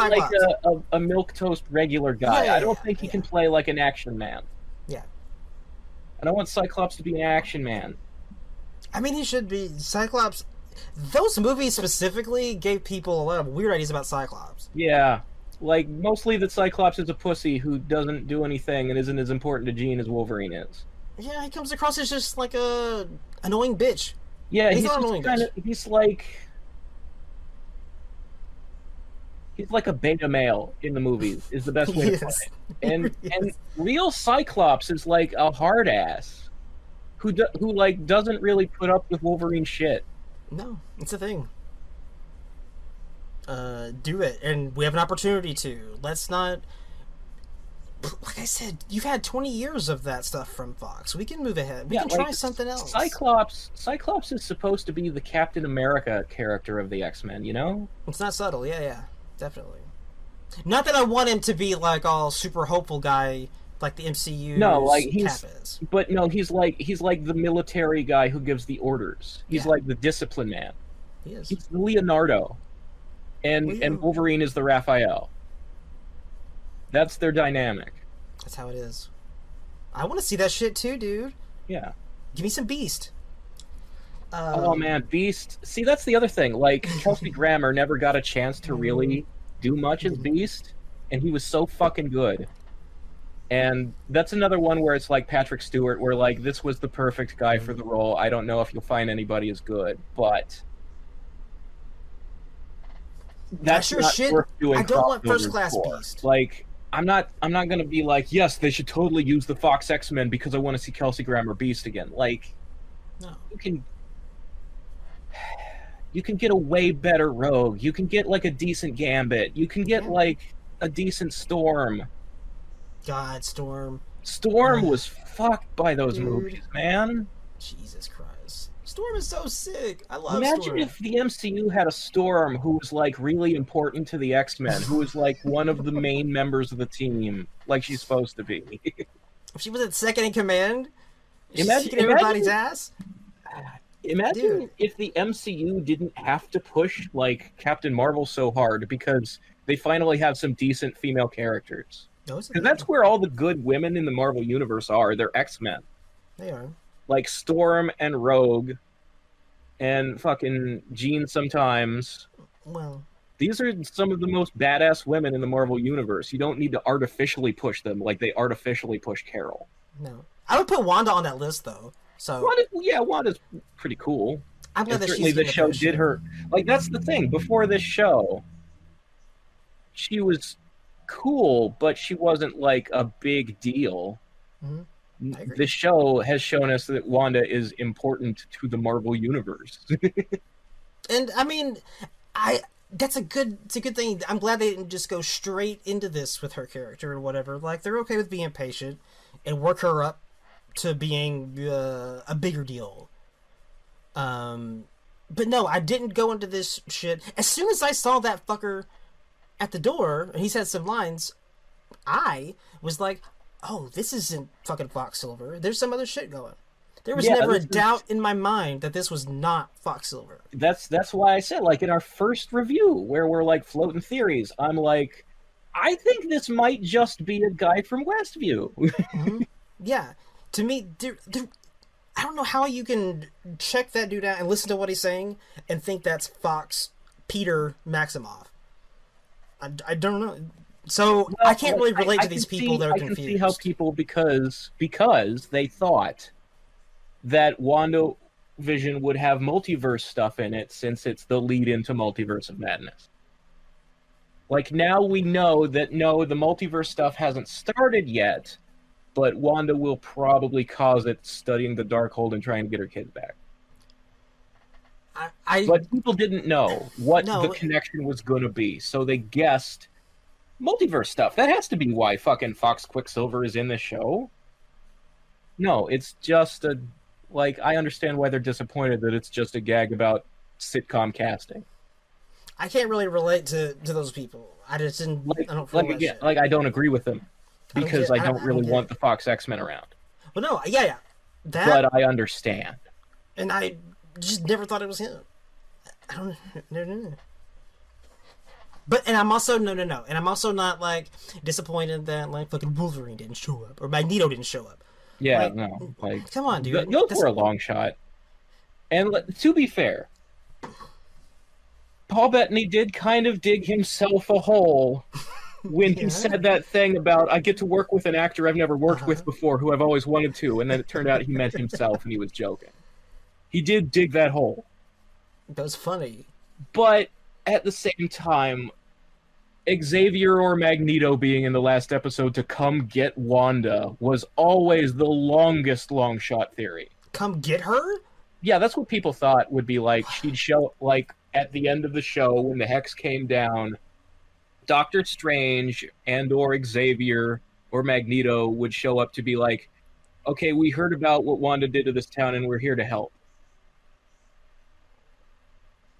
a milquetoast regular guy. I don't think he can play like an action man. Yeah. And I want Cyclops to be an action man. I mean, he should be. Cyclops... Those movies specifically gave people a lot of weird ideas about Cyclops. Yeah. Like, mostly that Cyclops is a pussy who doesn't do anything and isn't as important to Jean as Wolverine is. Yeah, he comes across as just like a annoying bitch. Yeah, he's not annoying bitch. He's like a beta male in the movies, is the best way to put it. And real Cyclops is like a hard ass who like doesn't really put up with Wolverine shit. No, it's a thing. Do it, and we have an opportunity to. Let's not... Like I said, you've had 20 years of that stuff from Fox. We can move ahead. We can try something else. Cyclops is supposed to be the Captain America character of the X-Men, you know? It's not subtle, yeah, definitely. Not that I want him to be like all super hopeful guy like the MCU. No, like is. But no, he's like the military guy who gives the orders. He's like the discipline man. He is. He's the Leonardo. And Wolverine is the Raphael. That's their dynamic. That's how it is. I want to see that shit too, dude. Yeah. Give me some Beast. Oh man, Beast. See, that's the other thing. Like, Kelsey Grammer never got a chance to really do much as Beast, and he was so fucking good. And that's another one where it's like Patrick Stewart, where like this was the perfect guy for the role. I don't know if you'll find anybody as good, but that's not worth doing. I don't want First Class Beast. Like, I'm not gonna be like, yes, they should totally use the Fox X-Men because I want to see Kelsey Grammer Beast again. Like, no, you can get a way better Rogue. You can get like a decent Gambit. You can get like a decent Storm. God, Storm was fucked by those movies, man. Jesus Christ. Storm is so sick. I love Storm. Storm. Imagine if the MCU had a Storm who was like really important to the X-Men, who was like one of the main members of the team, like she's supposed to be. If she was at second in command, She's kicking everybody's ass. Imagine Dude. if the MCU didn't have to push like Captain Marvel so hard because they finally have some decent female characters. Those are Because that's where all the good women in the Marvel universe are. They're X-Men. they are. Like Storm and Rogue and fucking Jean sometimes. Well, These are some of the most badass women in the Marvel universe. You don't need to artificially push them like they artificially push Carol. no. I would put Wanda on that list though. So Wanda's pretty cool. I'm glad And that certainly she's the getting a show push. did her like that's the thing. Before this show, she was cool, but she wasn't like a big deal. I agree. The show has shown us that Wanda is important to the Marvel universe. And I mean, it's a good thing. I'm glad they didn't just go straight into this with her character or whatever. Like they're okay with being patient and work her up to being a bigger deal. But no, I didn't go into this shit. As soon as I saw that fucker at the door and he said some lines, I was like, oh, this isn't fucking Foxsilver. There's some other shit going. There was never a doubt in my mind that this was not Foxsilver. That's why I said, like, in our first review, where we're, like, floating theories, I'm like, I think this might just be a guy from Westview. Yeah. To me, I don't know how you can check that dude out and listen to what he's saying and think that's Fox Peter Maximoff. I don't know. So well, I can't really relate to these people that are confused. I can see how people, because they thought that WandaVision would have multiverse stuff in it since it's the lead into Multiverse of Madness. Like, now we know that, no, the multiverse stuff hasn't started yet, but Wanda will probably cause it studying the Darkhold and trying to get her kids back. But people didn't know what the connection was going to be, so they guessed multiverse stuff. That has to be why fucking Fox Quicksilver is in this show. No, it's just a... Like, I understand why they're disappointed that it's just a gag about sitcom casting. I can't really relate to those people. I just didn't... Like, I don't feel like, again, like, I don't agree with them. Because I don't really want the Fox X-Men around. Well, no, yeah. But I understand. And I just never thought it was him. I don't... No. But, and I'm also... No. And I'm also not, like, disappointed that, like, fucking Wolverine didn't show up. Or Magneto didn't show up. Yeah, like, no. Like, come on, dude. Those were a long shot. And to be fair, Paul Bettany did kind of dig himself a hole when he said that thing about, I get to work with an actor I've never worked with before who I've always wanted to, and then it turned out he meant himself and he was joking. He did dig that hole. That was funny. But at the same time, Xavier or Magneto being in the last episode to come get Wanda was always the longest long shot theory. Come get her? Yeah, that's what people thought would be like. She'd show, like, at the end of the show when the Hex came down, Doctor Strange and or Xavier or Magneto would show up to be like, okay, we heard about what Wanda did to this town and we're here to help.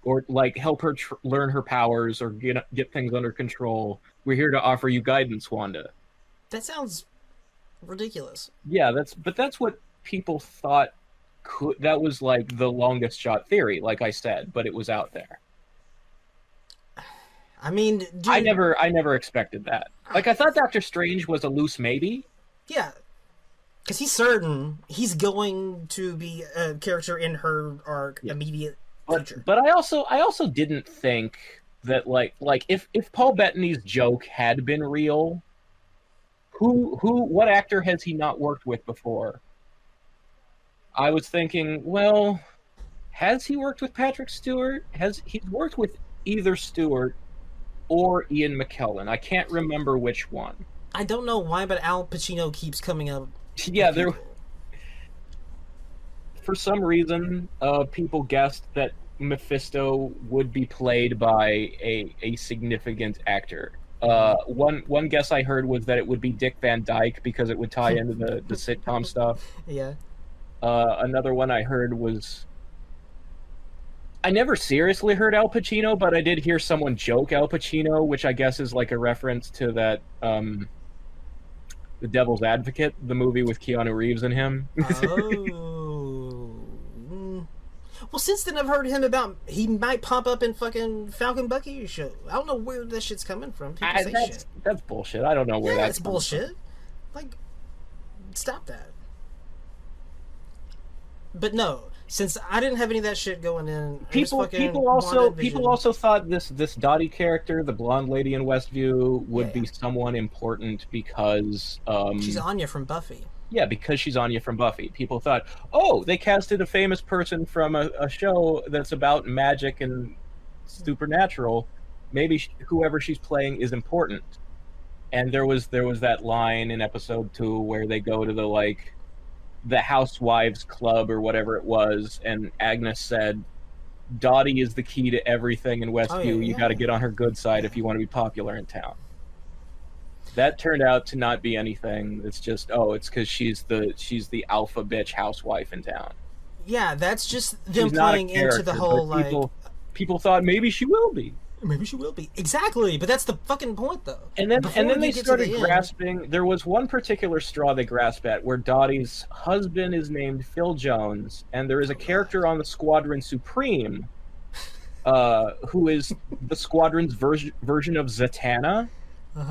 Or, like, help her learn her powers or get things under control. We're here to offer you guidance, Wanda. That sounds ridiculous. Yeah, that's what people thought that was, like, the longest shot theory, like I said, but it was out there. I mean, dude, I never expected that. Like, I thought Doctor Strange was a loose maybe. Yeah. Because he's certain he's going to be a character in her arc immediate future. But I also didn't think that like if Paul Bettany's joke had been real, what actor has he not worked with before? I was thinking, well, has he worked with Patrick Stewart? He's worked with either Stewart or Ian McKellen. I can't remember which one. I don't know why, but Al Pacino keeps coming up. Yeah, for some reason, people guessed that Mephisto would be played by a significant actor. One guess I heard was that it would be Dick Van Dyke because it would tie into the sitcom stuff. Yeah. Another one I heard was... I never seriously heard Al Pacino, but I did hear someone joke Al Pacino, which I guess is like a reference to that The Devil's Advocate, the movie with Keanu Reeves in him. Oh. Well, since then I've heard him about he might pop up in fucking Falcon Bucky show. I don't know where that shit's coming from. People say shit. That's bullshit. I don't know where that's bullshit. Like, stop that. But no, since I didn't have any of that shit going in, people also thought this Dottie character, the blonde lady in Westview, would be someone important because she's Anya from Buffy. Yeah, because she's Anya from Buffy. People thought, oh, they casted a famous person from a show that's about magic and supernatural. Maybe whoever she's playing is important. And there was that line in episode 2 where they go to the Housewives Club or whatever it was, and Agnes said, Dottie is the key to everything in Westview. You got to get on her good side if you want to be popular in town. That turned out to not be anything. It's just, it's because she's the alpha bitch housewife in town. Yeah, that's just them playing into the whole people thought maybe she will be. Maybe she will be. Exactly, but that's the fucking point, though. And then they started grasping. There was one particular straw they grasped at where Dottie's husband is named Phil Jones, and there is a character on the Squadron Supreme who is the Squadron's version of Zatanna,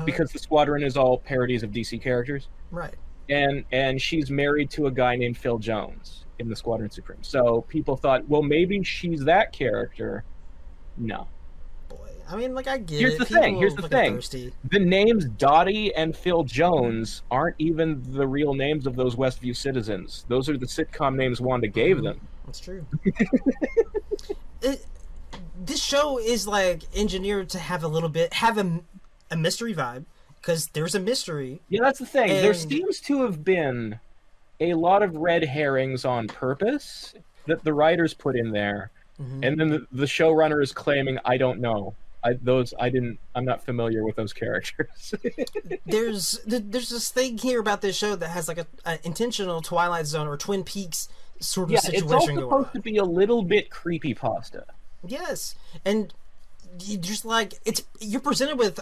because the Squadron is all parodies of DC characters. Right. And she's married to a guy named Phil Jones in the Squadron Supreme. So people thought, well, maybe she's that character. No. I mean, like, I get Here's it. The thing. Thirsty. The names Dottie and Phil Jones aren't even the real names of those Westview citizens. Those are the sitcom names Wanda gave them. That's true. This show is, like, engineered to have a mystery vibe, because there's a mystery. Yeah, that's the thing. There seems to have been a lot of red herrings on purpose that the writers put in there. And then the showrunner is claiming, I don't know. I'm not familiar with those characters. There's this thing here about this show that has like an intentional Twilight Zone or Twin Peaks sort of situation going on. It's all supposed to be a little bit creepypasta. Yes, and you just like you're presented with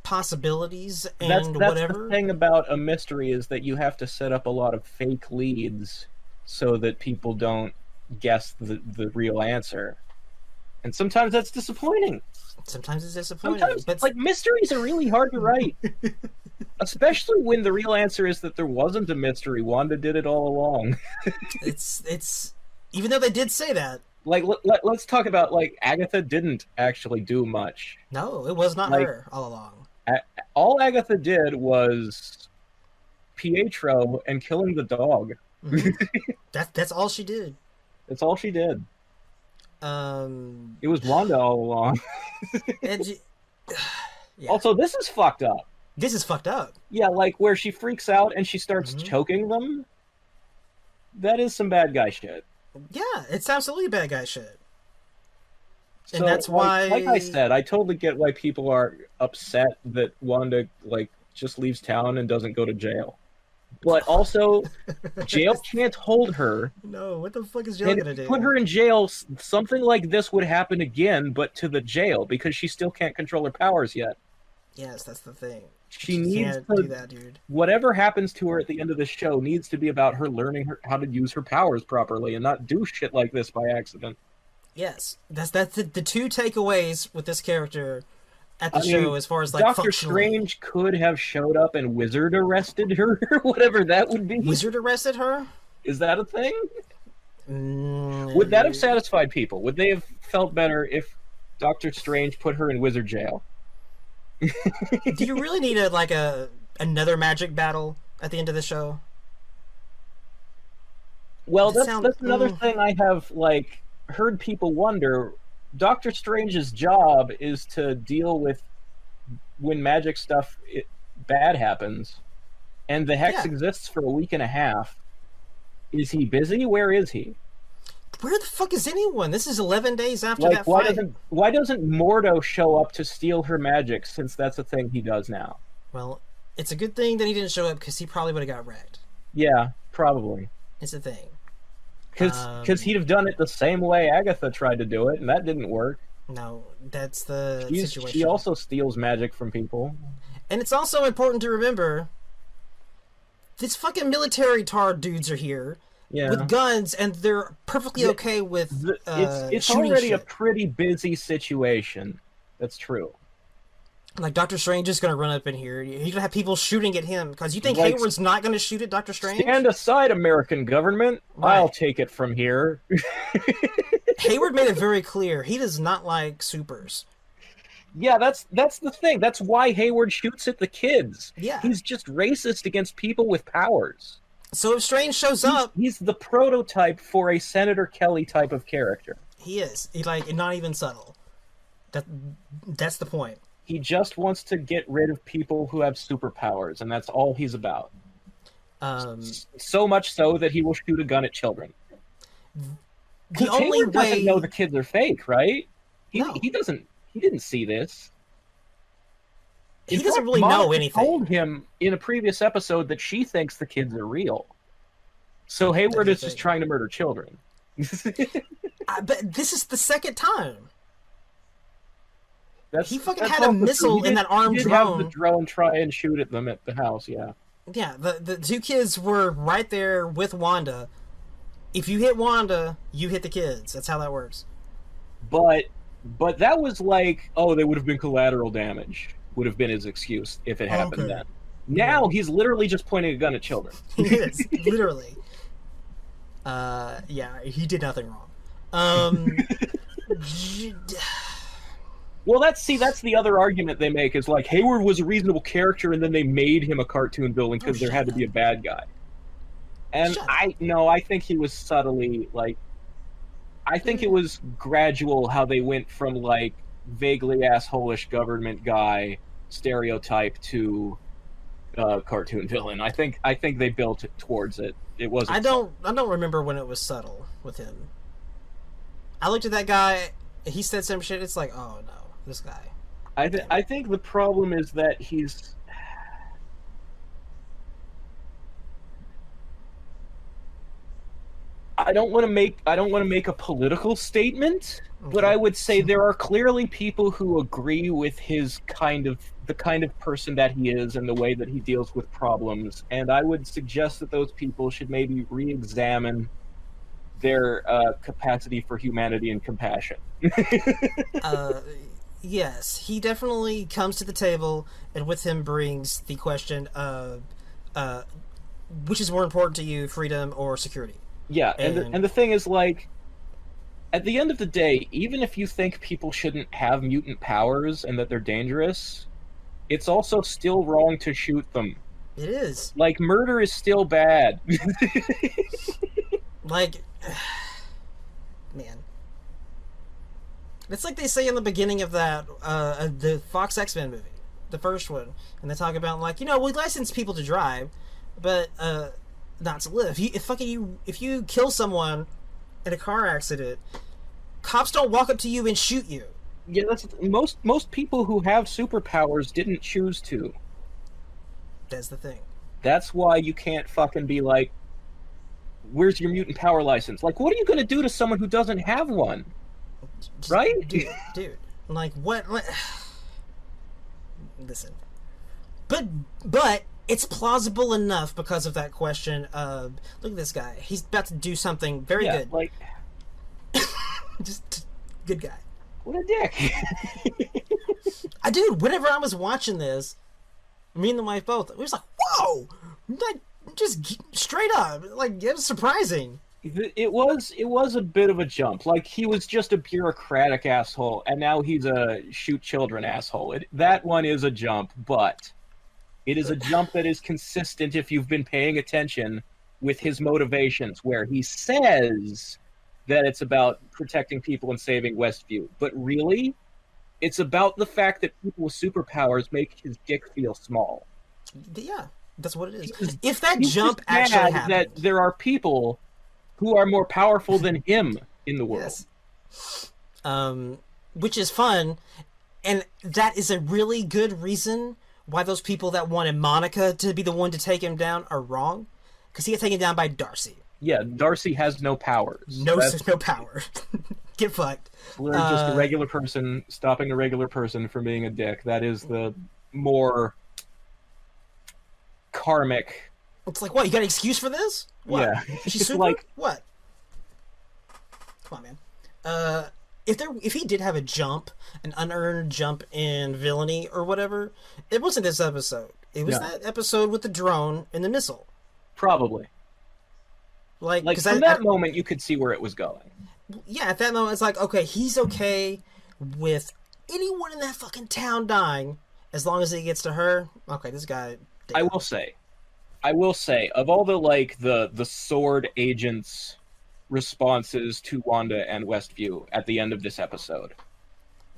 possibilities and whatever. The thing about a mystery is that you have to set up a lot of fake leads so that people don't guess the real answer. And sometimes that's disappointing. Sometimes it's disappointing. But like, mysteries are really hard to write. Especially when the real answer is that there wasn't a mystery. Wanda did it all along. It's even though they did say that. Like, let's talk about, like, Agatha didn't actually do much. No, it was not her all along. All Agatha did was Pietro and killing the dog. That's all she did. That's all she did. It was Wanda all along. Also, this is fucked up. This is fucked up. Yeah, like where she freaks out and she starts choking them. That is some bad guy shit. Yeah, it's absolutely bad guy shit. So, and that's why, like I said, I totally get why people are upset that Wanda just leaves town and doesn't go to jail. But also, jail can't hold her. No, what the fuck is jail gonna do? Put her in jail, something like this would happen again, but to the jail, because she still can't control her powers yet. Yes, that's the thing. She needs can't to do that, dude. Whatever happens to her at the end of the show needs to be about her learning how to use her powers properly and not do shit like this by accident. Yes, that's the two takeaways with this character at the show, as far as like Doctor Strange could have showed up and wizard arrested her, whatever that would be. Wizard arrested her? Is that a thing? Would that have satisfied people? Would they have felt better if Doctor Strange put her in wizard jail? Do you really need another magic battle at the end of the show? Well, that's another thing I have heard people wonder. Doctor Strange's job is to deal with when magic stuff bad happens, and the Hex exists for a week and a half. Is he busy? Where is he? Where the fuck is anyone? This is 11 days after that fight. Why doesn't Mordo show up to steal her magic, since that's a thing he does now? Well, it's a good thing that he didn't show up, because he probably would have got wrecked. Yeah, probably. It's a thing. Because he'd have done it the same way Agatha tried to do it, and that didn't work. No, that's the situation. She also steals magic from people. And it's also important to remember these fucking military tar dudes are here Yeah. with guns, and they're perfectly okay with it's shooting already a shit. pretty busy situation. That's true. Like, Doctor Strange is going to run up in here. You're going to have people shooting at him, because you think Like, Hayward's not going to shoot at Doctor Strange? Stand aside, American government. Right. I'll take it from here. Hayward made it very clear he does not like supers. Yeah, that's the thing. That's why Hayward shoots at the kids. Yeah. He's just racist against people with powers. So if Strange shows up... He's the prototype for a Senator Kelly type of character. He is. He, like, not even subtle. That's the point. He just wants to get rid of people who have superpowers, and that's all he's about. So much so that he will shoot a gun at children. The only Hayward way... doesn't know the kids are fake, right? No. He didn't see this. He doesn't really know anything. Told him in a previous episode that she thinks the kids are real. So Hayward is just trying to murder children. But this is the second time. He fucking that's had a also missile true. in that armed He did drone. have the drone try and shoot at them at the house, yeah. Yeah, the two kids were right there with Wanda. If you hit Wanda, you hit the kids. That's how that works. But that was like, oh, they would have been collateral damage. Would have been his excuse if it happened then. Now he's literally just pointing a gun at children. He is, literally. Yeah, he did nothing wrong. Well, that's the other argument they make is like Hayward was a reasonable character, and then they made him a cartoon villain because there had to be a bad guy. And I think he was subtly like, I think it was gradual how they went from like vaguely assholish government guy stereotype to cartoon villain. I think they built it towards it. It wasn't. I don't remember when it was subtle with him. I looked at that guy. He said some shit. It's like, oh no, this guy. I think the problem is that he's. I don't want to make a political statement, but I would say there are clearly people who agree with the kind of person that he is and the way that he deals with problems, and I would suggest that those people should maybe re-examine their capacity for humanity and compassion. Yes, he definitely comes to the table, and with him brings the question of which is more important to you, freedom or security? Yeah, and the thing is, like, at the end of the day, even if you think people shouldn't have mutant powers and that they're dangerous, it's also still wrong to shoot them. It is. Like, murder is still bad. Like, man. It's like they say in the beginning of that, the Fox X-Men movie, the first one, and they talk about, like, we license people to drive, but, not to live. If you kill someone in a car accident, cops don't walk up to you and shoot you. Yeah, that's most people who have superpowers didn't choose to. That's the thing. That's why you can't fucking be like, where's your mutant power license? Like, what are you going to do to someone who doesn't have one? Right? Dude. Like, what? Listen. But it's plausible enough because of that question of, look at this guy. He's about to do something very good. Like, just good guy. What a dick. Dude, whenever I was watching this, me and the wife both, we was like, whoa! Like, just straight up. Like, it was surprising. It was a bit of a jump. Like, he was just a bureaucratic asshole, and now he's a shoot children asshole. That one is a jump, but it is a jump that is consistent if you've been paying attention with his motivations, where he says that it's about protecting people and saving Westview. But really, it's about the fact that people with superpowers make his dick feel small. Yeah, that's what it is. If that jump actually happened. That there are people who are more powerful than him in the world. Yes. Which is fun, and that is a really good reason why those people that wanted Monica to be the one to take him down are wrong, because he got taken down by Darcy. Yeah, Darcy has no powers. No power. Get fucked. We're just a regular person stopping a regular person from being a dick. That is the more karmic It's like, what? You got an excuse for this? What? Yeah. She's It's super. like, What? Come on, man. If he did have a jump, an unearned jump in villainy or whatever, it wasn't this episode. It was that episode with the drone and the missile. probably. Like From that moment, you could see where it was going. Yeah, at that moment, it's like, okay, he's okay with anyone in that fucking town dying as long as it gets to her. Okay, this guy. I will say, of all the sword agents' responses to Wanda and Westview at the end of this episode,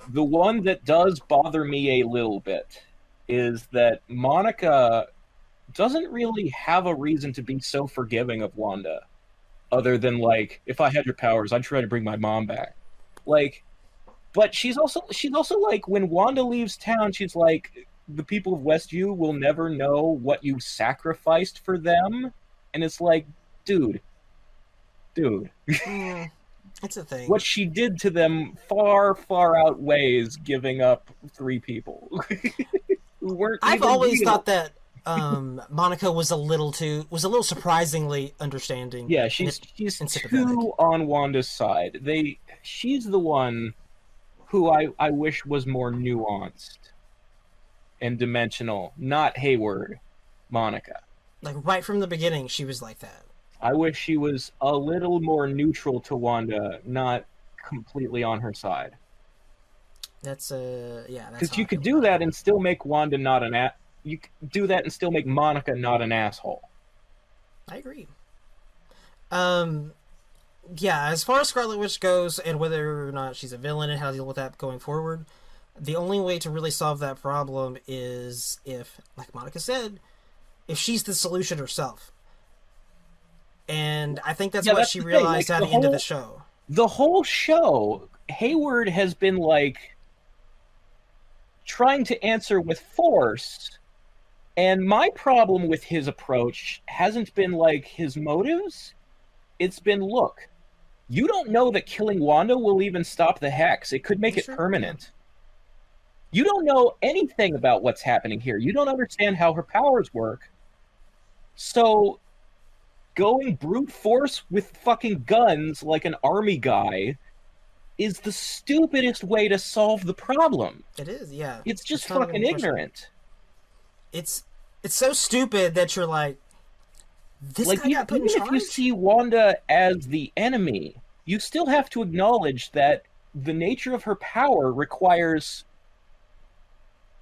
the one that does bother me a little bit is that Monica doesn't really have a reason to be so forgiving of Wanda, other than like, if I had your powers, I'd try to bring my mom back. Like, but she's also like, when Wanda leaves town, she's like, the people of Westview will never know what you sacrificed for them, and it's like, dude. It's a thing. What she did to them far, far outweighs giving up 3 people who weren't. I've always thought that Monica was a little surprisingly understanding. Yeah, she's too on Wanda's side. She's the one who I wish was more nuanced and dimensional, not Hayward, Monica. Like right from the beginning, she was like that. I wish she was a little more neutral to Wanda, not completely on her side. That's yeah. Because you could do that and still make Wanda not an you could do that and still make Monica not an asshole. I agree. Yeah, as far as Scarlet Witch goes, and whether or not she's a villain and how to deal with that going forward, the only way to really solve that problem is if, like Monica said, if she's the solution herself. And I think that's what she realized at the end of the show. The whole show, Hayward has been like trying to answer with force, and my problem with his approach hasn't been like his motives. It's been, look, you don't know that killing Wanda will even stop the hex. It could make it permanent. You don't know anything about what's happening here. You don't understand how her powers work. So going brute force with fucking guns like an army guy is the stupidest way to solve the problem. It is, yeah. It's just fucking ignorant. It's so stupid that you're like, this like, guy got put in charge? If you see Wanda as the enemy, you still have to acknowledge that the nature of her power requires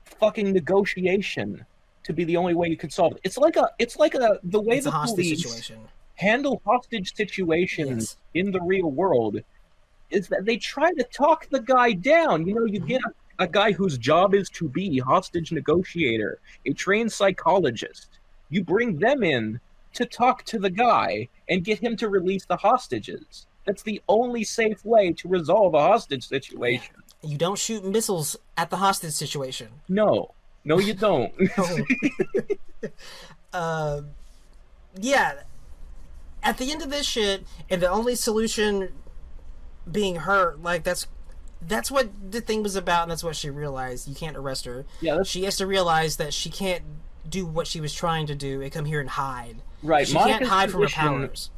fucking negotiation to be the only way you can solve it. It's like the way the police handle hostage situations in the real world is that they try to talk the guy down. You know, you get a guy whose job is to be hostage negotiator, a trained psychologist. You bring them in to talk to the guy and get him to release the hostages. That's the only safe way to resolve a hostage situation. You don't shoot missiles at the hostage situation. No, you don't. Yeah. At the end of this shit, and the only solution being her, like, that's what the thing was about, and that's what she realized. You can't arrest her. Yeah, she has to realize that she can't do what she was trying to do and come here and hide. Right. She can't hide from her powers.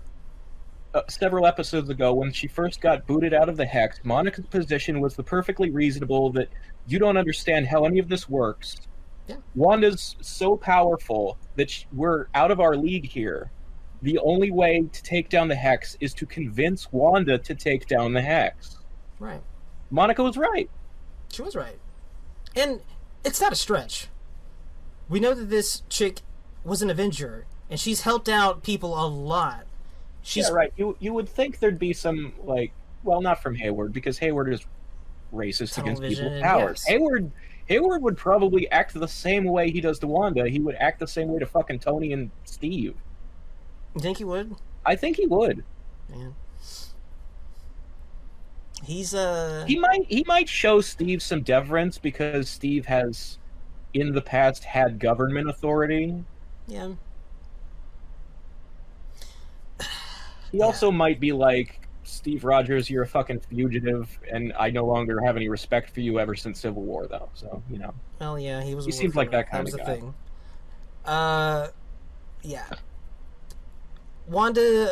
Several episodes ago, when she first got booted out of the Hex, Monica's position was the perfectly reasonable that you don't understand how any of this works. Yeah. Wanda's so powerful that we're out of our league here. The only way to take down the Hex is to convince Wanda to take down the Hex. Right. Monica was right. She was right. And it's not a stretch. We know that this chick was an Avenger, and she's helped out people a lot. Yeah, right. You would think there'd be some, like, well, not from Hayward, because Hayward is racist against people's powers. Yes. Hayward would probably act the same way he does to Wanda. He would act the same way to fucking Tony and Steve. You think he would? I think he would. Man. He's He might show Steve some deference because Steve has in the past had government authority. Yeah. He also might be like, Steve Rogers, you're a fucking fugitive, and I no longer have any respect for you ever since Civil War, though. So, you know. Well, yeah, he seems like that kind of guy. Thing. Yeah. Wanda,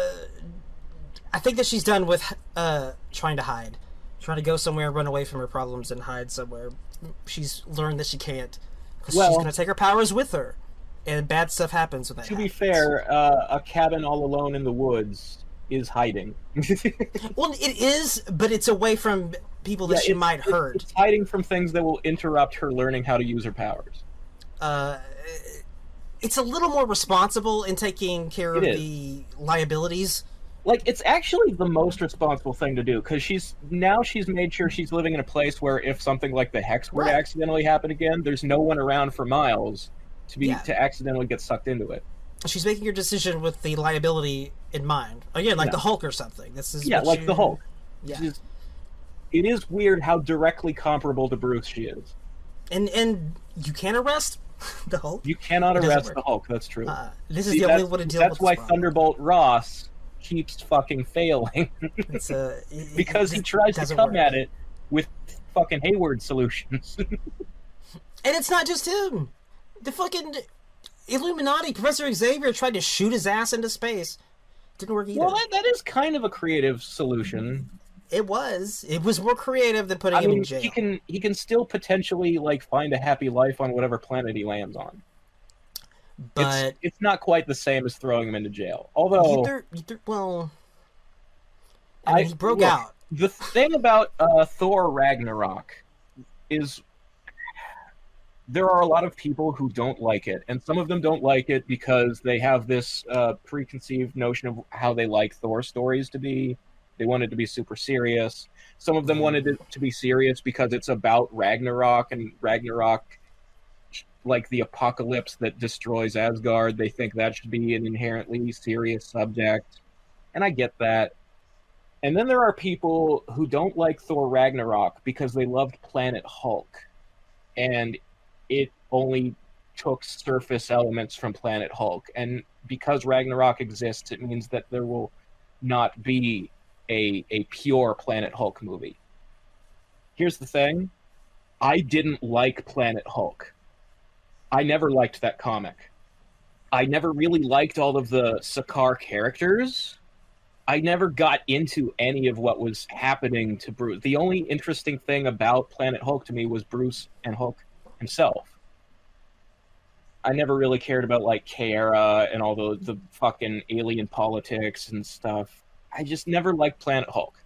I think that she's done with trying to hide. Trying to go somewhere, run away from her problems, and hide somewhere. She's learned that she can't. Because she's going to take her powers with her. And bad stuff happens when that happens. To be fair, a cabin all alone in the woods is hiding. Well, it is, but it's away from people that she might hurt. It's hiding from things that will interrupt her learning how to use her powers. It's a little more responsible in taking care of the liabilities. Like, it's actually the most responsible thing to do, because she's made sure she's living in a place where if something like the Hex were to accidentally happen again, there's no one around for miles to accidentally get sucked into it. She's making her decision with the liability in mind. Again, like the Hulk or something. This is like the Hulk. Yeah. It is weird how directly comparable to Bruce she is. And you can't arrest the Hulk? You cannot arrest the Hulk, that's true. This is the only way to deal with That's why Thunderbolt Ross keeps fucking failing. Because he tries to come at it with fucking Hayward solutions. And it's not just him. The fucking Illuminati, Professor Xavier tried to shoot his ass into space. Didn't work either. Well, that is kind of a creative solution. It was. It was more creative than putting him in jail. He can still potentially find a happy life on whatever planet he lands on. But it's not quite the same as throwing him into jail. Although, he broke out. The thing about Thor Ragnarok is there are a lot of people who don't like it, and some of them don't like it because they have this preconceived notion of how they like Thor stories to be. They want it to be super serious. Some of them wanted it to be serious because it's about Ragnarok, and Ragnarok, like the apocalypse that destroys Asgard, they think that should be an inherently serious subject. And I get that. And then there are people who don't like Thor Ragnarok because they loved Planet Hulk. And it only took surface elements from Planet Hulk. And because Ragnarok exists, it means that there will not be a pure Planet Hulk movie. Here's the thing. I didn't like Planet Hulk. I never liked that comic. I never really liked all of the Sakaar characters. I never got into any of what was happening to Bruce. The only interesting thing about Planet Hulk to me was Bruce and Hulk himself. I never really cared about Kara and all the fucking alien politics and stuff. I just never liked Planet Hulk.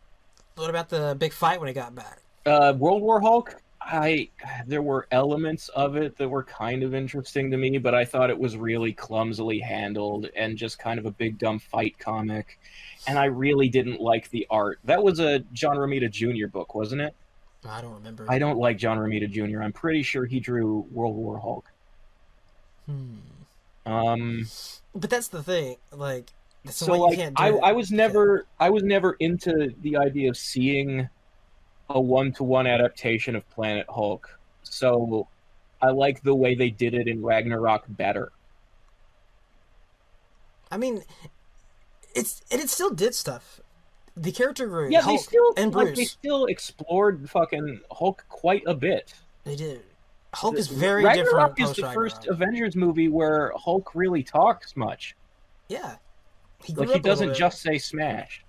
What about the big fight when he got back? World War Hulk? There were elements of it that were kind of interesting to me, but I thought it was really clumsily handled and just kind of a big dumb fight comic. And I really didn't like the art. That was a John Romita Jr. book, wasn't it? I don't remember. I don't like John Romita Jr. I'm pretty sure he drew World War Hulk. But that's the thing. I was never into the idea of seeing a one-to-one adaptation of Planet Hulk. So I like the way they did it in Ragnarok better. I mean, it still did stuff. The character grew. Yeah, Hulk and Bruce. They still explored fucking Hulk quite a bit. They did. Hulk is very Ragnarok different. Is the first Avengers movie where Hulk really talks much. Yeah, he doesn't just say smash.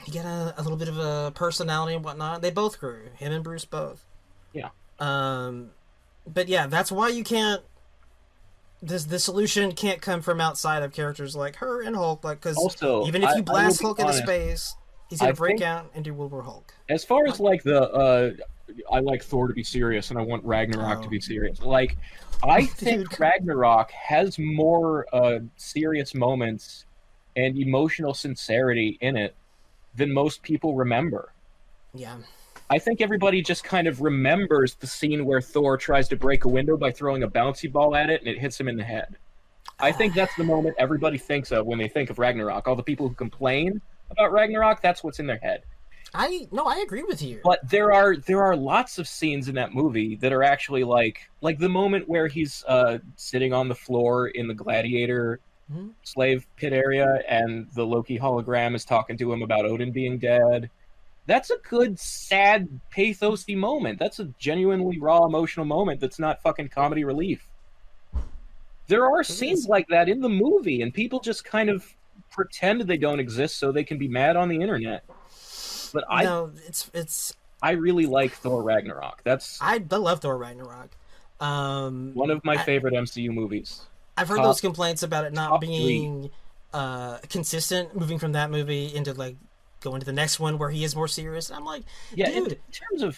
He got a little bit of a personality and whatnot. They both grew. Him and Bruce both. Yeah. But yeah, that's why you can't. The solution can't come from outside of characters like her and Hulk, because even if you blast Hulk into space, he's gonna break out and do World War Hulk. As far as I like Thor to be serious and I want Ragnarok to be serious. I think Ragnarok has more serious moments and emotional sincerity in it than most people remember. Yeah. I think everybody just kind of remembers the scene where Thor tries to break a window by throwing a bouncy ball at it and it hits him in the head. I think that's the moment everybody thinks of when they think of Ragnarok. All the people who complain about Ragnarok, that's what's in their head. I agree with you. But there are lots of scenes in that movie that are actually like the moment where he's sitting on the floor in the gladiator slave pit area and the Loki hologram is talking to him about Odin being dead. That's a good, sad, pathosy moment. That's a genuinely raw, emotional moment that's not fucking comedy relief. There are scenes like that in the movie, and people just kind of pretend they don't exist so they can be mad on the internet. But I really like Thor Ragnarok. I love Thor Ragnarok. One of my favorite MCU movies. I've heard those complaints about it not being consistent, moving from that movie into like going to the next one where he is more serious. And I'm like, dude,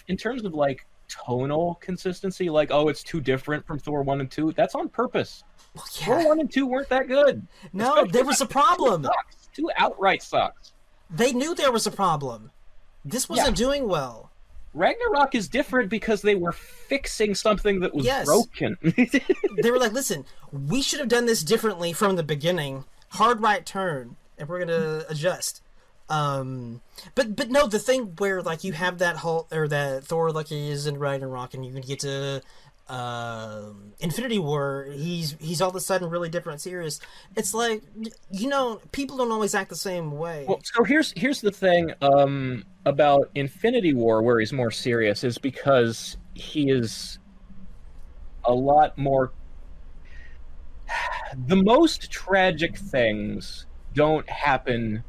in terms of like tonal consistency, like, oh, it's too different from Thor 1 and 2. That's on purpose. Well, yeah. Thor 1 and 2 weren't that good. No, especially there was a problem. Two outright sucks. They knew there was a problem. This wasn't doing well. Ragnarok is different because they were fixing something that was broken. They were like, listen, we should have done this differently from the beginning. Hard right turn, and we're gonna adjust. But no, the thing where like you have that that Thor like he is in Ragnarok, and you can get to Infinity War, he's all of a sudden really different, serious. It's like, people don't always act the same way. Well, so here's the thing about Infinity War, where he's more serious, is because he is a lot more. The most tragic things don't happen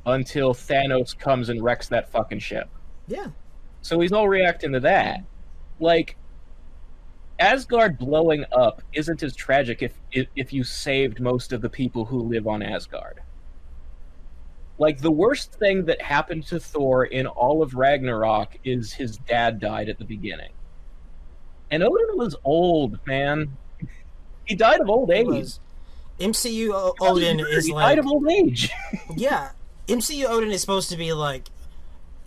until Thanos comes and wrecks that fucking ship. Yeah. So he's all reacting to that. Like, Asgard blowing up isn't as tragic if you saved most of the people who live on Asgard. Like, the worst thing that happened to Thor in all of Ragnarok is his dad died at the beginning. And Odin was old, man. He died of old age. MCU Odin is he died of old age. Yeah. MCU Odin is supposed to be, like,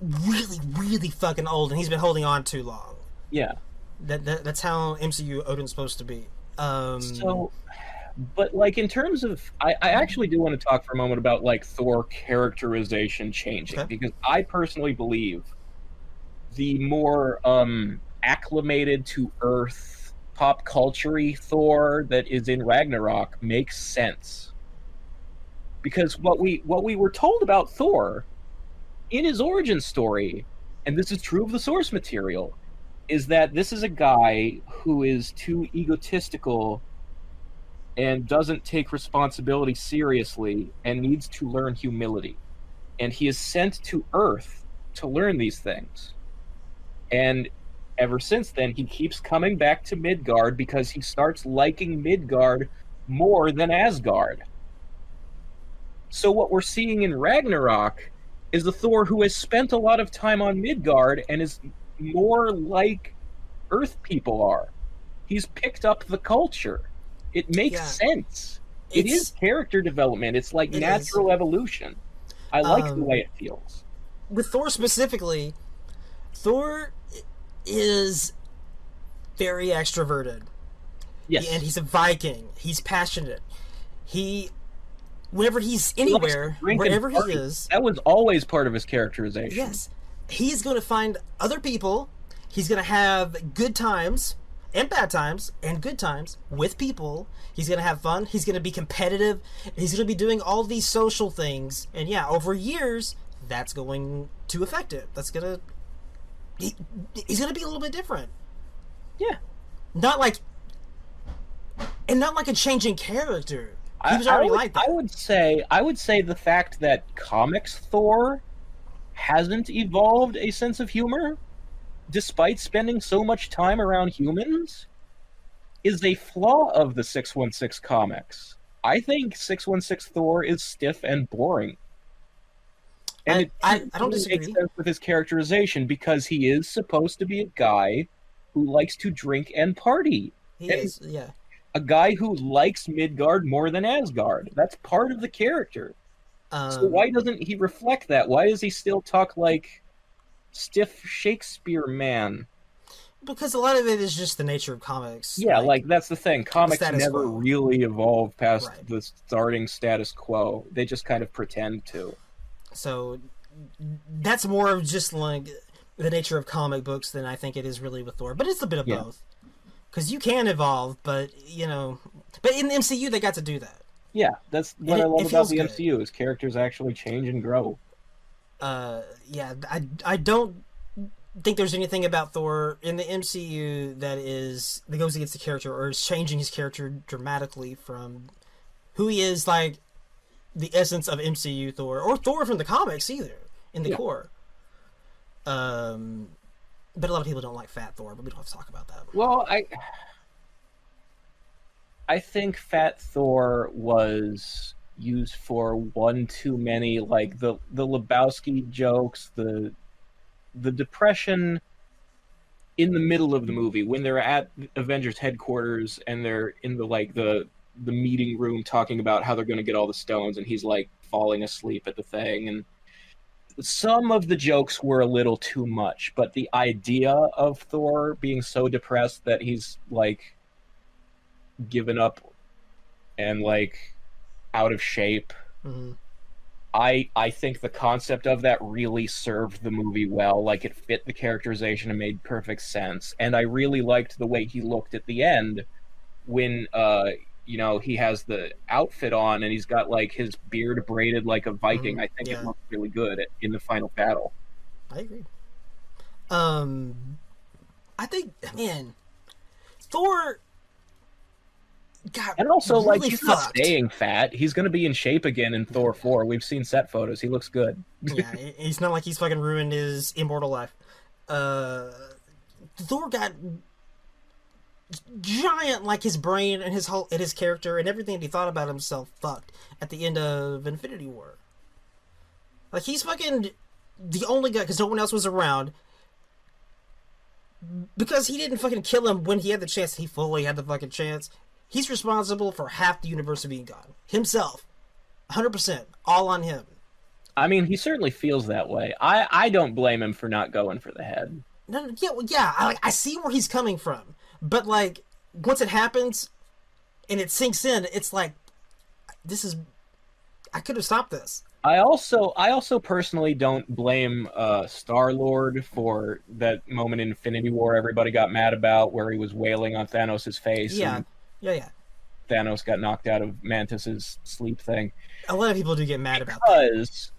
really, really fucking old, and he's been holding on too long. Yeah. That's how MCU Odin's supposed to be. But like in terms of, I actually do want to talk for a moment about like Thor characterization changing, because I personally believe the more acclimated to Earth, pop culture-y Thor that is in Ragnarok makes sense. Because what we were told about Thor in his origin story, and this is true of the source material, is that this is a guy who is too egotistical and doesn't take responsibility seriously and needs to learn humility. And he is sent to Earth to learn these things. And ever since then, he keeps coming back to Midgard because he starts liking Midgard more than Asgard. So what we're seeing in Ragnarok is the Thor who has spent a lot of time on Midgard and is more like Earth people are. He's picked up the culture. It makes sense. It is character development. It's like natural evolution. I like the way it feels. With Thor specifically, Thor is very extroverted. Yes. And he's a Viking. He's passionate. Whenever he's anywhere, wherever he is... That was always part of his characterization. Yes. He's going to find other people. He's going to have good times and bad times and good times with people. He's going to have fun. He's going to be competitive. He's going to be doing all these social things. And yeah, over years, that's going to affect it. That's going to... He's going to be a little bit different. Yeah. Not like a changing character. He was already like that. I would say the fact that comics Thor hasn't evolved a sense of humor, despite spending so much time around humans, is a flaw of the 616 comics. I think 616 Thor is stiff and boring. And I don't disagree. It makes sense with his characterization because he is supposed to be a guy who likes to drink and party. He is, yeah. A guy who likes Midgard more than Asgard. That's part of the character. So why doesn't he reflect that? Why does he still talk like stiff Shakespeare man? Because a lot of it is just the nature of comics. Yeah, like that's the thing. Comics never really evolve past the starting status quo. They just kind of pretend to. So that's more of just like the nature of comic books than I think it is really with Thor. But it's a bit of both. Because you can evolve, but, but in the MCU, they got to do that. Yeah, that's what I love about the MCU, is characters actually change and grow. Yeah, I don't think there's anything about Thor in the MCU that goes against the character or is changing his character dramatically from who he is, like the essence of MCU Thor, or Thor from the comics either in the core. But a lot of people don't like Fat Thor, but we don't have to talk about that. Well, I think Fat Thor was used for one too many, like the Lebowski jokes, the depression in the middle of the movie when they're at Avengers headquarters and they're in the meeting room talking about how they're going to get all the stones, and he's like falling asleep at the thing, and some of the jokes were a little too much, but the idea of Thor being so depressed that he's like given up and like out of shape, I think the concept of that really served the movie well. Like, it fit the characterization and made perfect sense, and I really liked the way he looked at the end when he has the outfit on and he's got like his beard braided like a Viking. I think it looked really good in the final battle. I agree. I think, man, Thor got and also really like he's fucked. not staying fat. He's going to be in shape again in Thor 4. We've seen set photos. He looks good. Yeah, it's not like he's fucking ruined his immortal life. Thor got giant, like his brain and his character and everything that he thought about himself fucked at the end of Infinity War. Like, he's fucking the only guy, because no one else was around, because he didn't fucking kill him when he had the chance. He fully had the fucking chance. He's responsible for half the universe being gone himself, 100%, all on him. I mean, he certainly feels that way. I don't blame him for not going for the head. No, yeah, I see where he's coming from. But, like, once it happens and it sinks in, it's like, I could have stopped this. I also personally don't blame Star-Lord for that moment in Infinity War everybody got mad about, where he was wailing on Thanos' face. Yeah. Thanos got knocked out of Mantis's sleep thing. A lot of people do get mad about that. Because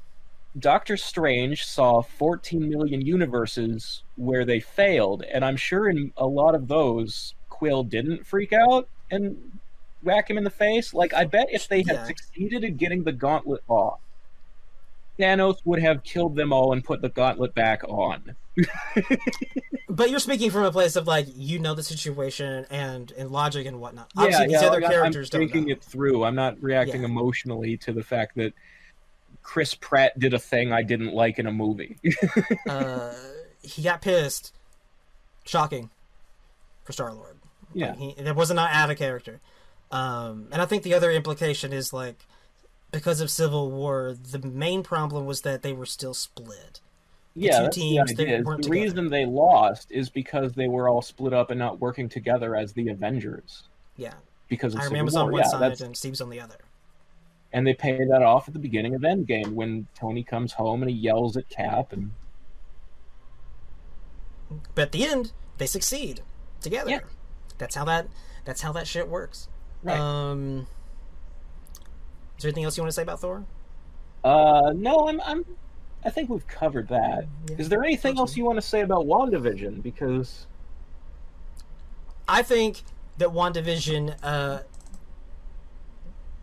Doctor Strange saw 14 million universes where they failed, and I'm sure in a lot of those, Quill didn't freak out and whack him in the face. Like, I bet if they had succeeded in getting the gauntlet off, Thanos would have killed them all and put the gauntlet back on. But you're speaking from a place of, like, the situation and logic and whatnot. Obviously, these other characters I'm thinking it through. I'm not reacting emotionally to the fact that Chris Pratt did a thing I didn't like in a movie. He got pissed. Shocking for Star-Lord. Yeah. Like, that was not out of character. And I think the other implication is, like, because of Civil War, the main problem was that they were still split. The teams that weren't together. The reason they lost is because they were all split up and not working together as the Avengers. Yeah. Because of Iron Man was on one side and Steve's on the other. And they paid that off at the beginning of Endgame when Tony comes home and he yells at Cap. But at the end, they succeed together. Yeah. That's how that shit works. Right. Is there anything else you want to say about Thor? No, I think we've covered that. Yeah. Is there anything else you want to say about WandaVision? Because I think that WandaVision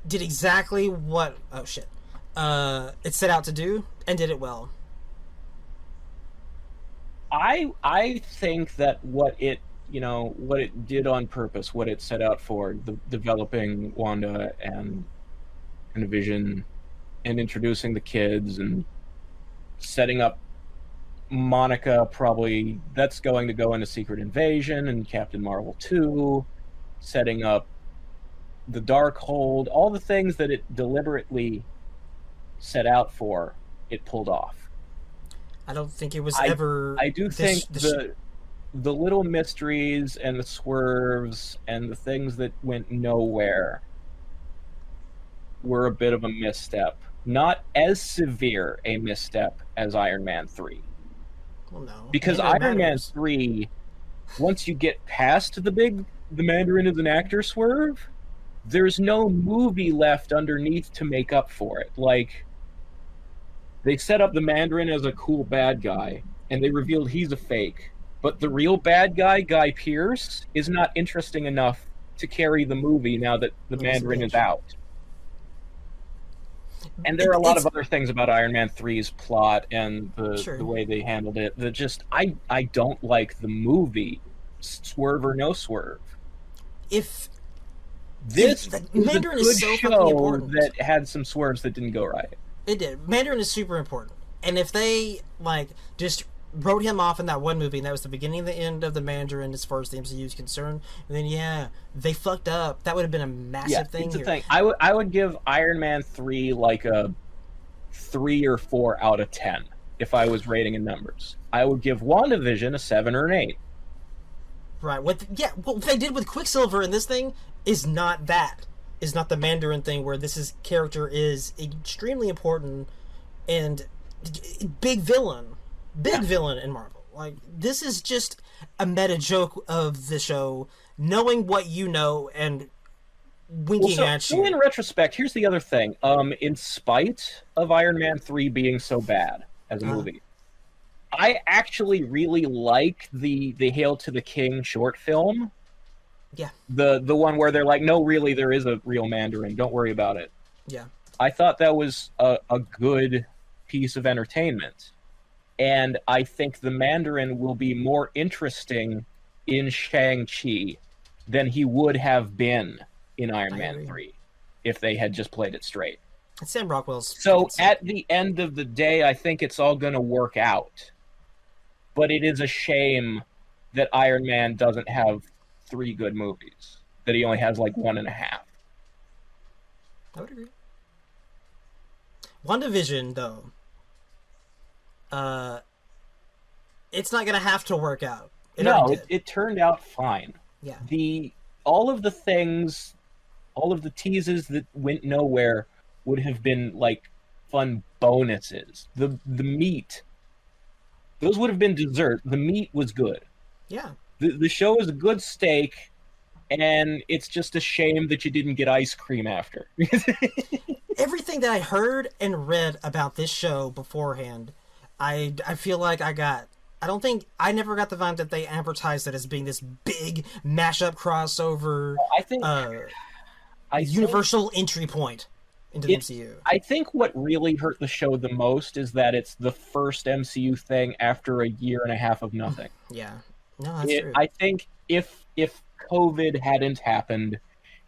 did exactly what it set out to do and did it well. I think that what it did on purpose, what it set out for, developing Wanda and Vision and introducing the kids and setting up Monica, probably that's going to go into Secret Invasion and Captain Marvel 2, setting up the Darkhold, all the things that it deliberately set out for, it pulled off. I don't think it was ever... I do think the little mysteries and the swerves and the things that went nowhere were a bit of a misstep. Not as severe a misstep as Iron Man 3. Well, no. Because Iron Man 3, once you get past the Mandarin is an actor swerve, there's no movie left underneath to make up for it. Like, they set up the Mandarin as a cool bad guy, and they revealed he's a fake. But the real bad guy, Guy Pearce, is not interesting enough to carry the movie now that the Mandarin is out. And there are a lot of other things about Iron Man 3's plot and the way they handled it that just I don't like the movie, swerve or no swerve. If this Mandarin is a good is so show important that had some swerves that didn't go right. It did. Mandarin is super important, and if they just wrote him off in that one movie, and that was the beginning and the end of the Mandarin as far as the MCU is concerned, then they fucked up. That would have been a massive thing. It's a thing. I would give Iron Man 3 like a 3 or 4 out of 10 if I was rating in numbers. I would give WandaVision a 7 or an 8. Right. What they did with Quicksilver in this thing is not that. Is not the Mandarin thing where character is extremely important and big villain in Marvel. Like, this is just a meta joke of the show, knowing what you know and winking at you. So in retrospect, here's the other thing. In spite of Iron Man 3 being so bad as a movie, I actually really like the Hail to the King short film. Yeah. The one where they're like, no, really, there is a real Mandarin. Don't worry about it. Yeah. I thought that was a good piece of entertainment. And I think the Mandarin will be more interesting in Shang-Chi than he would have been in Iron Man 3 if they had just played it straight. And Sam Rockwell's... So at the end of the day, I think it's all going to work out. But it is a shame that Iron Man doesn't have 3 good movies. That he only has like 1.5. I would agree. WandaVision, though... it's not gonna have to work out. It turned out fine. Yeah. All of the things, all of the teases that went nowhere would have been like fun bonuses. The meat, those would have been dessert. The meat was good. Yeah. The show is a good steak, and it's just a shame that you didn't get ice cream after. Everything that I heard and read about this show beforehand, I feel like I never got the vibe that they advertised it as being this big mashup crossover. I think universal entry point into the MCU. I think what really hurt the show the most is that it's the first MCU thing after 1.5 years of nothing. Yeah, no, that's true. I think if COVID hadn't happened,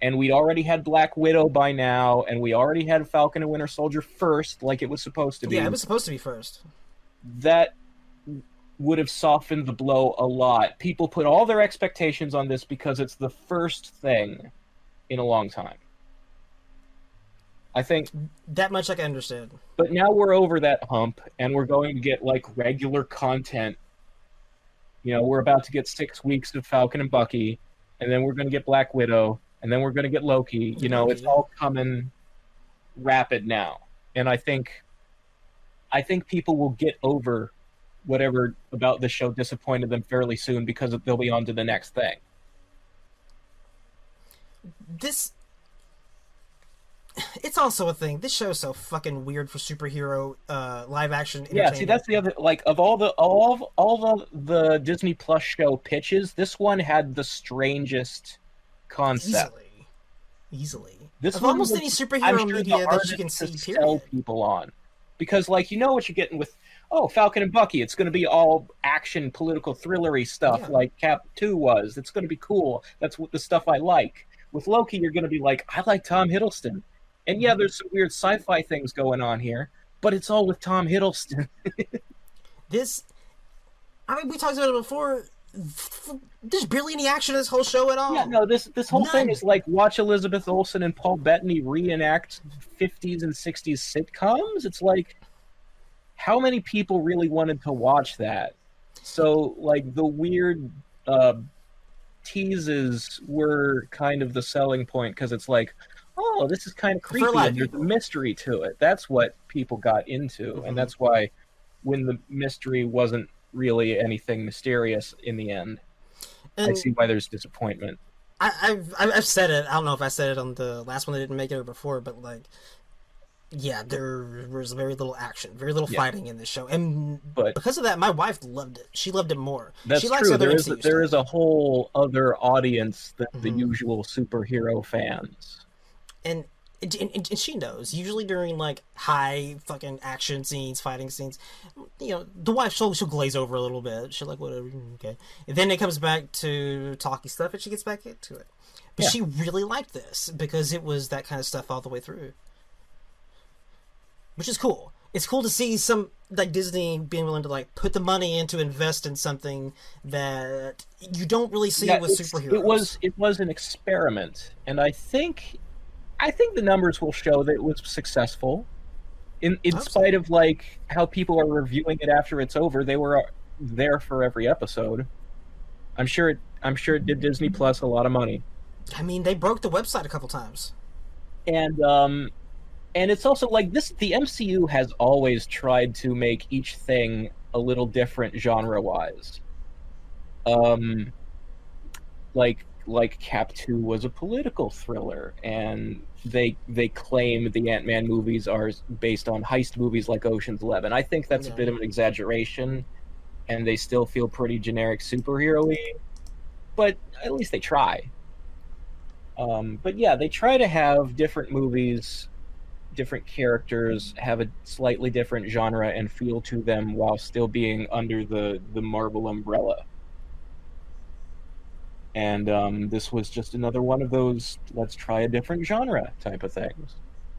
and we'd already had Black Widow by now, and we already had Falcon and Winter Soldier first, like it was supposed to be. Yeah, it was supposed to be first. That would have softened the blow a lot. People put all their expectations on this because it's the first thing in a long time. I think that much I can understand. But now we're over that hump, and we're going to get like regular content. You know, we're about to get 6 weeks of Falcon and Bucky, and then we're going to get Black Widow, and then we're going to get Loki. You know, it's all coming rapid now. And I think people will get over whatever about the show disappointed them fairly soon because they'll be on to the next thing. It's also a thing. This show is so fucking weird for superhero live action entertainment. Yeah, see, that's the other, like, of all the Disney Plus show pitches, this one had the strangest concept. Easily. This of one almost was, any superhero media that you can see, period. Sell people on. Because, like, you know what you're getting with, Falcon and Bucky, it's going to be all action, political, thrillery stuff like Cap 2 was. It's going to be cool. That's what the stuff I like. With Loki, you're going to be like, I like Tom Hiddleston. And yeah, there's some weird sci-fi things going on here, but it's all with Tom Hiddleston. We talked about it before. There's barely any action in this whole show at all. Yeah, no, this whole thing is like watch Elizabeth Olsen and Paul Bettany reenact 50s and 60s sitcoms. It's like, how many people really wanted to watch that? So, like, the weird teases were kind of the selling point, because it's like, oh, this is kind of creepy, and there's a mystery to it. That's what people got into, and that's why when the mystery wasn't really anything mysterious in the end, and I see why there's disappointment. I've said it. I don't know if I said it on the last one that didn't make it or before, but like, Yeah, there was very little action, very little Yeah. fighting in this show, and But because of that, my wife loved it. She loved it more. She that's likes true. other There MCU is stuff. a whole other audience than the Hmm. usual superhero fans. and, and she knows. Usually during like high fucking action scenes, fighting scenes, the wife she'll glaze over a little bit. She'll like whatever, okay. And then it comes back to talky stuff, and she gets back into it. But Yeah. she really liked this because it was that kind of stuff all the way through, which is cool. It's cool to see some like Disney being willing to like put the money in to invest in something that you don't really see Yeah, with superheroes. it was an experiment, and I think the numbers will show that it was successful. In spite of like how people are reviewing it after it's over, they were there for every episode. I'm sure it did Disney Plus a lot of money. I mean, they broke the website a couple times. And it's also like this, the MCU has always tried to make each thing a little different genre wise. Like Cap 2 was a political thriller, and they claim the Ant-Man movies are based on heist movies like Ocean's 11. I think that's a bit of an exaggeration, and they still feel pretty generic superhero-y, but at least they try. But yeah, they try to have different movies, different characters, have a slightly different genre and feel to them while still being under the Marvel umbrella. And this was just another one of those let's try a different genre type of things.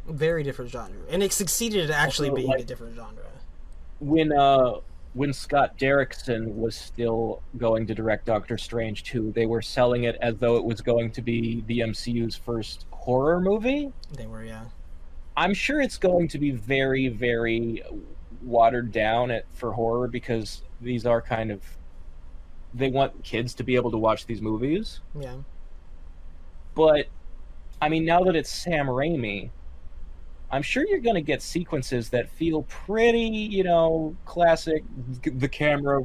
Very different genre, and it succeeded at actually Also, being like, a different genre. When Scott Derrickson was still going to direct Doctor Strange 2, they were selling it as though it was going to be the MCU's first horror movie. They were, yeah. I'm sure it's going to be very, very watered down for horror, because these are kind of, they want kids to be able to watch these movies. Yeah. But I mean, now that it's Sam Raimi, I'm sure you're going to get sequences that feel pretty, classic. The camera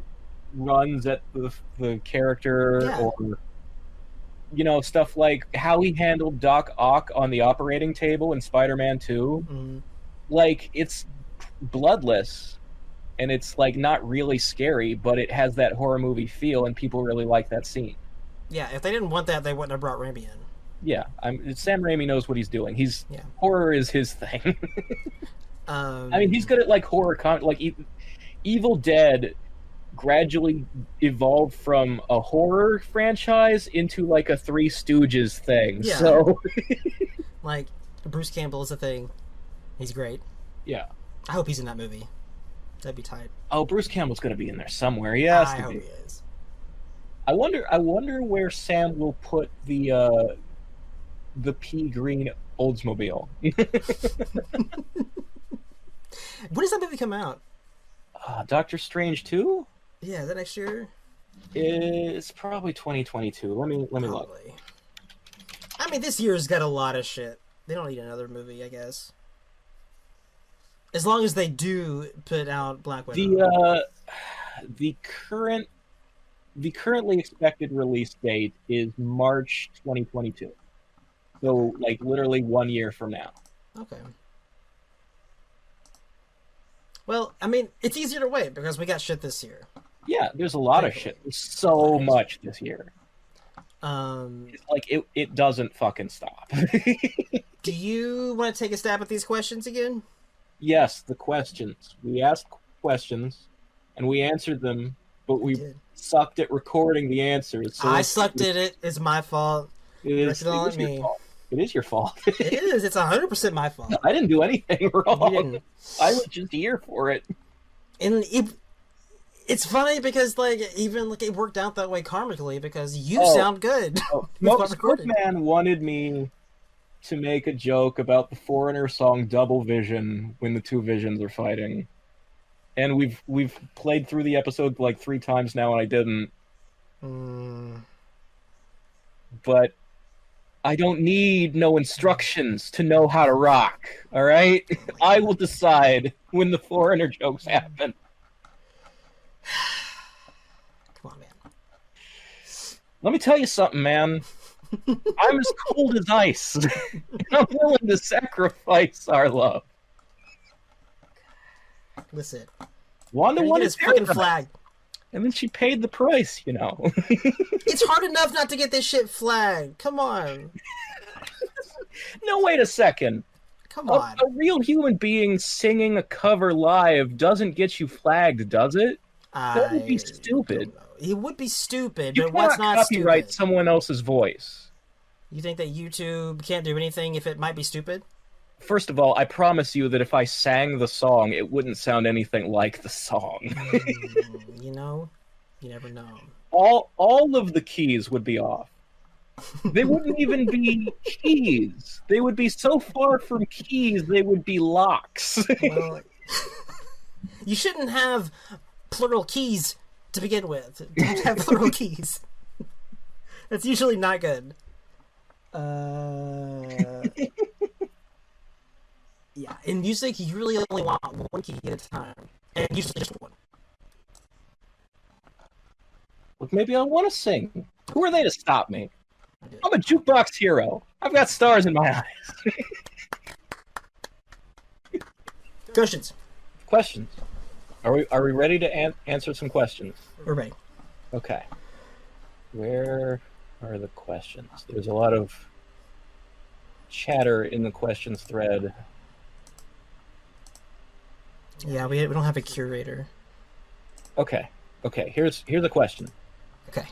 runs at the character, Yeah. or stuff like how he handled Doc Ock on the operating table in Spider-Man 2. Mm. Like, it's bloodless, and it's like not really scary, but it has that horror movie feel, and people really like that scene. Yeah, if they didn't want that, they wouldn't have brought Raimi in. Yeah, Sam Raimi knows what he's doing. Yeah. Horror is his thing. I mean, he's good at like horror like Evil Dead gradually evolved from a horror franchise into like a Three Stooges thing. Yeah. So like Bruce Campbell is a thing. He's great. yeah. I hope he's in that movie. That'd be tight. Oh, Bruce Campbell's going to be in there somewhere. He has I to hope be. he is. I wonder where Sam will put the pea green Oldsmobile. When does that movie come out? Doctor Strange 2? Yeah, is that next year? It's probably 2022. Let me look. Probably. I mean, this year's got a lot of shit. They don't need another movie, I guess. As long as they do put out Black Widow. The currently expected release date is March 2022. So, like, literally 1 year from now. Okay. Well, I mean, it's easier to wait because we got shit this year. Yeah, there's a lot of shit. There's so much this year. It's like it doesn't fucking stop. Do you want to take a stab at these questions again? Yes, the questions. We asked questions, and we answered them, but we sucked at recording the answers. So I sucked at it. It's my fault. It is your fault. It is your fault. It is. It's 100% my fault. I didn't do anything wrong. You didn't. I was just here for it. And it's funny because even it worked out that way karmically because you sound good. Sportman wanted me to make a joke about the Foreigner song "Double Vision" when the two visions are fighting, and we've played through the episode like 3 times now, and I didn't. But I don't need no instructions to know how to rock. All right, I will decide when the Foreigner jokes happen. Come on, man. Let me tell you something, man. I'm as cold as ice. And I'm willing to sacrifice our love. Listen. Wanda wanted his fucking flag. And then she paid the price, you know. It's hard enough not to get this shit flagged. Come on. No, wait a second. Come on. A real human being singing a cover live doesn't get you flagged, does it? That would be stupid. It would be stupid, you but what's not copyright stupid? Someone else's voice. You think that YouTube can't do anything if it might be stupid? First of all, I promise you that if I sang the song, it wouldn't sound anything like the song. You know, you never know. All of the keys would be off. They wouldn't even be keys. They would be so far from keys, they would be locks. Well, you shouldn't have plural keys to begin with. Don't have plural keys. That's usually not good. Yeah, in music, you really only want one key at a time, and usually just one. Look, maybe I want to sing. Who are they to stop me? I'm a jukebox hero. I've got stars in my eyes. Questions. Are we ready to answer some questions? We're ready. Okay. Where are the questions? There's a lot of chatter in the questions thread. Yeah, we don't have a curator. Okay. Here's a question. Okay.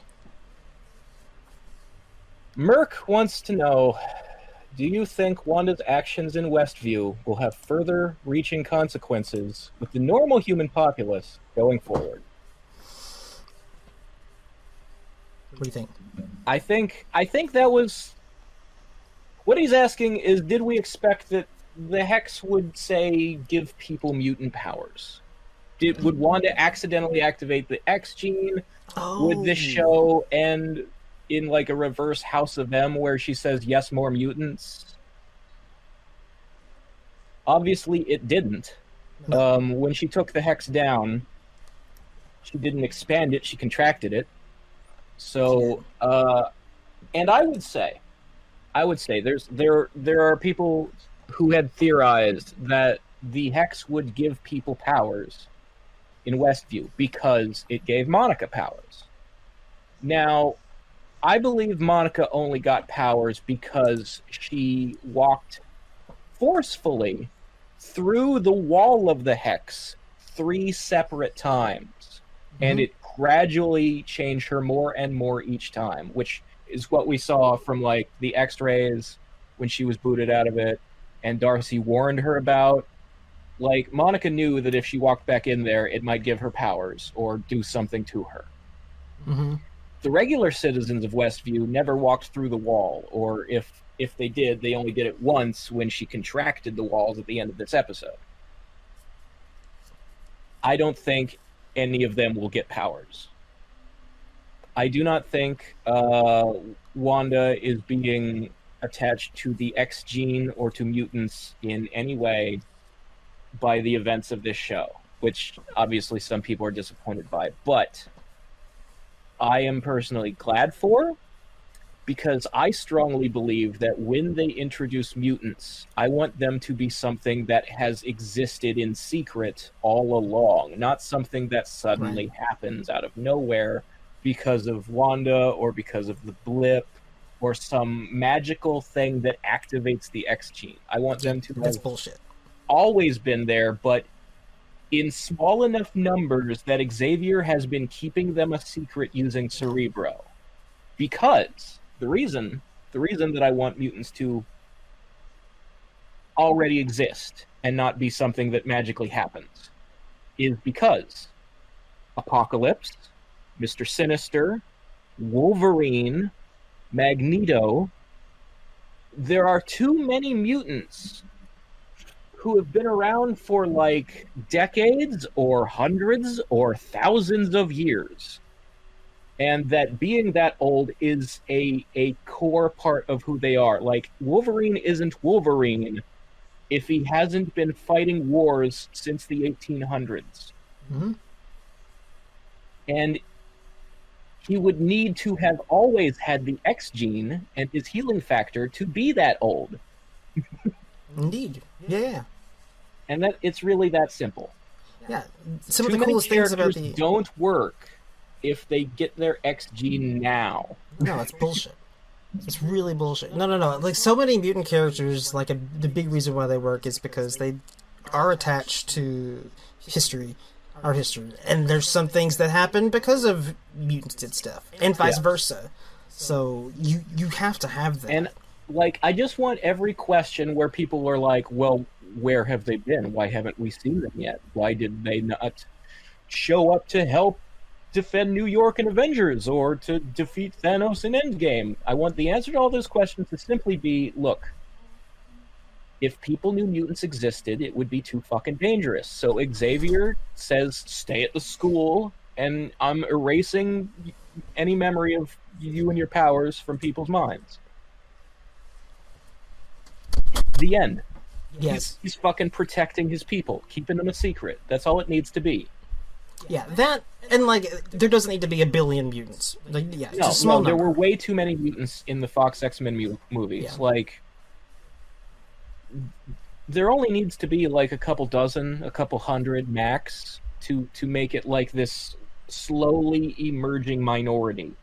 Merc wants to know, do you think Wanda's actions in Westview will have further reaching consequences with the normal human populace going forward? What do you think? I think that was what he's asking is, did we expect that the Hex would, say, give people mutant powers? Would Wanda accidentally activate the X gene? Oh. Would this show end in like a reverse House of M where she says, yes, more mutants? Obviously, it didn't. No. When she took the Hex down, she didn't expand it, she contracted it. So, and I would say there are people who had theorized that the Hex would give people powers in Westview because it gave Monica powers. Now, I believe Monica only got powers because she walked forcefully through the wall of the Hex 3 separate times, and it gradually changed her more and more each time, which is what we saw from like the X-rays when she was booted out of it, and Darcy warned her about. Like, Monica knew that if she walked back in there, it might give her powers or do something to her. Mm-hmm. The regular citizens of Westview never walked through the wall, or if they did, they only did it once when she contracted the walls at the end of this episode. I don't think any of them will get powers. I do not think Wanda is being attached to the X gene or to mutants in any way by the events of this show, which obviously some people are disappointed by, but I am personally glad for, because I strongly believe that when they introduce mutants, I want them to be something that has existed in secret all along, not something that suddenly happens out of nowhere because of Wanda or because of the blip or some magical thing that activates the X gene. I want them to That's bullshit. Always been there, but in small enough numbers that Xavier has been keeping them a secret using Cerebro. Because the reason that I want mutants to already exist and not be something that magically happens is because Apocalypse, Mr. Sinister, Wolverine, Magneto, there are too many mutants who have been around for like decades or hundreds or thousands of years. And that being that old is a core part of who they are. Like, Wolverine isn't Wolverine if he hasn't been fighting wars since the 1800s. Mm-hmm. And he would need to have always had the X gene and his healing factor to be that old. Indeed. Yeah. And that it's really that simple. Yeah, some Too of the many coolest things about characters the don't work if they get their XG now. no, it's bullshit. It's really bullshit. No, no, no. Like so many mutant characters, like the big reason why they work is because they are attached to history, our history, and there's some things that happen because of mutants did stuff, and vice versa. So you have to have that. And like, I just want every question where people are like, well, where have they been? Why haven't we seen them yet? Why did they not show up to help defend New York in Avengers or to defeat Thanos in Endgame? I want the answer to all those questions to simply be, look, if people knew mutants existed, it would be too fucking dangerous. So Xavier says, stay at the school, and I'm erasing any memory of you and your powers from people's minds. The end. Yes. He's fucking protecting his people, keeping them a secret. That's all it needs to be. Yeah, that, and like, there doesn't need to be a billion mutants. Like, yeah, No, just a small there number. were way too many mutants in the Fox X-Men movies. Yeah. Like, there only needs to be like a couple dozen, a couple hundred max to make it like this slowly emerging minority.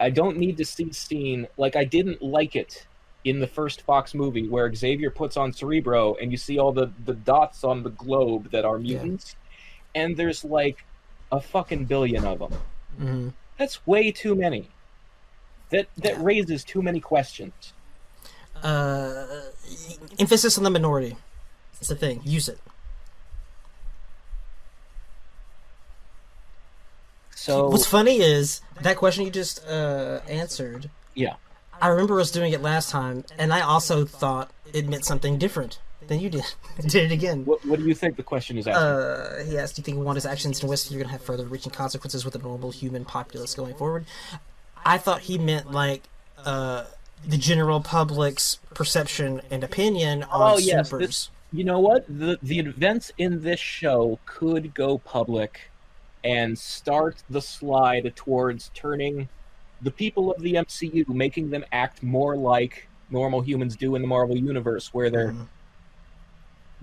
I don't need to see scene, like, I didn't like it in the first Fox movie where Xavier puts on Cerebro and you see all the dots on the globe that are mutants, and there's like a fucking billion of them. Mm-hmm. That's way too many. That raises too many questions. Emphasis on the minority. It's the thing. Use it. So What's funny is that question you just answered. yeah. I remember us doing it last time, and I also thought it meant something different than you did. Did it again. What do you think the question is asking? He asked, do you think Wanda's actions in Westview are going to have further reaching consequences with the normal human populace going forward? I thought he meant, like, the general public's perception and opinion on supers. You know what? The events in this show could go public and start the slide towards turning the people of the MCU, making them act more like normal humans do in the Marvel Universe, where they're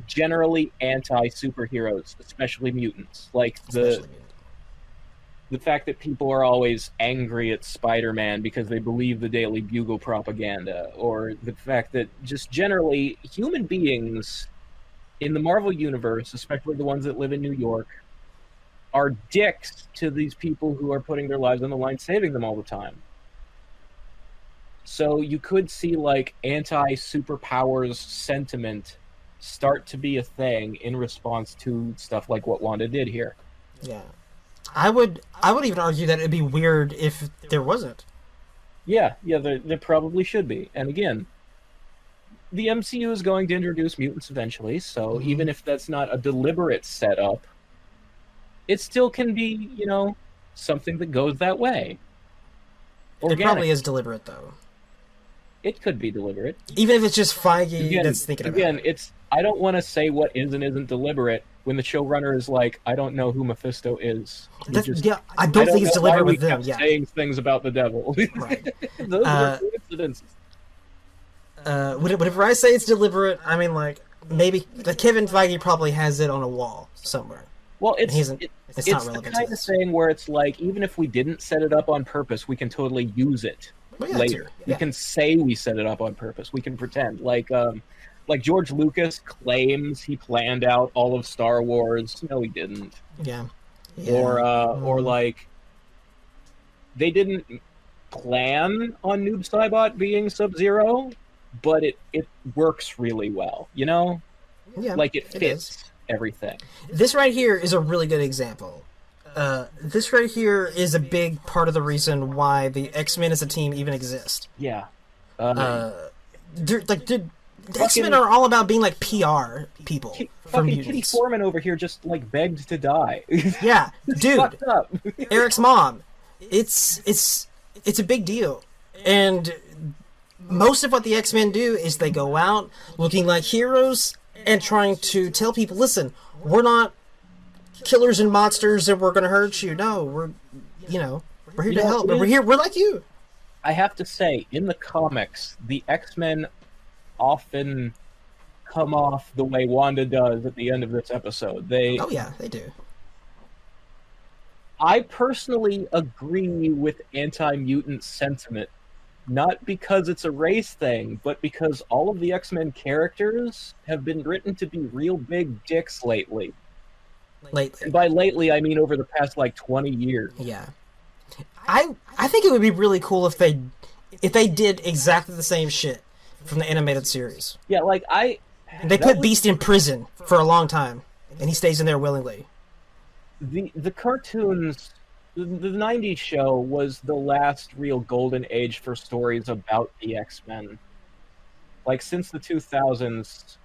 generally anti-superheroes, especially mutants. Like the fact that people are always angry at Spider-Man because they believe the Daily Bugle propaganda, or the fact that just generally human beings in the Marvel Universe, especially the ones that live in New York, are dicks to these people who are putting their lives on the line, saving them all the time. So you could see like anti-superpowers sentiment start to be a thing in response to stuff like what Wanda did here. Yeah. I would even argue that it'd be weird if there wasn't. Yeah, there probably should be. And again, the MCU is going to introduce mutants eventually, so even if that's not a deliberate setup, it still can be, something that goes that way. Organic. It probably is deliberate, though. It could be deliberate. Even if it's just Feige that's thinking about it. Again, I don't want to say what is and isn't deliberate when the showrunner is like, I don't know who Mephisto is. I don't think it's deliberate with them. Yeah, saying things about the devil. Right. Those are coincidences. Whenever I say it's deliberate, I mean like maybe Kevin Feige probably has it on a wall somewhere. Well, it's not relevant the kind of thing where it's like, even if we didn't set it up on purpose, we can totally use it later. We can say we set it up on purpose. We can pretend. Like George Lucas claims he planned out all of Star Wars. No, he didn't. Yeah. Or like, they didn't plan on Noob Saibot being Sub-Zero, but it works really well, Yeah. Like, it fits everything. This right here is a really good example. This right here is a big part of the reason why the X-Men as a team even exist. Yeah. The X-Men are all about being like PR people for mutants. Kitty Foreman over here just like begged to die. Yeah, dude. Fucked up. Eric's mom. It's a big deal, and most of what the X-Men do is they go out looking like heroes and trying to tell people, listen, we're not killers and monsters and we're going to hurt you. No, we're here to help. We're like you. I have to say, in the comics, the X-Men often come off the way Wanda does at the end of this episode. Oh yeah, they do. I personally agree with anti-mutant sentiment, not because it's a race thing, but because all of the X-Men characters have been written to be real big dicks lately. And by lately, I mean over the past, 20 years. Yeah. I think it would be really cool if they did exactly the same shit from the animated series. Yeah, They put Beast in prison for a long time, and he stays in there willingly. The cartoons, the 90s show was the last real golden age for stories about the X-Men. Since the 2000s,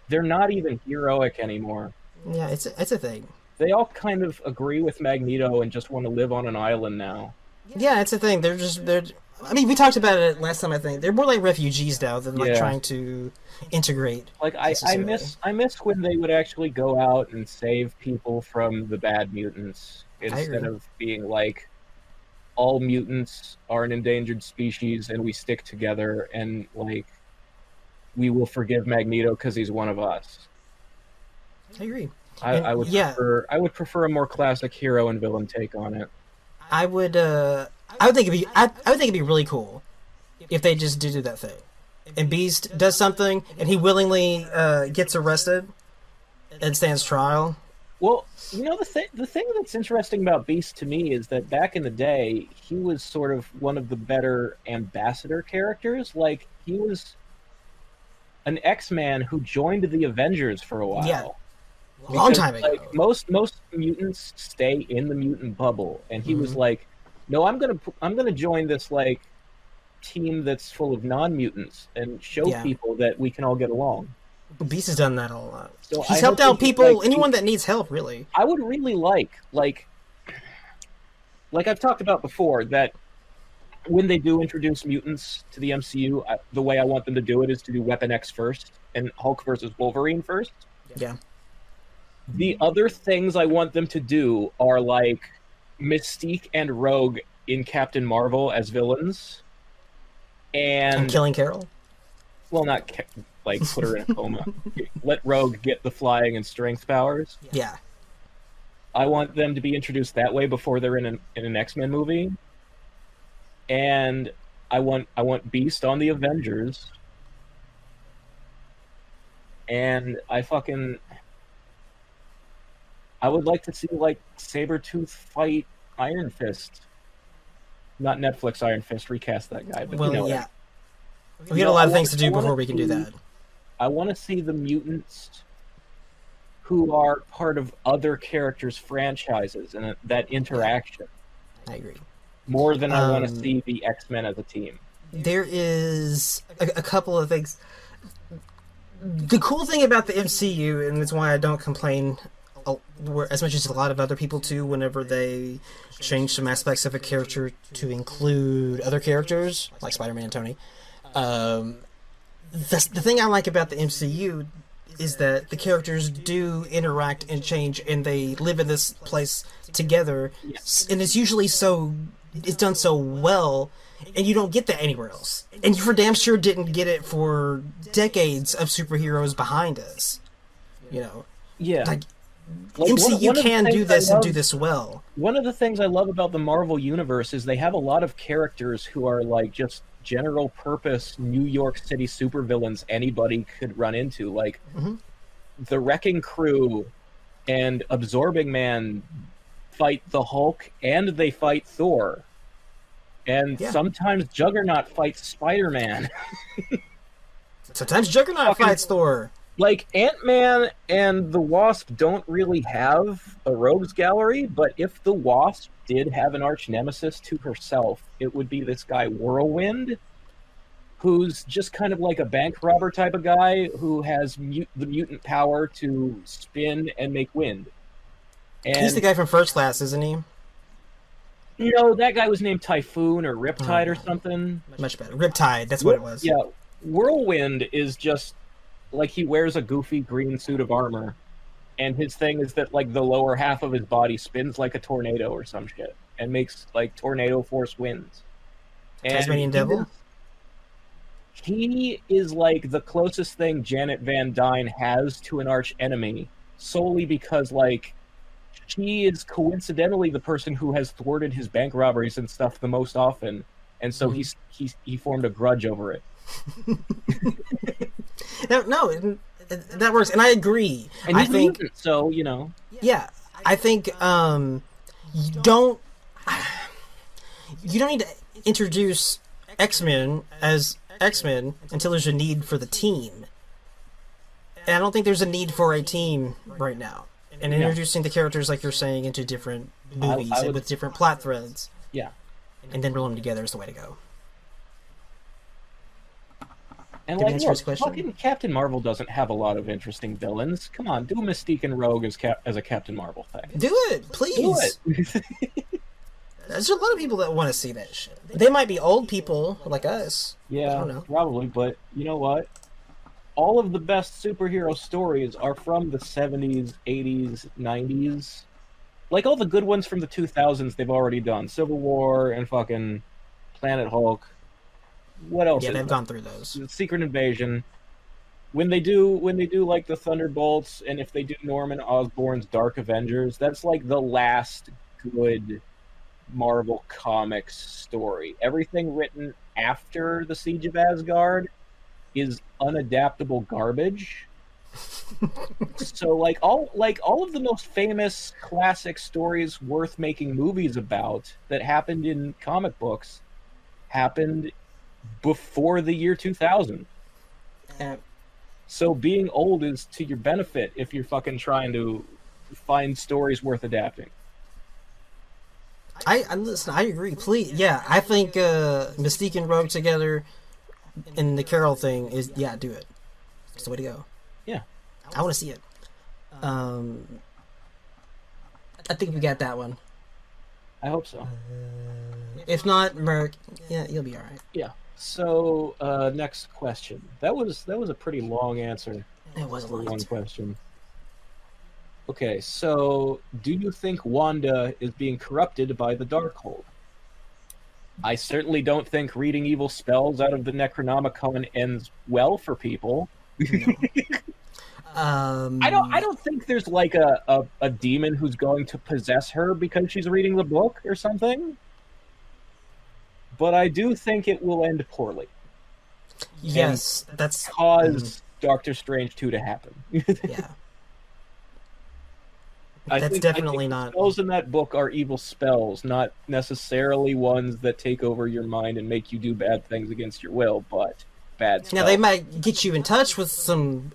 they're not even heroic anymore. Yeah, it's a thing. They all kind of agree with Magneto and just want to live on an island now. Yeah, it's a thing. I mean, we talked about it last time, I think. They're more like refugees now than trying to integrate. I miss when they would actually go out and save people from the bad mutants instead of being all mutants are an endangered species and we stick together and we will forgive Magneto because he's one of us. I agree. I would prefer a more classic hero and villain take on it. I would think it'd be really cool if they just do that thing. And Beast does something and he willingly gets arrested and stands trial. Well, the thing that's interesting about Beast to me is that back in the day, he was sort of one of the better ambassador characters. He was an X-Man who joined the Avengers for a while. Yeah. Long time ago. Most mutants stay in the mutant bubble, and he was like, "No, I'm gonna join this team that's full of non-mutants and show people that we can all get along." Beast has done that a lot. So he's helped out people, anyone that needs help, really. I would really like I've talked about before, that when they do introduce mutants to the MCU, the way I want them to do it is to do Weapon X first and Hulk versus Wolverine first. Yeah. The other things I want them to do are Mystique and Rogue in Captain Marvel as villains, and killing Carol. Well, not put her in a coma. Let Rogue get the flying and strength powers. Yeah. I want them to be introduced that way before they're in an X-Men movie, and I want Beast on the Avengers, and I would like to see Sabretooth fight Iron Fist. Not Netflix Iron Fist, recast that guy. But yeah. We got a lot of things to do before we can do that. I want to see the mutants who are part of other characters' franchises and that interaction. I agree. More than I want to see the X-Men as a team. There is a couple of things. The cool thing about the MCU, and it's why I don't complain as much as a lot of other people do whenever they change some aspects of a character to include other characters, like Spider-Man and Tony. The thing I like about the MCU is that the characters do interact and change, and they live in this place together, and it's usually it's done so well, and you don't get that anywhere else. And you for damn sure didn't get it for decades of superheroes behind us. Yeah. MCU can do this and do this well. One of the things I love about the Marvel Universe is they have a lot of characters who are just general purpose New York City supervillains anybody could run into. The Wrecking Crew and Absorbing Man fight the Hulk and they fight Thor. And sometimes Juggernaut fights Spider-Man. Sometimes Juggernaut fights Thor. Ant-Man and the Wasp don't really have a rogues gallery, but if the Wasp did have an arch nemesis to herself, it would be this guy Whirlwind, who's just kind of like a bank robber type of guy who has the mutant power to spin and make wind. And he's the guy from First Class, isn't he? No, that guy was named Typhoon or Riptide or something. Much better. Riptide, that's what it was. Yeah, Whirlwind is just he wears a goofy green suit of armor, and his thing is that the lower half of his body spins like a tornado or some shit and makes tornado force winds. And Tasmanian Devil? he is like the closest thing Janet Van Dyne has to an arch enemy, solely because like she is coincidentally the person who has thwarted his bank robberies and stuff the most often, and so he formed a grudge over it. No, that works, and I agree. And I think so, you know. Yeah, I think you don't need to introduce X-Men as X-Men until there's a need for the team. And I don't think there's a need for a team right now. And introducing the characters, like you're saying, into different movies and with different plot threads. Yeah. And then roll them together is the way to go. And like, look, fucking Captain Marvel doesn't have a lot of interesting villains. Come on, do Mystique and Rogue as a Captain Marvel thing. Do it, please. Do it. There's a lot of people that want to see that shit. They might be old people like us. Yeah, I don't know. Probably, but you know what? All of the best superhero stories are from the 70s, 80s, 90s. Like, all the good ones from the 2000s they've already done. Civil War and fucking Planet Hulk. What else? Yeah, they've gone through those. Secret Invasion. When they do like the Thunderbolts, and if they do Norman Osborn's Dark Avengers, that's like the last good Marvel Comics story. Everything written after the Siege of Asgard is unadaptable garbage. So like all of the most famous classic stories worth making movies about that happened in comic books happened before the year 2000. So being old is to your benefit if you're fucking trying to find stories worth adapting. I listen. I agree. Please, yeah. I think Mystique and Rogue together in the Carol thing is do it. It's the way to go. Yeah, I want to see it. I think we got that one. I hope so. If not, Merc, yeah, you'll be all right. Yeah. So next question. That was a pretty long answer. It was a long question. Okay, so do you think Wanda is being corrupted by the Darkhold? I certainly don't think reading evil spells out of the Necronomicon ends well for people. No. I don't think there's like a demon who's going to possess her because she's reading the book or something. But I do think it will end poorly. Yes, that's cause Doctor Strange 2 to happen. Yeah. That's definitely not. Spells in that book are evil spells, not necessarily ones that take over your mind and make you do bad things against your will, but bad spells. Now they might get you in touch with some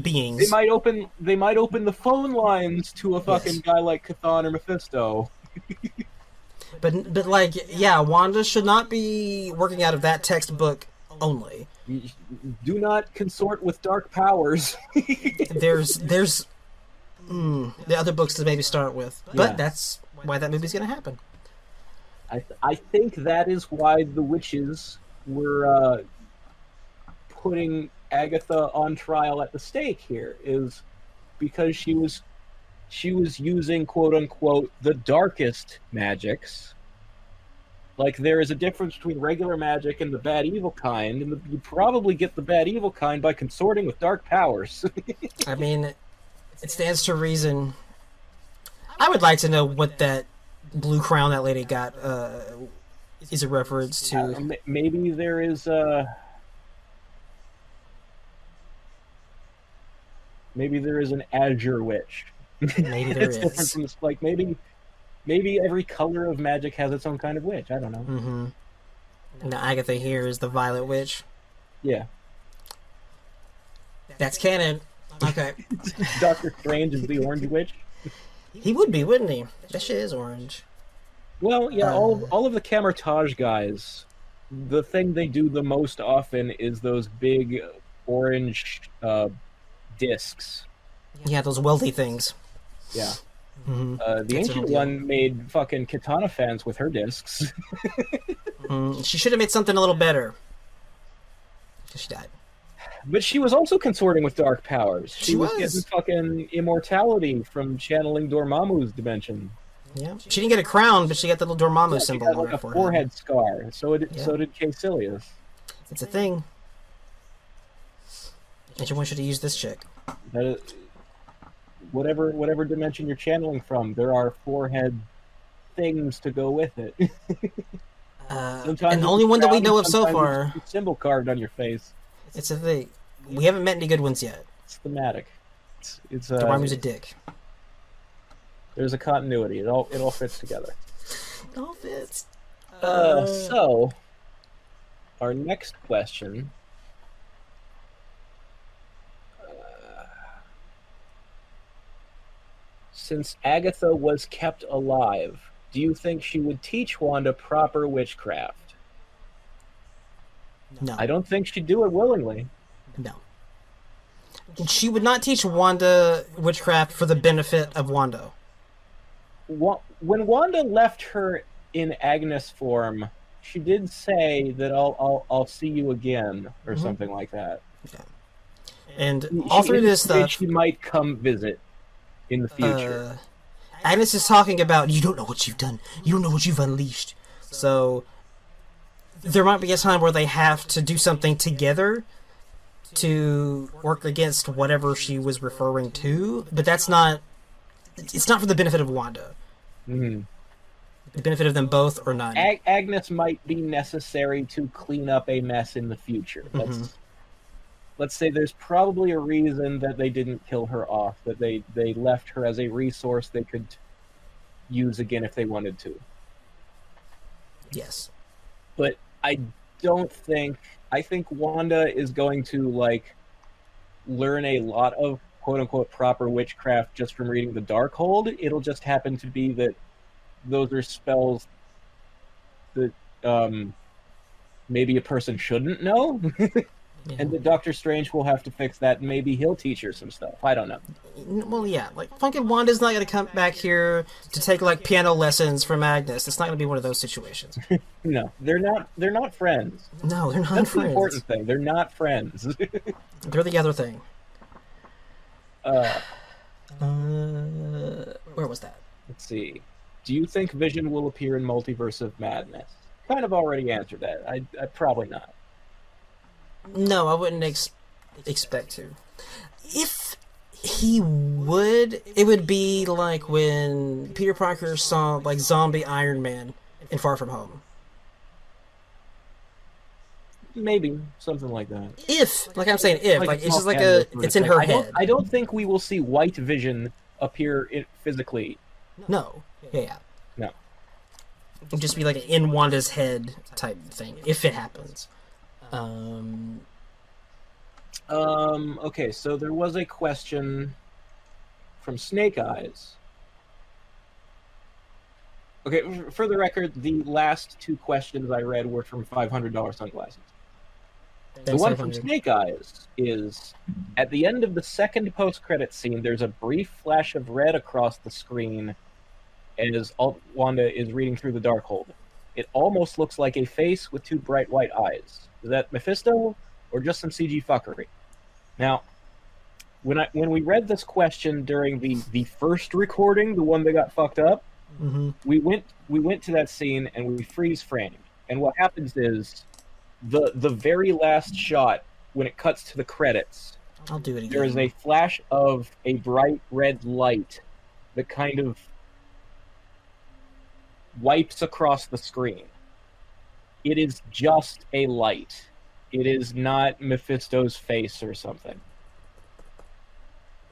beings. They might open the phone lines to a fucking guy like Chthon or Mephisto. But like, yeah, Wanda should not be working out of that textbook only. Do not consort with dark powers. There's the other books to maybe start with, but that's why that movie's going to happen. I think that is why the witches were putting Agatha on trial at the stake here, is because she was using quote unquote the darkest magics. Like, there is a difference between regular magic and the bad evil kind, and you probably get the bad evil kind by consorting with dark powers. I mean, it stands to reason. I would like to know what that blue crown that lady got is a reference to. Maybe there is an Azure Witch. Maybe there it's different from like maybe every color of magic has its own kind of witch. I don't know. Mm-hmm. Now Agatha here is the Violet Witch. Yeah. That's canon. Okay. Doctor Strange is the Orange Witch. He would be, wouldn't he? That shit is orange. Well, yeah, all of the Camertage guys, the thing they do the most often is those big orange discs. Yeah, those wealthy things. Yeah. Mm-hmm. The Ancient One made fucking Katana fans with her discs. She should have made something a little better. She died. But she was also consorting with dark powers. She was getting fucking immortality from channeling Dormammu's dimension. Yeah, she didn't get a crown, but she got the little Dormammu symbol she got, like, a forehead scar. So did Caecilius. It's a thing. And she wants you to use this chick. Whatever dimension you're channeling from, there are forehead things to go with it. And the only one that we know of so far. It's a symbol carved on your face. It's a thing. We haven't met any good ones yet. It's thematic. It's Dormammu's a dick. There's a continuity. It all fits together. It all fits. So, our next question. Since Agatha was kept alive, do you think she would teach Wanda proper witchcraft? No. I don't think she'd do it willingly. No. She would not teach Wanda witchcraft for the benefit of Wanda. When Wanda left her in Agnes form, she did say that I'll see you again, or something like that. Yeah. And all through this stuff, she might come visit in the future. Agnes is talking about, you don't know what you've done. You don't know what you've unleashed. So there might be a time where they have to do something together to work against whatever she was referring to, but it's not for the benefit of Wanda. Mm-hmm. The benefit of them both or none. Agnes might be necessary to clean up a mess in the future. Let's say there's probably a reason that they didn't kill her off, that they left her as a resource they could use again if they wanted to. Yes. But I think Wanda is going to, like, learn a lot of quote-unquote proper witchcraft just from reading the Darkhold. It'll just happen to be that those are spells that maybe a person shouldn't know. Yeah. And that Doctor Strange will have to fix that, and maybe he'll teach her some stuff. I don't know. Well, yeah, like, fucking Wanda's not going to come back here to take, like, piano lessons from Agnes. It's not going to be one of those situations. No, they're not friends. No, they're not That's friends. That's the important thing. They're not friends. They're the other thing. Where was that? Let's see. Do you think Vision will appear in Multiverse of Madness? Kind of already answered that. I probably not. No, I wouldn't expect to. If he would, it would be like when Peter Parker saw, like, zombie Iron Man in Far From Home. Maybe something like that. If, like I'm saying, if, like it's just like it's in her head. I don't think we will see White Vision appear physically. No. Yeah. No. It'd just be like an in Wanda's head type thing, if it happens. Okay, so there was a question from Snake Eyes. Okay, for the record, the last two questions I read were from $500 sunglasses. The one from Snake Eyes is, at the end of the second post-credit scene, there's a brief flash of red across the screen as Wanda is reading through the Darkhold. It almost looks like a face with two bright white eyes. Is that Mephisto or just some CG fuckery? Now, when we read this question during the first recording, the one that got fucked up, we went to that scene and we freeze framed. And what happens is the very last shot, when it cuts to the credits, I'll do it again. There is a flash of a bright red light that kind of wipes across the screen. It is just a light. It is not Mephisto's face or something.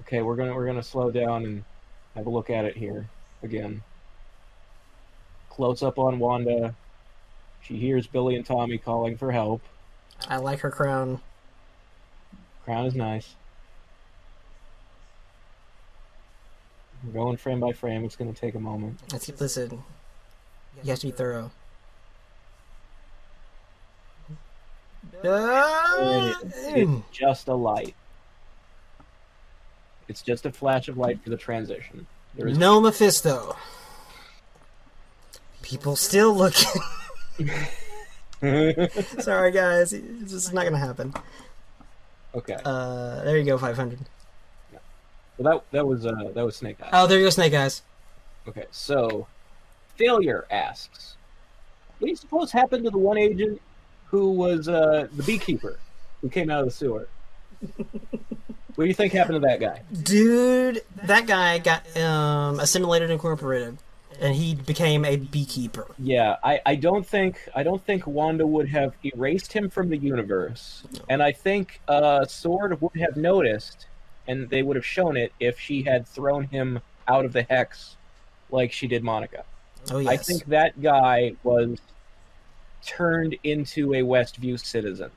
Okay, we're gonna slow down and have a look at it here again. Close up on Wanda. She hears Billy and Tommy calling for help. I like her crown. Crown is nice. We're going frame by frame. It's going to take a moment. Listen, you have to be thorough. It's just a light. It's just a flash of light for the transition. There is no Mephisto. People still looking. Sorry, guys. It's just not gonna happen. Okay. There you go, 500. Yeah. Well, that was Snake Eyes. Oh, there you go, Snake Eyes. Okay, so Failure asks, what do you suppose happened to the one agent who was the beekeeper who came out of the sewer. What do you think happened to that guy? Dude, that guy got assimilated and incorporated, and he became a beekeeper. Yeah, I don't think Wanda would have erased him from the universe, and I think Sword would have noticed, and they would have shown it if she had thrown him out of the hex, like she did Monica. Oh yes. I think that guy was turned into a Westview citizen,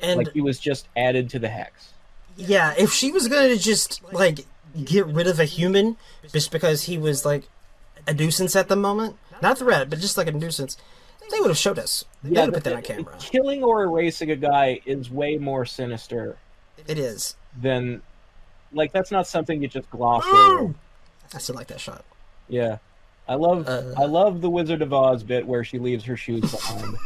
and like he was just added to the hex. Yeah, if she was going to just, like, get rid of a human just because he was, like, a nuisance at the moment, not a threat, but just like a nuisance, they would have showed us. They would have put that on camera. Killing or erasing a guy is way more sinister. It is. Than, like, that's not something you just gloss over. I still like that shot. Yeah. I love the Wizard of Oz bit where she leaves her shoes behind.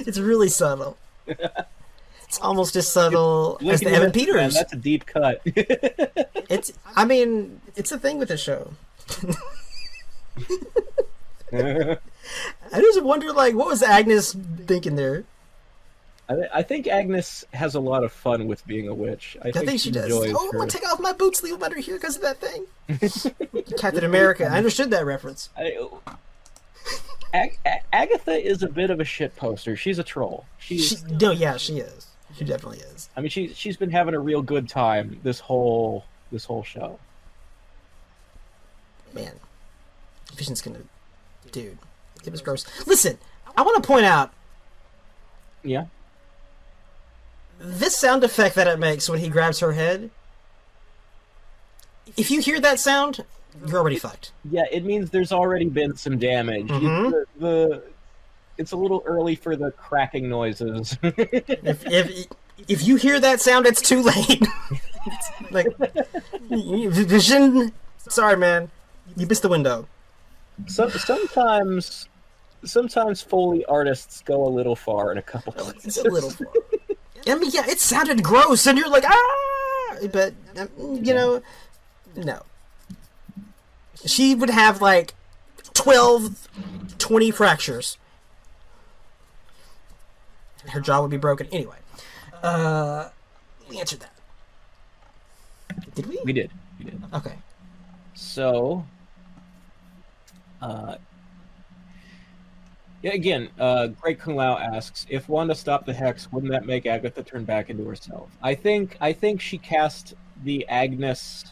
It's really subtle. It's almost as subtle as the Evan Peters. Man, that's a deep cut. I mean, it's a thing with this show. I just wonder, like, what was Agnes thinking there? I think Agnes has a lot of fun with being a witch. I think she does. Oh, I'm gonna take off my boots, leave them under here because of that thing. Captain America. I understood that reference. Agatha is a bit of a shit poster. She's a troll. She is. She definitely is. I mean, she's been having a real good time this whole show. Man, Vision's gonna, dude, it was gross. Listen, I want to point out. Yeah. This sound effect that it makes when he grabs her head. If you hear that sound, you're already fucked. Yeah, it means there's already been some damage. Mm-hmm. It's a little early for the cracking noises. if you hear that sound, it's too late. Like, Vision, sorry, man, you missed the window. Sometimes Foley artists go a little far in a couple places. It's a little far. I mean, yeah, it sounded gross, and you're like, ah! But, you know, no. She would have, like, 12, 20 fractures. Her jaw would be broken. Anyway. We answered that. Did we? We did. Okay. So, yeah, again, Great Kung Lao asks, if Wanda stopped the Hex, wouldn't that make Agatha turn back into herself? I think she cast the Agnes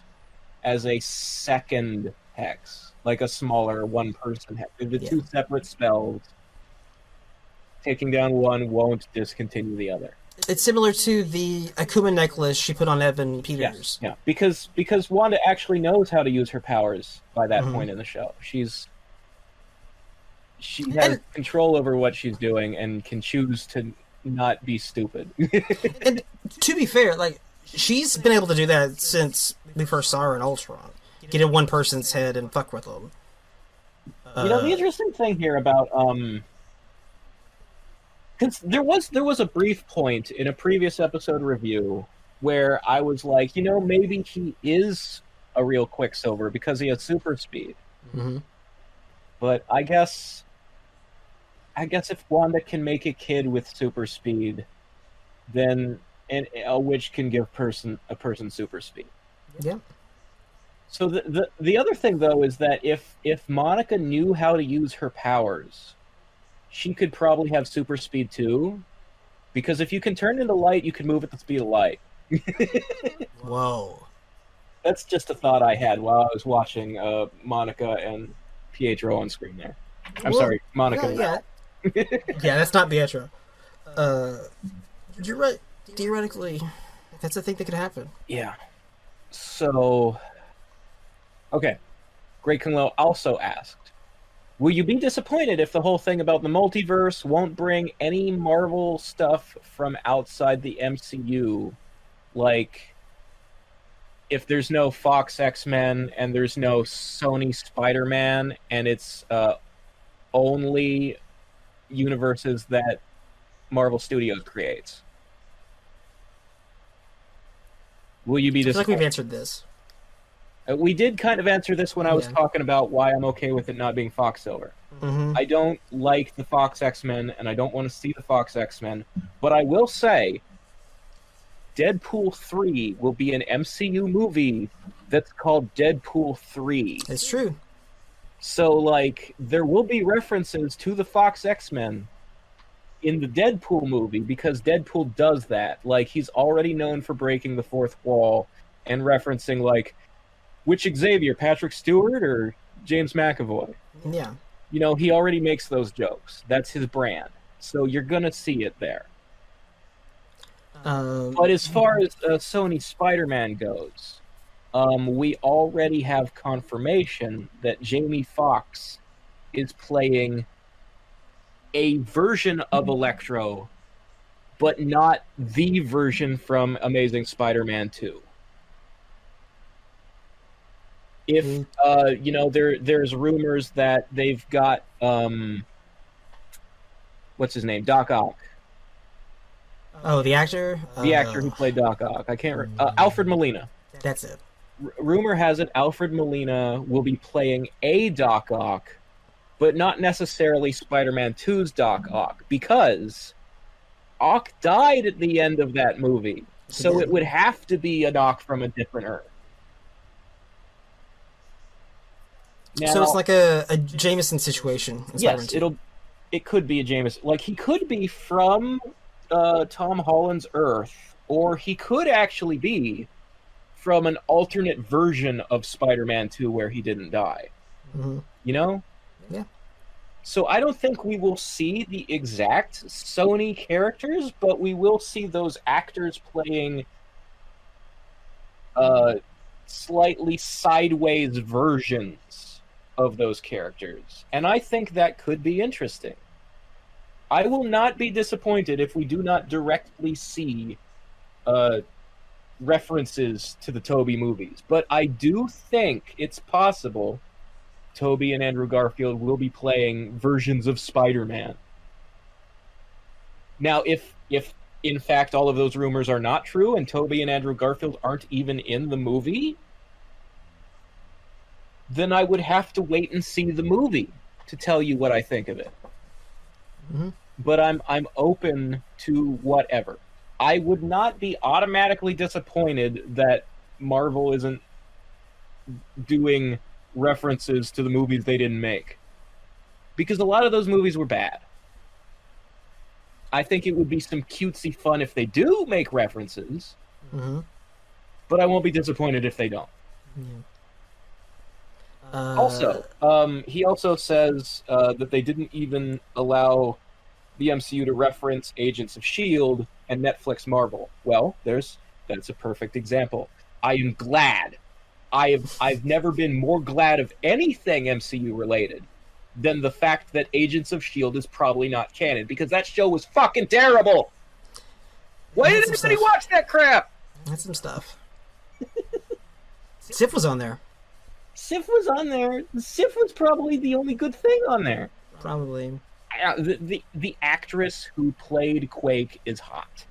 as a second Hex, like a smaller one-person Hex. The two separate spells. Taking down one won't discontinue the other. It's similar to the Akuma necklace she put on Evan Peters. Yeah, because Wanda actually knows how to use her powers by that point in the show. She has control over what she's doing and can choose to not be stupid. And to be fair, like, she's been able to do that since we first saw her in Ultron. Get in one person's head and fuck with them. You know, the interesting thing here about because there was a brief point in a previous episode review where I was like, you know, maybe he is a real Quicksilver because he has super speed. Mm-hmm. But I guess if Wanda can make a kid with super speed, then a witch can give a person super speed. Yeah. So the other thing though is that if Monica knew how to use her powers, she could probably have super speed too, because if you can turn into light, you can move at the speed of light. Whoa. That's just a thought I had while I was watching Monica and Pietro on screen there. I'm sorry, Monica. Yeah, that's not Pietro. You're right. Theoretically, that's a thing that could happen. Yeah. So, okay. Great Kung Lao also asked, will you be disappointed if the whole thing about the multiverse won't bring any Marvel stuff from outside the MCU? Like, if there's no Fox X-Men and there's no Sony Spider-Man and it's only universes that Marvel Studios creates. Will you be disappointed? I feel like we've answered this. We did kind of answer this when I was talking about why I'm okay with it not being Foxsilver. Mm-hmm. I don't like the Fox X-Men, and I don't want to see the Fox X-Men. But I will say, Deadpool 3 will be an MCU movie that's called Deadpool 3. It's true. So, like, there will be references to the Fox X-Men in the Deadpool movie, because Deadpool does that. Like, he's already known for breaking the fourth wall and referencing, like, which Xavier, Patrick Stewart or James McAvoy? Yeah. You know, he already makes those jokes. That's his brand. So you're going to see it there. But as far as Sony Spider-Man goes, we already have confirmation that Jamie Foxx is playing a version of Electro, but not the version from Amazing Spider-Man 2. If, you know, there's rumors that they've got, what's his name? Doc Ock. Oh, the actor? The actor who played Doc Ock. I can't Alfred Molina. That's it. Rumor has it Alfred Molina will be playing a Doc Ock, but not necessarily Spider-Man 2's Doc Ock, because Ock died at the end of that movie. So it would have to be an Ock from a different Earth. Now, so it's like a Jameson situation. Yes, it could be a Jameson. Like, he could be from Tom Holland's Earth, or he could actually be from an alternate version of Spider-Man 2 where he didn't die. Mm-hmm. You know? Yeah. So I don't think we will see the exact Sony characters, but we will see those actors playing slightly sideways versions of those characters. And I think that could be interesting. I will not be disappointed if we do not directly see references to the Tobey movies. But I do think it's possible Tobey and Andrew Garfield will be playing versions of Spider-Man. Now, if in fact all of those rumors are not true and Tobey and Andrew Garfield aren't even in the movie, then I would have to wait and see the movie to tell you what I think of it. Mm-hmm. But I'm open to whatever. I would not be automatically disappointed that Marvel isn't doing references to the movies they didn't make, because a lot of those movies were bad. I think it would be some cutesy fun if they do make references, but I won't be disappointed if they don't. Yeah. Also, he also says that they didn't even allow the MCU to reference Agents of S.H.I.E.L.D. and Netflix Marvel. Well, that's a perfect example. I am glad. I've never been more glad of anything MCU related than the fact that Agents of S.H.I.E.L.D. is probably not canon, because that show was fucking terrible. Why did anybody watch that crap? That's some stuff. Sif was on there. Sif was on there. Sif was probably the only good thing on there. Probably. The actress who played Quake is hot.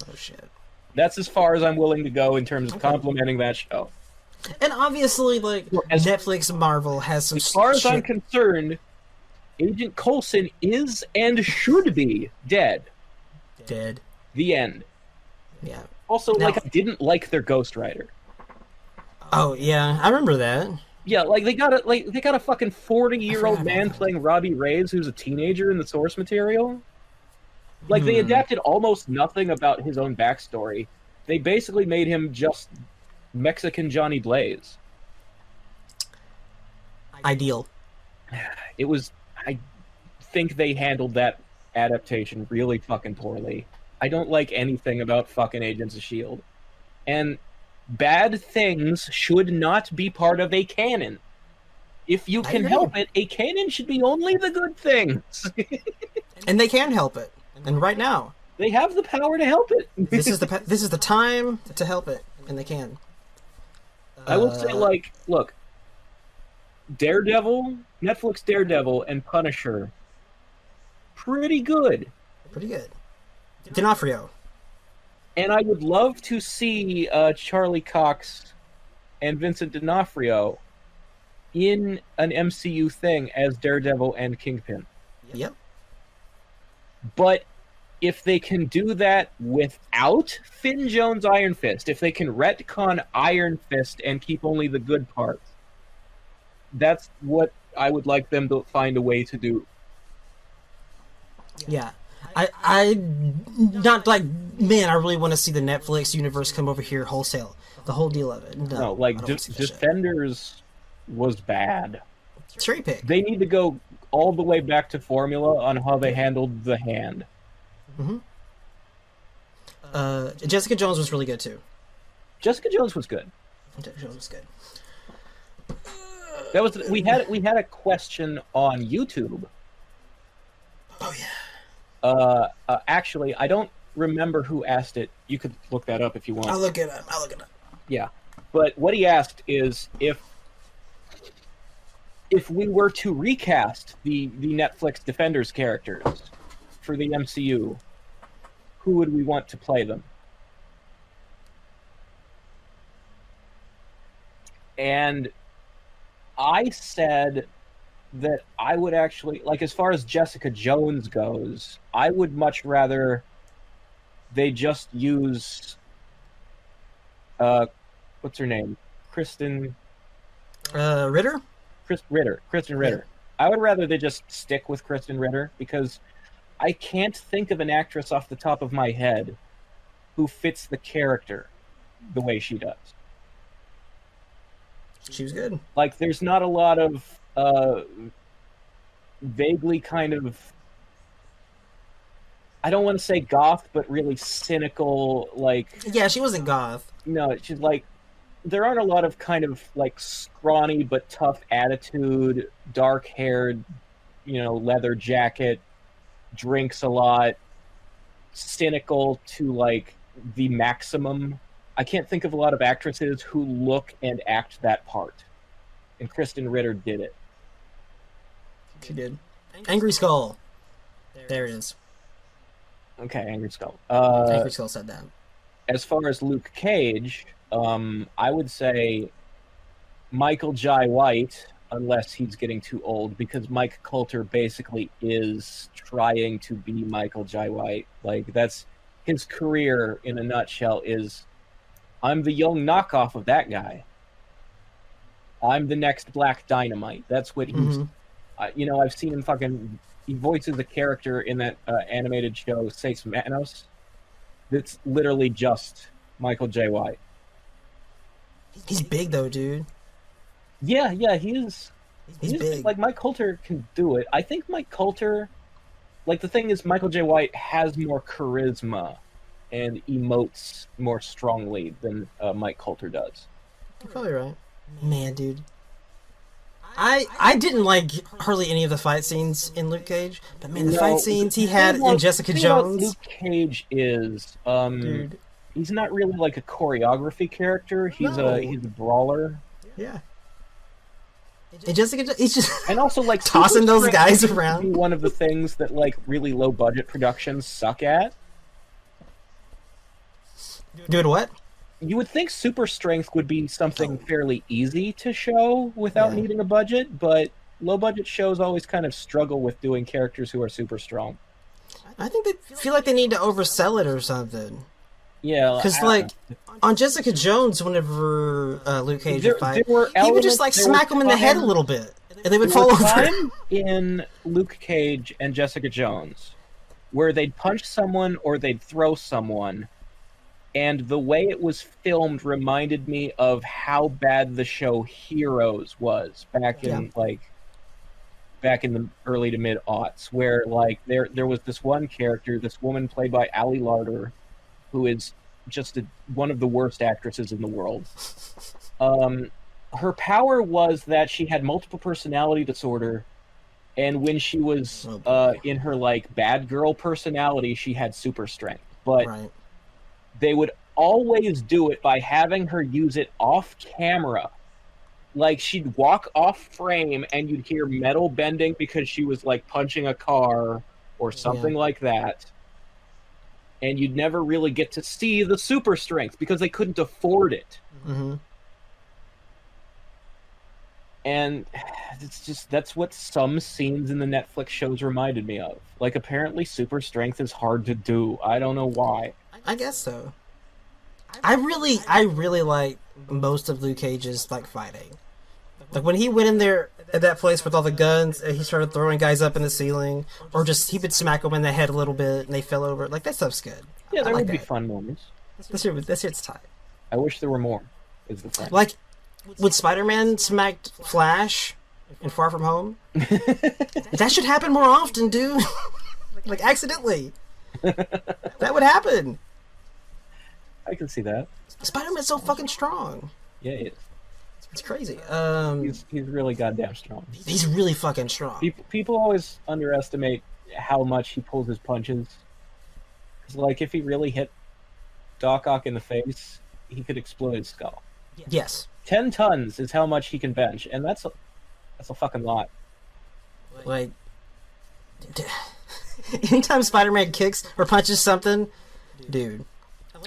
Oh shit. That's as far as I'm willing to go in terms of complimenting that show. And obviously, like, Netflix Marvel has some. As far as I'm concerned, Agent Coulson is and should be dead. Dead. The end. Yeah. Also, I didn't like their Ghost Rider. Oh yeah, I remember that. Yeah, they got a fucking 40-year-old man playing Robbie Reyes who's a teenager in the source material. They adapted almost nothing about his own backstory. They basically made him just Mexican Johnny Blaze. Ideal. It was. I think they handled that adaptation really fucking poorly. I don't like anything about fucking Agents of S.H.I.E.L.D. And bad things should not be part of a canon. If you can help it, a canon should be only the good things. And they can help it. And right now, they have the power to help it. this is the time to help it, and they can. I will say, look, Daredevil, Netflix Daredevil, and Punisher, pretty good. Pretty good. D'Onofrio. And I would love to see Charlie Cox and Vincent D'Onofrio in an MCU thing as Daredevil and Kingpin. Yep. But if they can do that without Finn Jones Iron Fist, if they can retcon Iron Fist and keep only the good parts, that's what I would like them to find a way to do. Yeah. I not like, man, I really want to see the Netflix universe come over here wholesale. The whole deal of it. No, like I don't see that shit. Defenders was bad. Cherry pick. They need to go all the way back to formula on how they handled the Hand. Mm-hmm. Jessica Jones was really good too. Jessica Jones was good. Jessica Jones was good. That was we had a question on YouTube. Oh yeah. Actually, I don't remember who asked it. You could look that up if you want. I'll look it up. Yeah, but what he asked is if we were to recast the Netflix Defenders characters for the MCU, who would we want to play them? And I said that I would actually, like, as far as Jessica Jones goes, I would much rather they just use what's her name? Kristen Ritter? Kristen Ritter. I would rather they just stick with Kristen Ritter, because I can't think of an actress off the top of my head who fits the character the way she does. She was good. Like, there's not a lot of vaguely kind of, I don't want to say goth, but really cynical, like... Yeah, she wasn't goth. No, she's like, there aren't a lot of kind of, like, scrawny but tough attitude, dark-haired, leather jacket, drinks a lot, cynical to, like, the maximum. I can't think of a lot of actresses who look and act that part. And Kristen Ritter did it. She did. Angry Skull. There it is. Okay, Angry Skull. Angry Skull said that. As far as Luke Cage, I would say Michael Jai White, unless he's getting too old, because Mike Coulter basically is trying to be Michael Jai White. Like, that's his career in a nutshell is, I'm the young knockoff of that guy. I'm the next Black Dynamite. That's what he's... I've seen him he voices a character in that animated show, Seis Manos. That's literally just Michael J. White. He's big, though, dude. Yeah, he's big. Like, Mike Coulter can do it. I think Mike Coulter... Like, the thing is, Michael J. White has more charisma and emotes more strongly than Mike Coulter does. You're probably right. Man, dude. I didn't like hardly any of the fight scenes in Luke Cage, but man, the fight scenes he had in Jessica Jones. Luke Cage is, dude, he's not really like a choreography character. He's a brawler. Yeah. And Jessica, he's just and also like tossing those guys around. One of the things that like really low budget productions suck at. Doing what? You would think super strength would be something fairly easy to show without needing a budget, but low budget shows always kind of struggle with doing characters who are super strong. I think they feel like they need to oversell it or something. Yeah, because like on Jessica Jones, whenever Luke Cage would fight, he would just like smack him in the head a little bit, and they would fall over. In Luke Cage and Jessica Jones, where they'd punch someone or they'd throw someone. And the way it was filmed reminded me of how bad the show Heroes was back in the early to mid aughts, where like there was this one character, this woman played by Ali Larter, who is just one of the worst actresses in the world. Her power was that she had multiple personality disorder, and when she was in her like bad girl personality, she had super strength, but. Right. They would always do it by having her use it off camera. Like, she'd walk off frame and you'd hear metal bending because she was, like, punching a car or something like that. And you'd never really get to see the super strength because they couldn't afford it. Mm-hmm. And that's what some scenes in the Netflix shows reminded me of. Like, apparently super strength is hard to do. I don't know why. I guess so. I really like most of Luke Cage's like fighting. Like when he went in there at that place with all the guns and he started throwing guys up in the ceiling, or just he would smack them in the head a little bit and they fell over. Like that stuff's good. Yeah, there I would like be that. fun moments. This shit's tight. I wish there were more, is the thing. Like when Spider-Man smacked Flash in Far From Home, that should happen more often, dude. Like accidentally, that would happen. I can see that. Spider-Man's so fucking strong. Yeah, he is. It's crazy. He's really goddamn strong. He's really fucking strong. People always underestimate how much he pulls his punches. 'Cause, like, if he really hit Doc Ock in the face, he could explode his skull. Yes. 10 tons is how much he can bench, and that's a fucking lot. Like, anytime Spider-Man kicks or punches something, dude,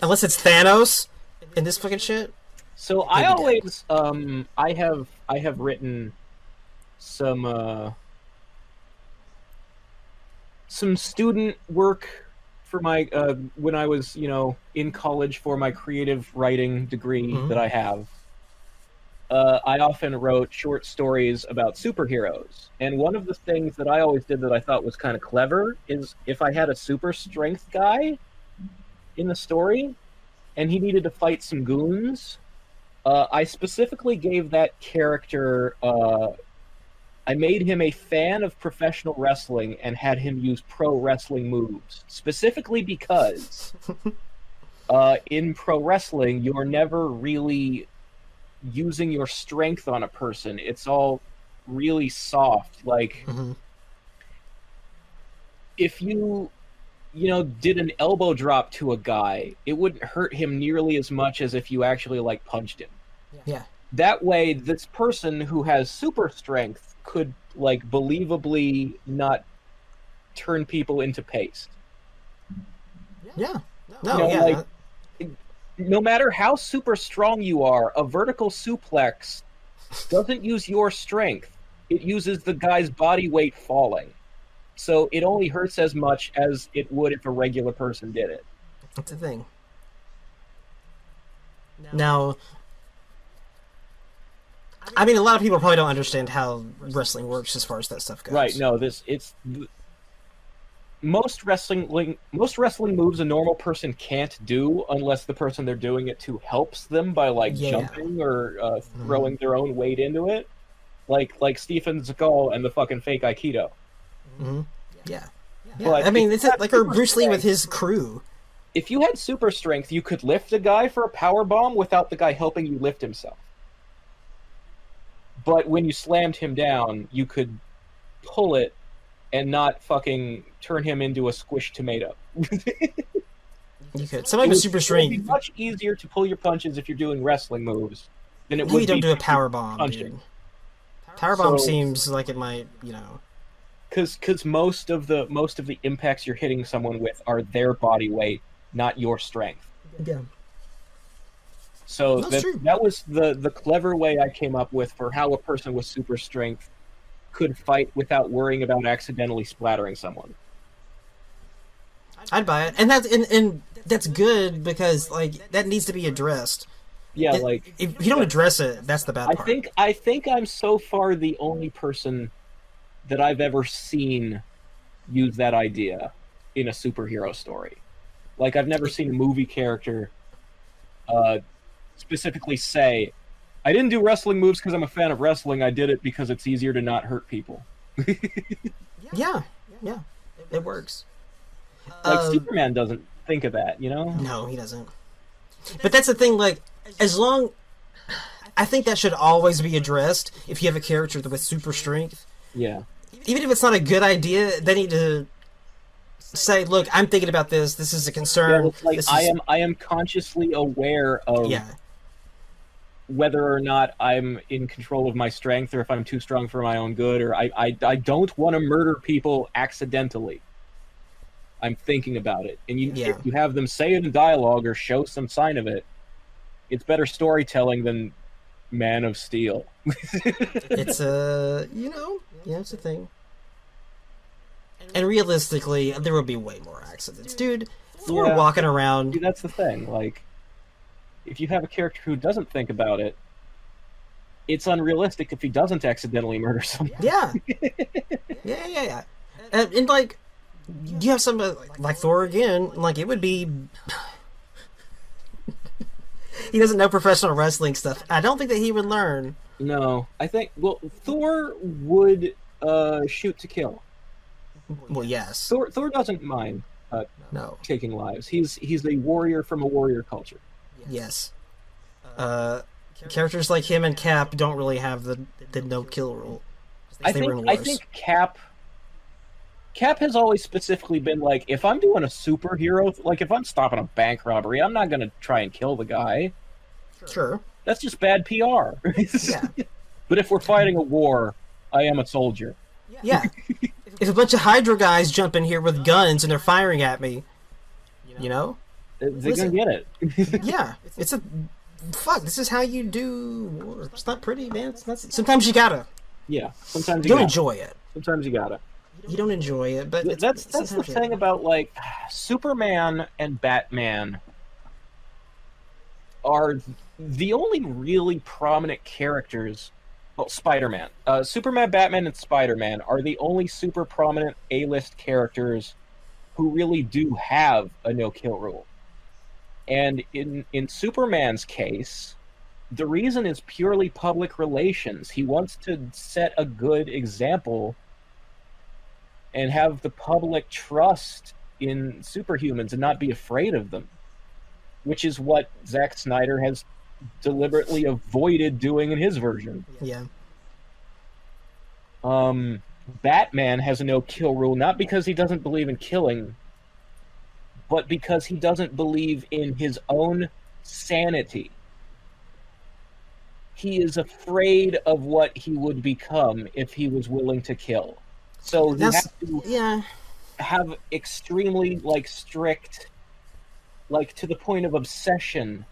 unless it's Thanos in this fucking shit. So I always I have written some student work for my when I was, in college for my creative writing degree that I have. I often wrote short stories about superheroes, and one of the things that I always did that I thought was kind of clever is if I had a super strength guy in the story and he needed to fight some goons, I specifically gave that character, I made him a fan of professional wrestling and had him use pro wrestling moves, specifically because in pro wrestling, you're never really using your strength on a person. It's all really soft. Like, if you did an elbow drop to a guy, it wouldn't hurt him nearly as much as if you actually, like, punched him. Yeah. That way, this person who has super strength could, like, believably not turn people into paste. Yeah. No, yeah. Like, no matter how super strong you are, a vertical suplex doesn't use your strength. It uses the guy's body weight falling. So it only hurts as much as it would if a regular person did it. That's the thing. Now, I mean, a lot of people probably don't understand how wrestling works as far as that stuff goes. Right, no, most wrestling moves a normal person can't do unless the person they're doing it to helps them by, like, jumping or throwing their own weight into it. Like Stephen Seagal and the fucking fake Aikido. Yeah. But I mean, it's like or Bruce Lee with his crew. If you had super strength, you could lift a guy for a power bomb without the guy helping you lift himself. But when you slammed him down, you could pull it and not fucking turn him into a squished tomato. You could. Somebody with super strength. It would be much easier to pull your punches if you're doing wrestling moves than it would Maybe be. don't do a power bomb, punching. dude. Power bomb seems like it might, Because most of the impacts you're hitting someone with are their body weight, not your strength. Yeah. So That's true. that was the clever way I came up with for how a person with super strength could fight without worrying about accidentally splattering someone. I'd buy it, and that's good because like that needs to be addressed. Yeah, like if you don't address it, that's the bad part. I think I'm so far the only person that I've ever seen use that idea in a superhero story. Like, I've never seen a movie character specifically say, I didn't do wrestling moves because I'm a fan of wrestling, I did it because it's easier to not hurt people. Yeah, it works. Like, Superman doesn't think of that, No, he doesn't. But that's the thing, like, I think that should always be addressed if you have a character with super strength. Yeah. Even if it's not a good idea, they need to say, look, I'm thinking about this. This is a concern. Yeah, it's like, I am consciously aware of whether or not I'm in control of my strength or if I'm too strong for my own good, or I don't want to murder people accidentally. I'm thinking about it. And if you have them say it in dialogue or show some sign of it, it's better storytelling than Man of Steel. It's it's a thing. And realistically, there will be way more accidents, dude. Thor walking around. Dude, that's the thing. Like, if you have a character who doesn't think about it, it's unrealistic if he doesn't accidentally murder someone. Yeah. Yeah. And like, you have somebody like Thor again. Like, it would be. He doesn't know professional wrestling stuff. I don't think that he would learn. No, I think Thor would shoot to kill. Well, yes. Thor doesn't mind taking lives. He's a warrior from a warrior culture. Yes. Characters like him and Cap don't really have the no kill rule. I think Cap has always specifically been like, if I'm doing a superhero, like if I'm stopping a bank robbery, I'm not going to try and kill the guy. Sure. That's just bad PR. Yeah. But if we're fighting a war, I am a soldier. Yeah. If a bunch of Hydra guys jump in here with guns and they're firing at me, they're going to get it. Yeah. It's a... Fuck, this is how you do war. It's not pretty, man. It's not... Sometimes you gotta. Yeah. Sometimes you don't gotta. Enjoy it. Sometimes you gotta. You don't enjoy it, but that's the thing about, like, Superman and Batman are the only really prominent characters. Well, Spider-Man, Superman, Batman, and Spider-Man are the only super prominent A-list characters who really do have a no-kill rule. And in Superman's case, the reason is purely public relations. He wants to set a good example and have the public trust in superhumans and not be afraid of them, which is what Zack Snyder has deliberately avoided doing in his version. Yeah. Batman has a no-kill rule, not because he doesn't believe in killing, but because he doesn't believe in his own sanity. He is afraid of what he would become if he was willing to kill. So he has to have extremely, like, strict, like, to the point of obsession,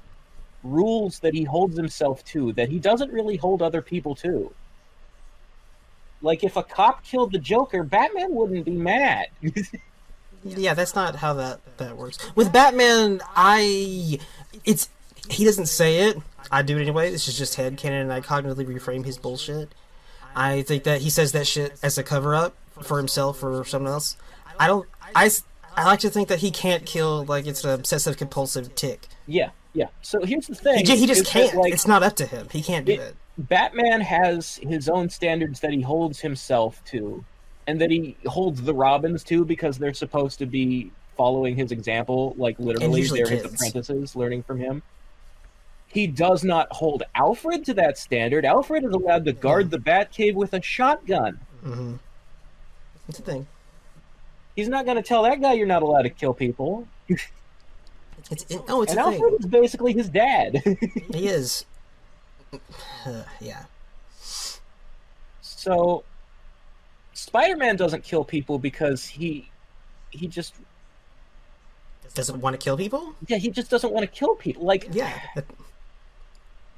rules that he holds himself to, that he doesn't really hold other people to. Like, if a cop killed the Joker, Batman wouldn't be mad. Yeah, that's not how that works. With Batman, he doesn't say it. I do it anyway. This is just headcanon, and I cognitively reframe his bullshit. I think that he says that shit as a cover-up for himself or someone else. I like to think that he can't kill, like, it's an obsessive-compulsive tick. Yeah. So here's the thing. He just can't. Like, it's not up to him. He can't do it. Batman has his own standards that he holds himself to, and that he holds the Robins to because they're supposed to be following his example, like literally they're his apprentices learning from him. He does not hold Alfred to that standard. Alfred is allowed to guard the Batcave with a shotgun. Mm-hmm. It's a thing. He's not going to tell that guy you're not allowed to kill people. It's a thing. Alfred is basically his dad. He is. Yeah. So, Spider-Man doesn't kill people because he just doesn't want to kill people? Yeah, he just doesn't want to kill people. Like, yeah.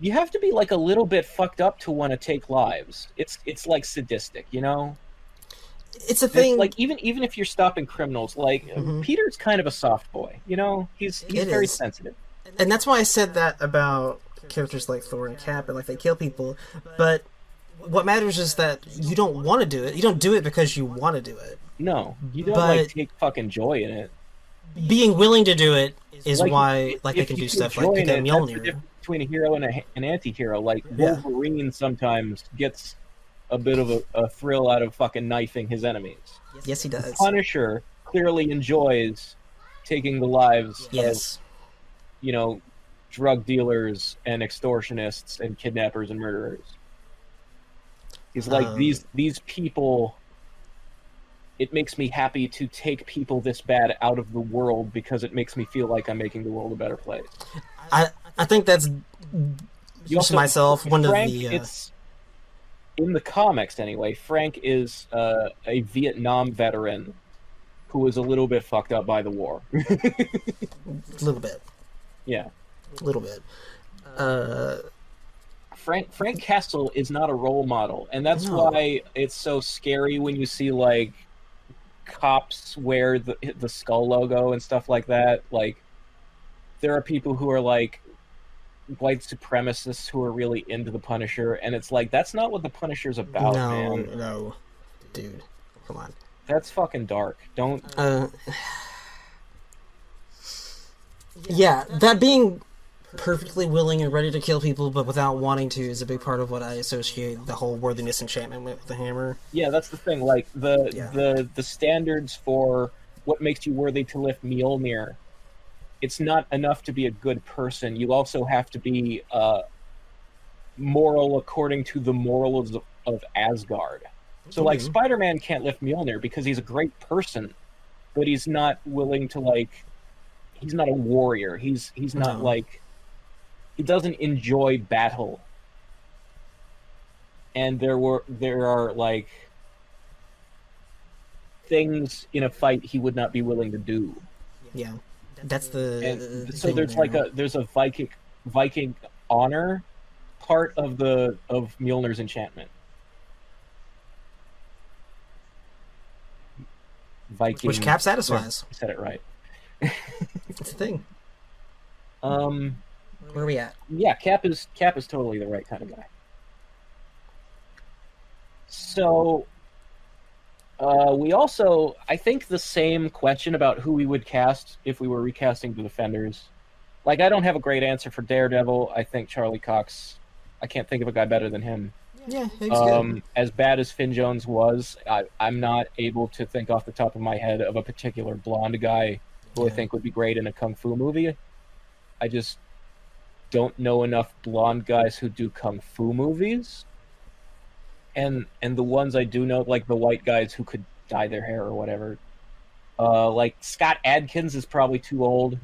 You have to be, like, a little bit fucked up to want to take lives. It's like sadistic, you know? It's a thing. Like, even if you're stopping criminals, like, Peter's kind of a soft boy, you know? He's very sensitive. And that's why I said that about characters like Thor and Cap, and like they kill people. But what matters is that you don't want to do it. You don't do it because you want to do it. No, you don't like take fucking joy in it. Being willing to do it is why, like, they can do stuff like pick up Mjolnir. That's the difference between a hero and an anti-hero. Like, Wolverine sometimes gets a bit of a thrill out of fucking knifing his enemies. Yes, he does. Punisher clearly enjoys taking the lives of, you know, drug dealers and extortionists and kidnappers and murderers. He's like, these people, it makes me happy to take people this bad out of the world because it makes me feel like I'm making the world a better place. I think that's just myself. One of the it's in the comics anyway. Frank is a Vietnam veteran who was a little bit fucked up by the war. A little bit. Yeah. A little bit. Frank Castle is not a role model, and that's why it's so scary when you see like cops wear the skull logo and stuff like that. Like, there are people who are like white supremacists who are really into the Punisher, and it's like, that's not what the Punisher's about, man. No, dude, come on. That's fucking dark. Don't. Yeah, that being perfectly willing and ready to kill people, but without wanting to, is a big part of what I associate the whole worthiness enchantment with the hammer. Yeah, that's the thing. Like the standards for what makes you worthy to lift Mjolnir. It's not enough to be a good person. You also have to be moral according to the morals of Asgard. So, like, Spider-Man can't lift Mjolnir because he's a great person, but he's not willing to, like, he's not a warrior. He's not, like, he doesn't enjoy battle. And there are, like, things in a fight he would not be willing to do. Yeah. That's the so there's there. Like there's a Viking honor part of Mjolnir's enchantment. Viking, which Cap satisfies. I said it right. It's a thing. Where are we at? Yeah, Cap is totally the right kind of guy. So we also, I think, the same question about who we would cast if we were recasting the Defenders. Like, I don't have a great answer for Daredevil. I think Charlie Cox, I can't think of a guy better than him. Yeah, he's good. As bad as Finn Jones was, I'm not able to think off the top of my head of a particular blonde guy who I think would be great in a kung fu movie. I just don't know enough blonde guys who do kung fu movies. And the ones I do know, like the white guys who could dye their hair or whatever. Like Scott Adkins is probably too old.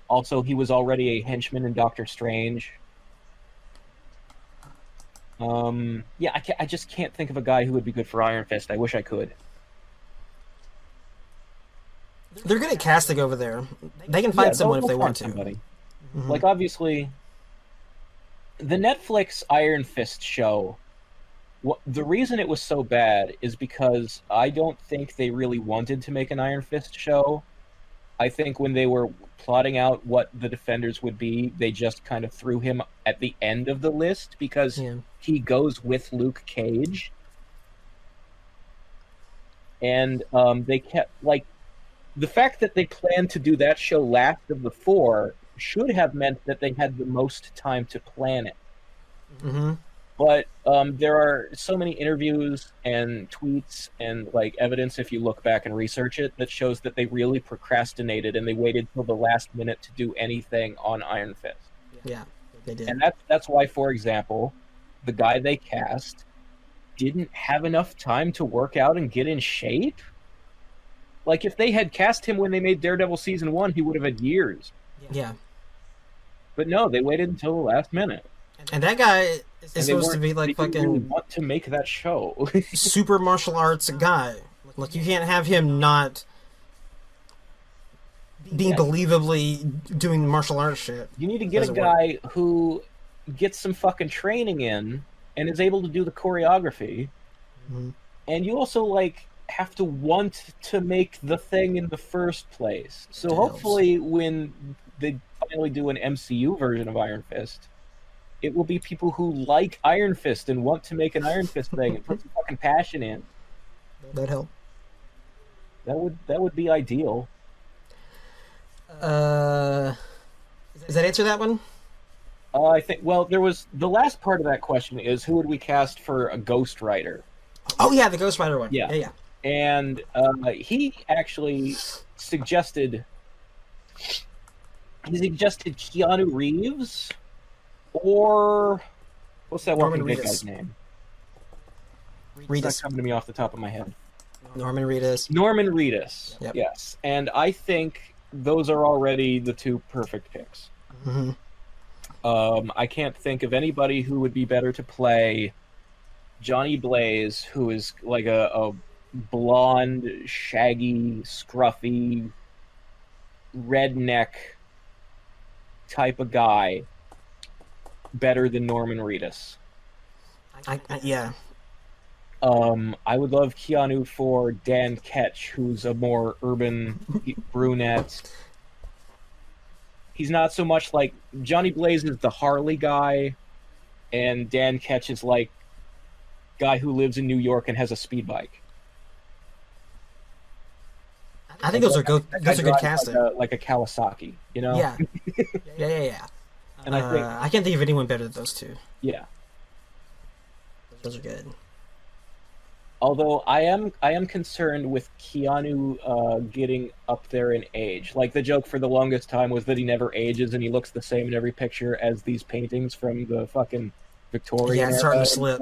Also, he was already a henchman in Doctor Strange. Yeah, I just can't think of a guy who would be good for Iron Fist. I wish I could. They're good at casting over there. They can find someone if they want to. Somebody. Mm-hmm. Like, obviously, the Netflix Iron Fist show, the reason it was so bad is because I don't think they really wanted to make an Iron Fist show. I think when they were plotting out what the Defenders would be, they just kind of threw him at the end of the list because he goes with Luke Cage. And they kept, like, the fact that they planned to do that show last of the four should have meant that they had the most time to plan it. Mm-hmm. But there are so many interviews and tweets and like evidence, if you look back and research it, that shows that they really procrastinated and they waited till the last minute to do anything on Iron Fist. Yeah, they did. And that's why, for example, the guy they cast didn't have enough time to work out and get in shape. Like, if they had cast him when they made Daredevil Season 1, he would have had years. Yeah. But no, they waited until the last minute. And that guy is supposed to be like fucking really want to make that show. super martial arts guy. Like, you can't have him not being believably doing martial arts shit. You need to get a guy who gets some fucking training in and is able to do the choreography. Mm-hmm. And you also, like, have to want to make the thing in the first place. So hopefully when they finally do an MCU version of Iron Fist, it will be people who like Iron Fist and want to make an Iron Fist thing and put some fucking passion in. That'd help. That would be ideal. Does that answer that one? I think, well, there was, the last part of that question is, who would we cast for a Ghost Rider? Oh yeah, the Ghost Rider one. Yeah. And he actually suggested Keanu Reeves, or what's that Norman one big Reedus. guy's name? Reedus. It's not coming to me off the top of my head. Norman Reedus. Norman Reedus. Yep. Yes, and I think those are already the two perfect picks. Mm-hmm. I can't think of anybody who would be better to play Johnny Blaze, who is like a blonde, shaggy, scruffy, redneck type of guy better than Norman Reedus. Yeah. I would love Keanu for Dan Ketch, who's a more urban brunette. He's not so much like Johnny Blaze is the Harley guy, and Dan Ketch is like guy who lives in New York and has a speed bike. I think those are good. Those are good casting. Like a Kawasaki, you know? Yeah. Yeah. And I think I can't think of anyone better than those two. Yeah. Those are good. Although I am concerned with Keanu getting up there in age. Like the joke for the longest time was that he never ages and he looks the same in every picture as these paintings from the fucking Victorian. Yeah, it's starting to slip.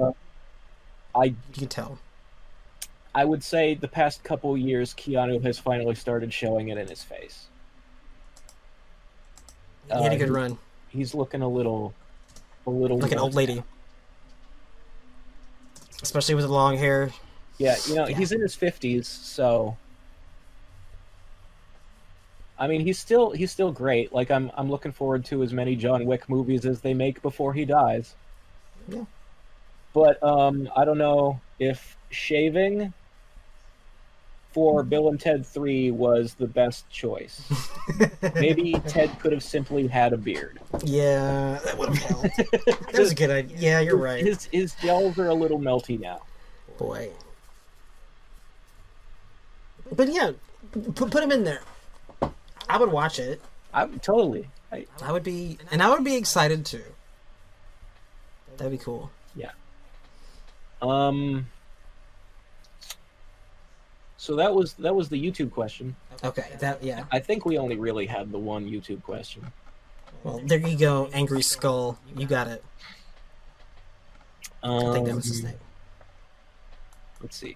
You can tell. I would say the past couple years, Keanu has finally started showing it in his face. He had a good run. He's looking a little like an old lady, especially with the long hair. Yeah, he's in his 50s, so I mean, he's still great. Like I'm looking forward to as many John Wick movies as they make before he dies. Yeah. But I don't know if shaving for Bill and Ted 3 was the best choice. Maybe Ted could have simply had a beard. Yeah, that would have helped. That was a good idea. Yeah, you're right. His gels are a little melty now. Boy. But yeah, put him in there. I would watch it. I would be excited too. That'd be cool. Yeah. So that was the YouTube question. Okay, yeah. I think we only really had the one YouTube question. Well, there you go, Angry Skull. You got it. I think that was his name. Let's see.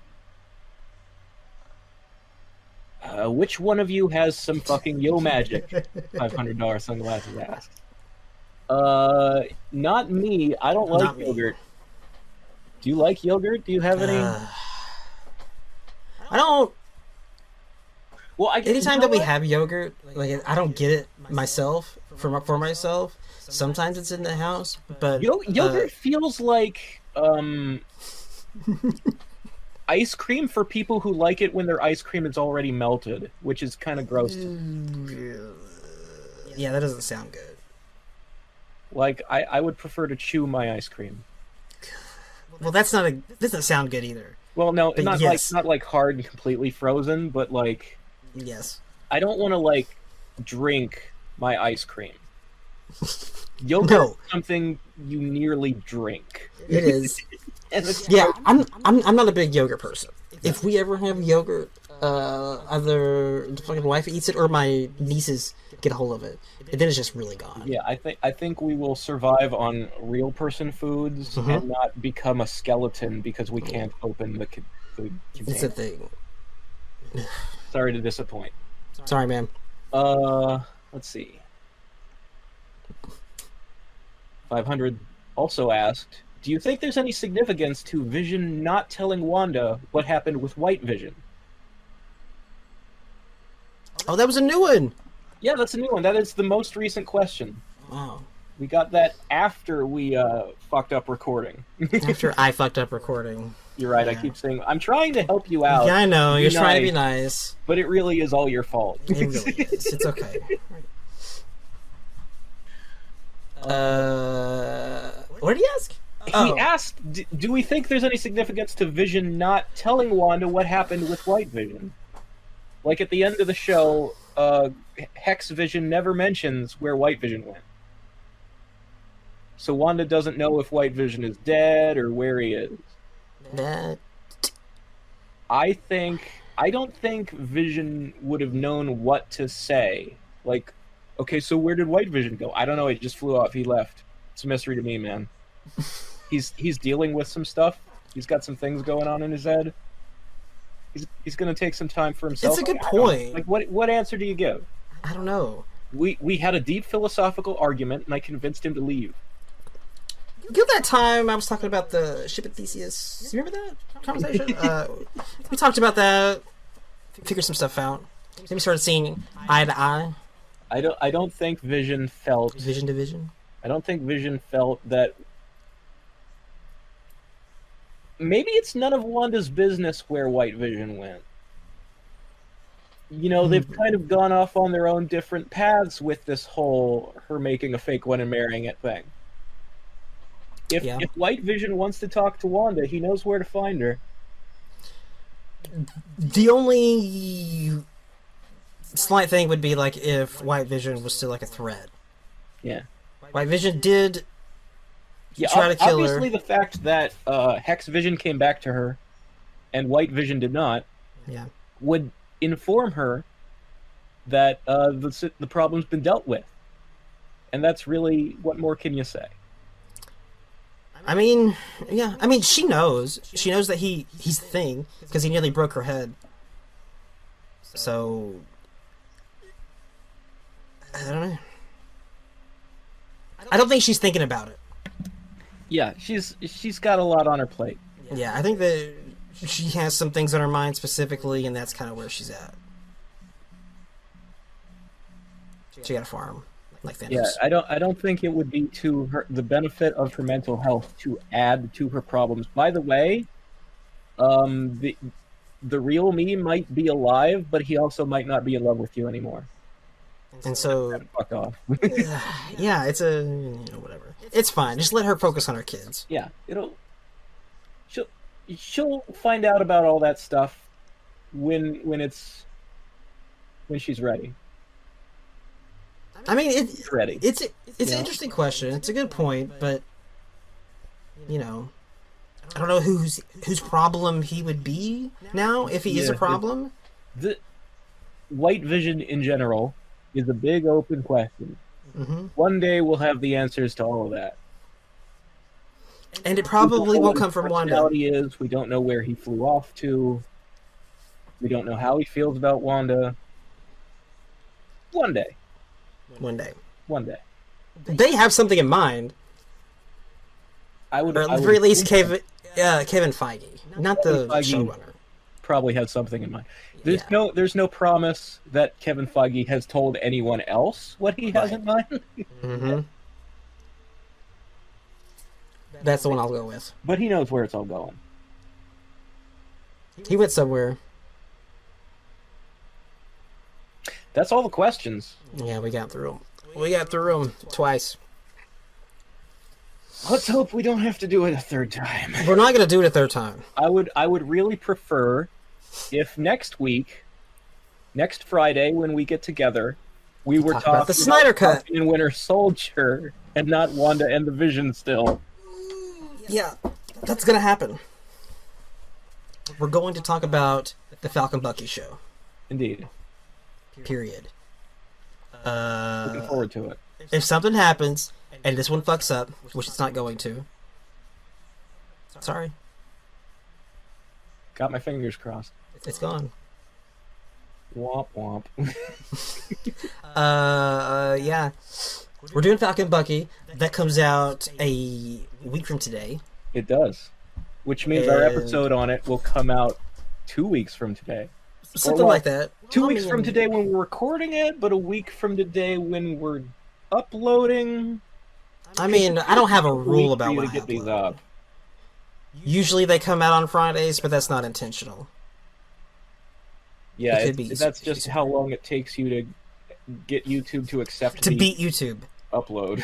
Which one of you has some fucking yo magic? $500 sunglasses asked. Not me. I don't like yogurt. Do you like yogurt? Do you have any? I don't. Well, anytime that we have yogurt, like I don't get it myself for myself. Sometimes it's in the house, but yogurt feels like ice cream for people who like it when their ice cream is already melted, which is kind of gross. Yeah, that doesn't sound good. Like I would prefer to chew my ice cream. Well, that doesn't sound good either. Well, no, but not like hard and completely frozen, but like yes. I don't want to like drink my ice cream. Yogurt is something you nearly drink. It is. Yeah, I'm not a big yogurt person. If we ever have yogurt, either the fucking wife eats it or my nieces get a hold of it, and then it's just really gone. Yeah, I think we will survive on real person foods and not become a skeleton because we can't open the food container. It's a thing. Sorry to disappoint. Sorry, man. Let's see. 500 also asked, do you think there's any significance to Vision not telling Wanda what happened with White Vision? Oh, that was a new one! Yeah, that's a new one. That is the most recent question. Wow. We got that after we fucked up recording. After I fucked up recording. You're right, yeah. I keep saying, I'm trying to help you out. Yeah, I know, you're trying to be nice. But it really is all your fault. It really is. It's okay. What did he ask? He asked, do we think there's any significance to Vision not telling Wanda what happened with White Vision? Like at the end of the show, Hex Vision never mentions where White Vision went. So Wanda doesn't know if White Vision is dead or where he is. I don't think Vision would have known what to say. Like, okay, so where did White Vision go? I don't know, he just flew off, he left. It's a mystery to me, man. He's dealing with some stuff. He's got some things going on in his head. He's going to take some time for himself. It's a good point. Like, what answer do you give? I don't know. We had a deep philosophical argument, and I convinced him to leave. You know that time I was talking about the ship at Theseus? You remember that conversation? We talked about that, figured some stuff out. Then we started seeing eye to eye. I don't think Vision felt Vision to Vision. I don't think Vision felt that. Maybe it's none of Wanda's business where White Vision went. You know, they've kind of gone off on their own different paths with this whole her making a fake one and marrying it thing. If White Vision wants to talk to Wanda, he knows where to find her. The only slight thing would be like if White Vision was still like a threat. Yeah. White Vision did try to kill her. Obviously, the fact that Hex Vision came back to her and White Vision did not would inform her that the problem's been dealt with. And that's really, what more can you say? I mean, yeah. I mean, she knows. She knows that he's the thing, because he nearly broke her head. So... I don't know. I don't think she's thinking about it. Yeah, she's got a lot on her plate. Yeah, I think that she has some things on her mind specifically, and that's kind of where she's at. She got a farm, like Thanos. Yeah, I don't think it would be to her the benefit of her mental health to add to her problems. By the way, the real me might be alive, but he also might not be in love with you anymore. And so, fuck off. Yeah, it's a whatever. It's fine. Just let her focus on her kids. Yeah, she'll find out about all that stuff when she's ready. I mean, it's ready. It's an interesting question. It's a good point, but I don't know whose problem he would be now if he is a problem. The White Vision in general is a big open question. Mm-hmm. One day we'll have the answers to all of that. And it probably won't come from Wanda. The reality is, we don't know where he flew off to. We don't know how he feels about Wanda. One day. They have something in mind. Or at the very least, Kevin Feige, not the showrunner. Probably has something in mind. There's no promise that Kevin Feige has told anyone else what he has in mind. Mm-hmm. That's the one I'll go with. But he knows where it's all going. He went somewhere. That's all the questions. Yeah, we got through them. We got through them twice. Let's hope we don't have to do it a third time. We're not going to do it a third time. I would really prefer if next Friday when we get together, we were talking about the Snyder Cut in Winter Soldier and not Wanda and the Vision still. Yeah, that's going to happen. We're going to talk about the Falcon Bucky show. Indeed. Period. Looking forward to it. If something happens and this one fucks up, which it's not going to, sorry. Got my fingers crossed. It's gone. Womp womp. Yeah. We're doing Falcon Bucky. That comes out a week from today. It does. Which means our episode on it will come out 2 weeks from today. Something like that. 2 weeks from today when we're recording it, but a week from today when we're uploading. I mean, I don't have a rule about when I get these up. Usually they come out on Fridays, but that's not intentional. Yeah, that's just how long it takes you to get YouTube to accept to beat YouTube upload.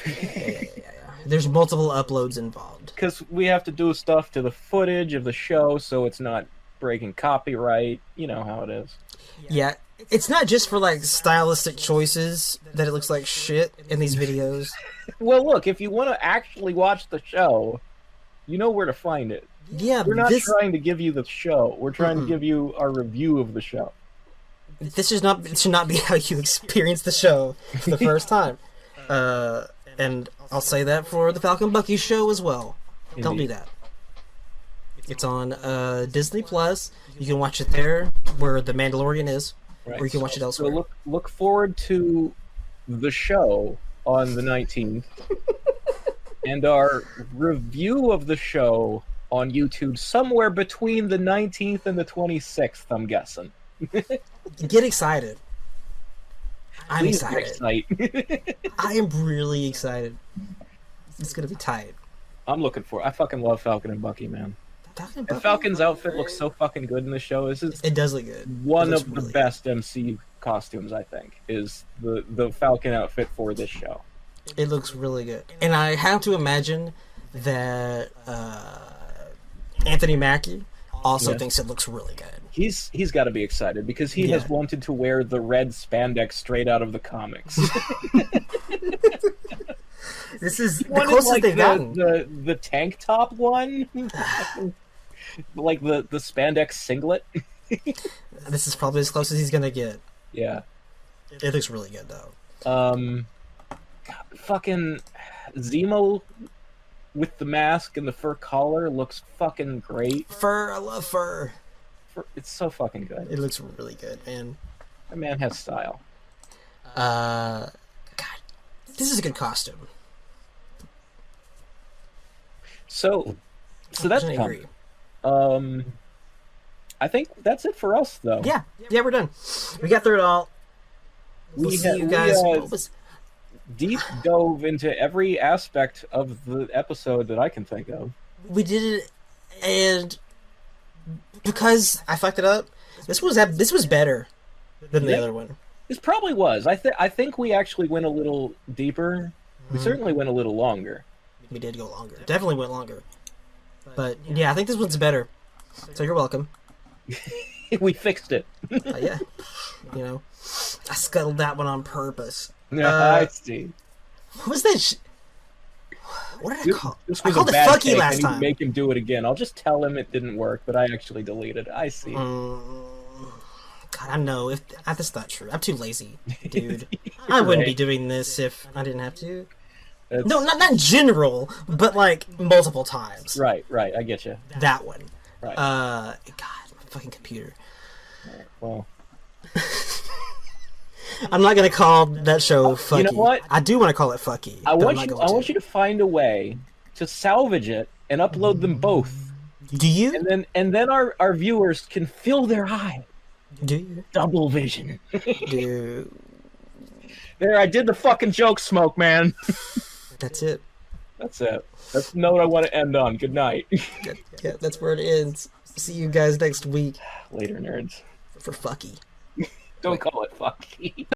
Yeah. There's multiple uploads involved. Because we have to do stuff to the footage of the show, so it's not breaking copyright. You know how it is. Yeah, it's not just for like stylistic choices that it looks like shit in these videos. Well, look, if you want to actually watch the show, you know where to find it. Yeah, we're not trying to give you the show. We're trying to give you our review of the show. This should not be how you experience the show for the first time. And I'll say that for the Falcon Bucky show as well. Indeed. Don't do that. It's on Disney Plus. You can watch it there, where The Mandalorian is, or you can watch it elsewhere. So look forward to the show on the 19th, and our review of the show on YouTube somewhere between the 19th and the 26th, I'm guessing. Get excited. I'm Please excited. I am really excited. It's gonna be tight. I'm looking for it. I fucking love Falcon and Bucky, man. Falcon and And Bucky? Falcon's outfit looks so fucking good in the show. This is It does look good. one It looks of the really best MCU costumes, I think, is the Falcon outfit for this show. good. It looks really good, and I have to imagine that Anthony Mackie also Yes. thinks it looks really good. He's got to be excited because he has wanted to wear the red spandex straight out of the comics. This is the Wanted, closest like, they've gotten. the tank top one, like the spandex singlet. This is probably as close as he's gonna get. Yeah. It looks really good though. God, fucking Zemo with the mask and the fur collar looks fucking great. Fur, I love fur. It's so fucking good. It looks really good, man. That man has style. God, this is a good costume. So that's I agree. coming. I think that's it for us, though. Yeah, we're done. We got through it all. We'll We see ha- you we, guys. uh, What was- Deep dove into every aspect of the episode that I can think of. we did it, and because I fucked it up, this was better than the Yeah. other one. This probably was. I think we actually went a little deeper. We certainly went a little longer. We did go longer. Definitely went longer. But yeah, I think this one's better. So you're welcome. We fixed it. Yeah, you know, I scuttled that one on purpose. I see. What was that? What did I call? This I was called a it bad fucky take. I last need to time. make him do it again. I'll just tell him it didn't work, but I actually deleted it. I see. God, I know. That's not true. I'm too lazy, dude. I wouldn't be doing this if I didn't have to. It's- No, not in general, but like multiple times. Right. I get you. That one. Right. God, my fucking computer. Well, I'm not gonna call that show fucky. you know what? I do want to call it fucky. I but want I'm you. not I going want you to find a way to salvage it and upload them both, Do you? and then our viewers can fill their eye. Do you? Double vision. Do. There, I did the fucking joke, Smoke Man. That's it. That's it. That's the note I want to end on. Good night. Yeah, that's where it ends. See you guys next week Later, nerds. for fucky. Don't call it fucky.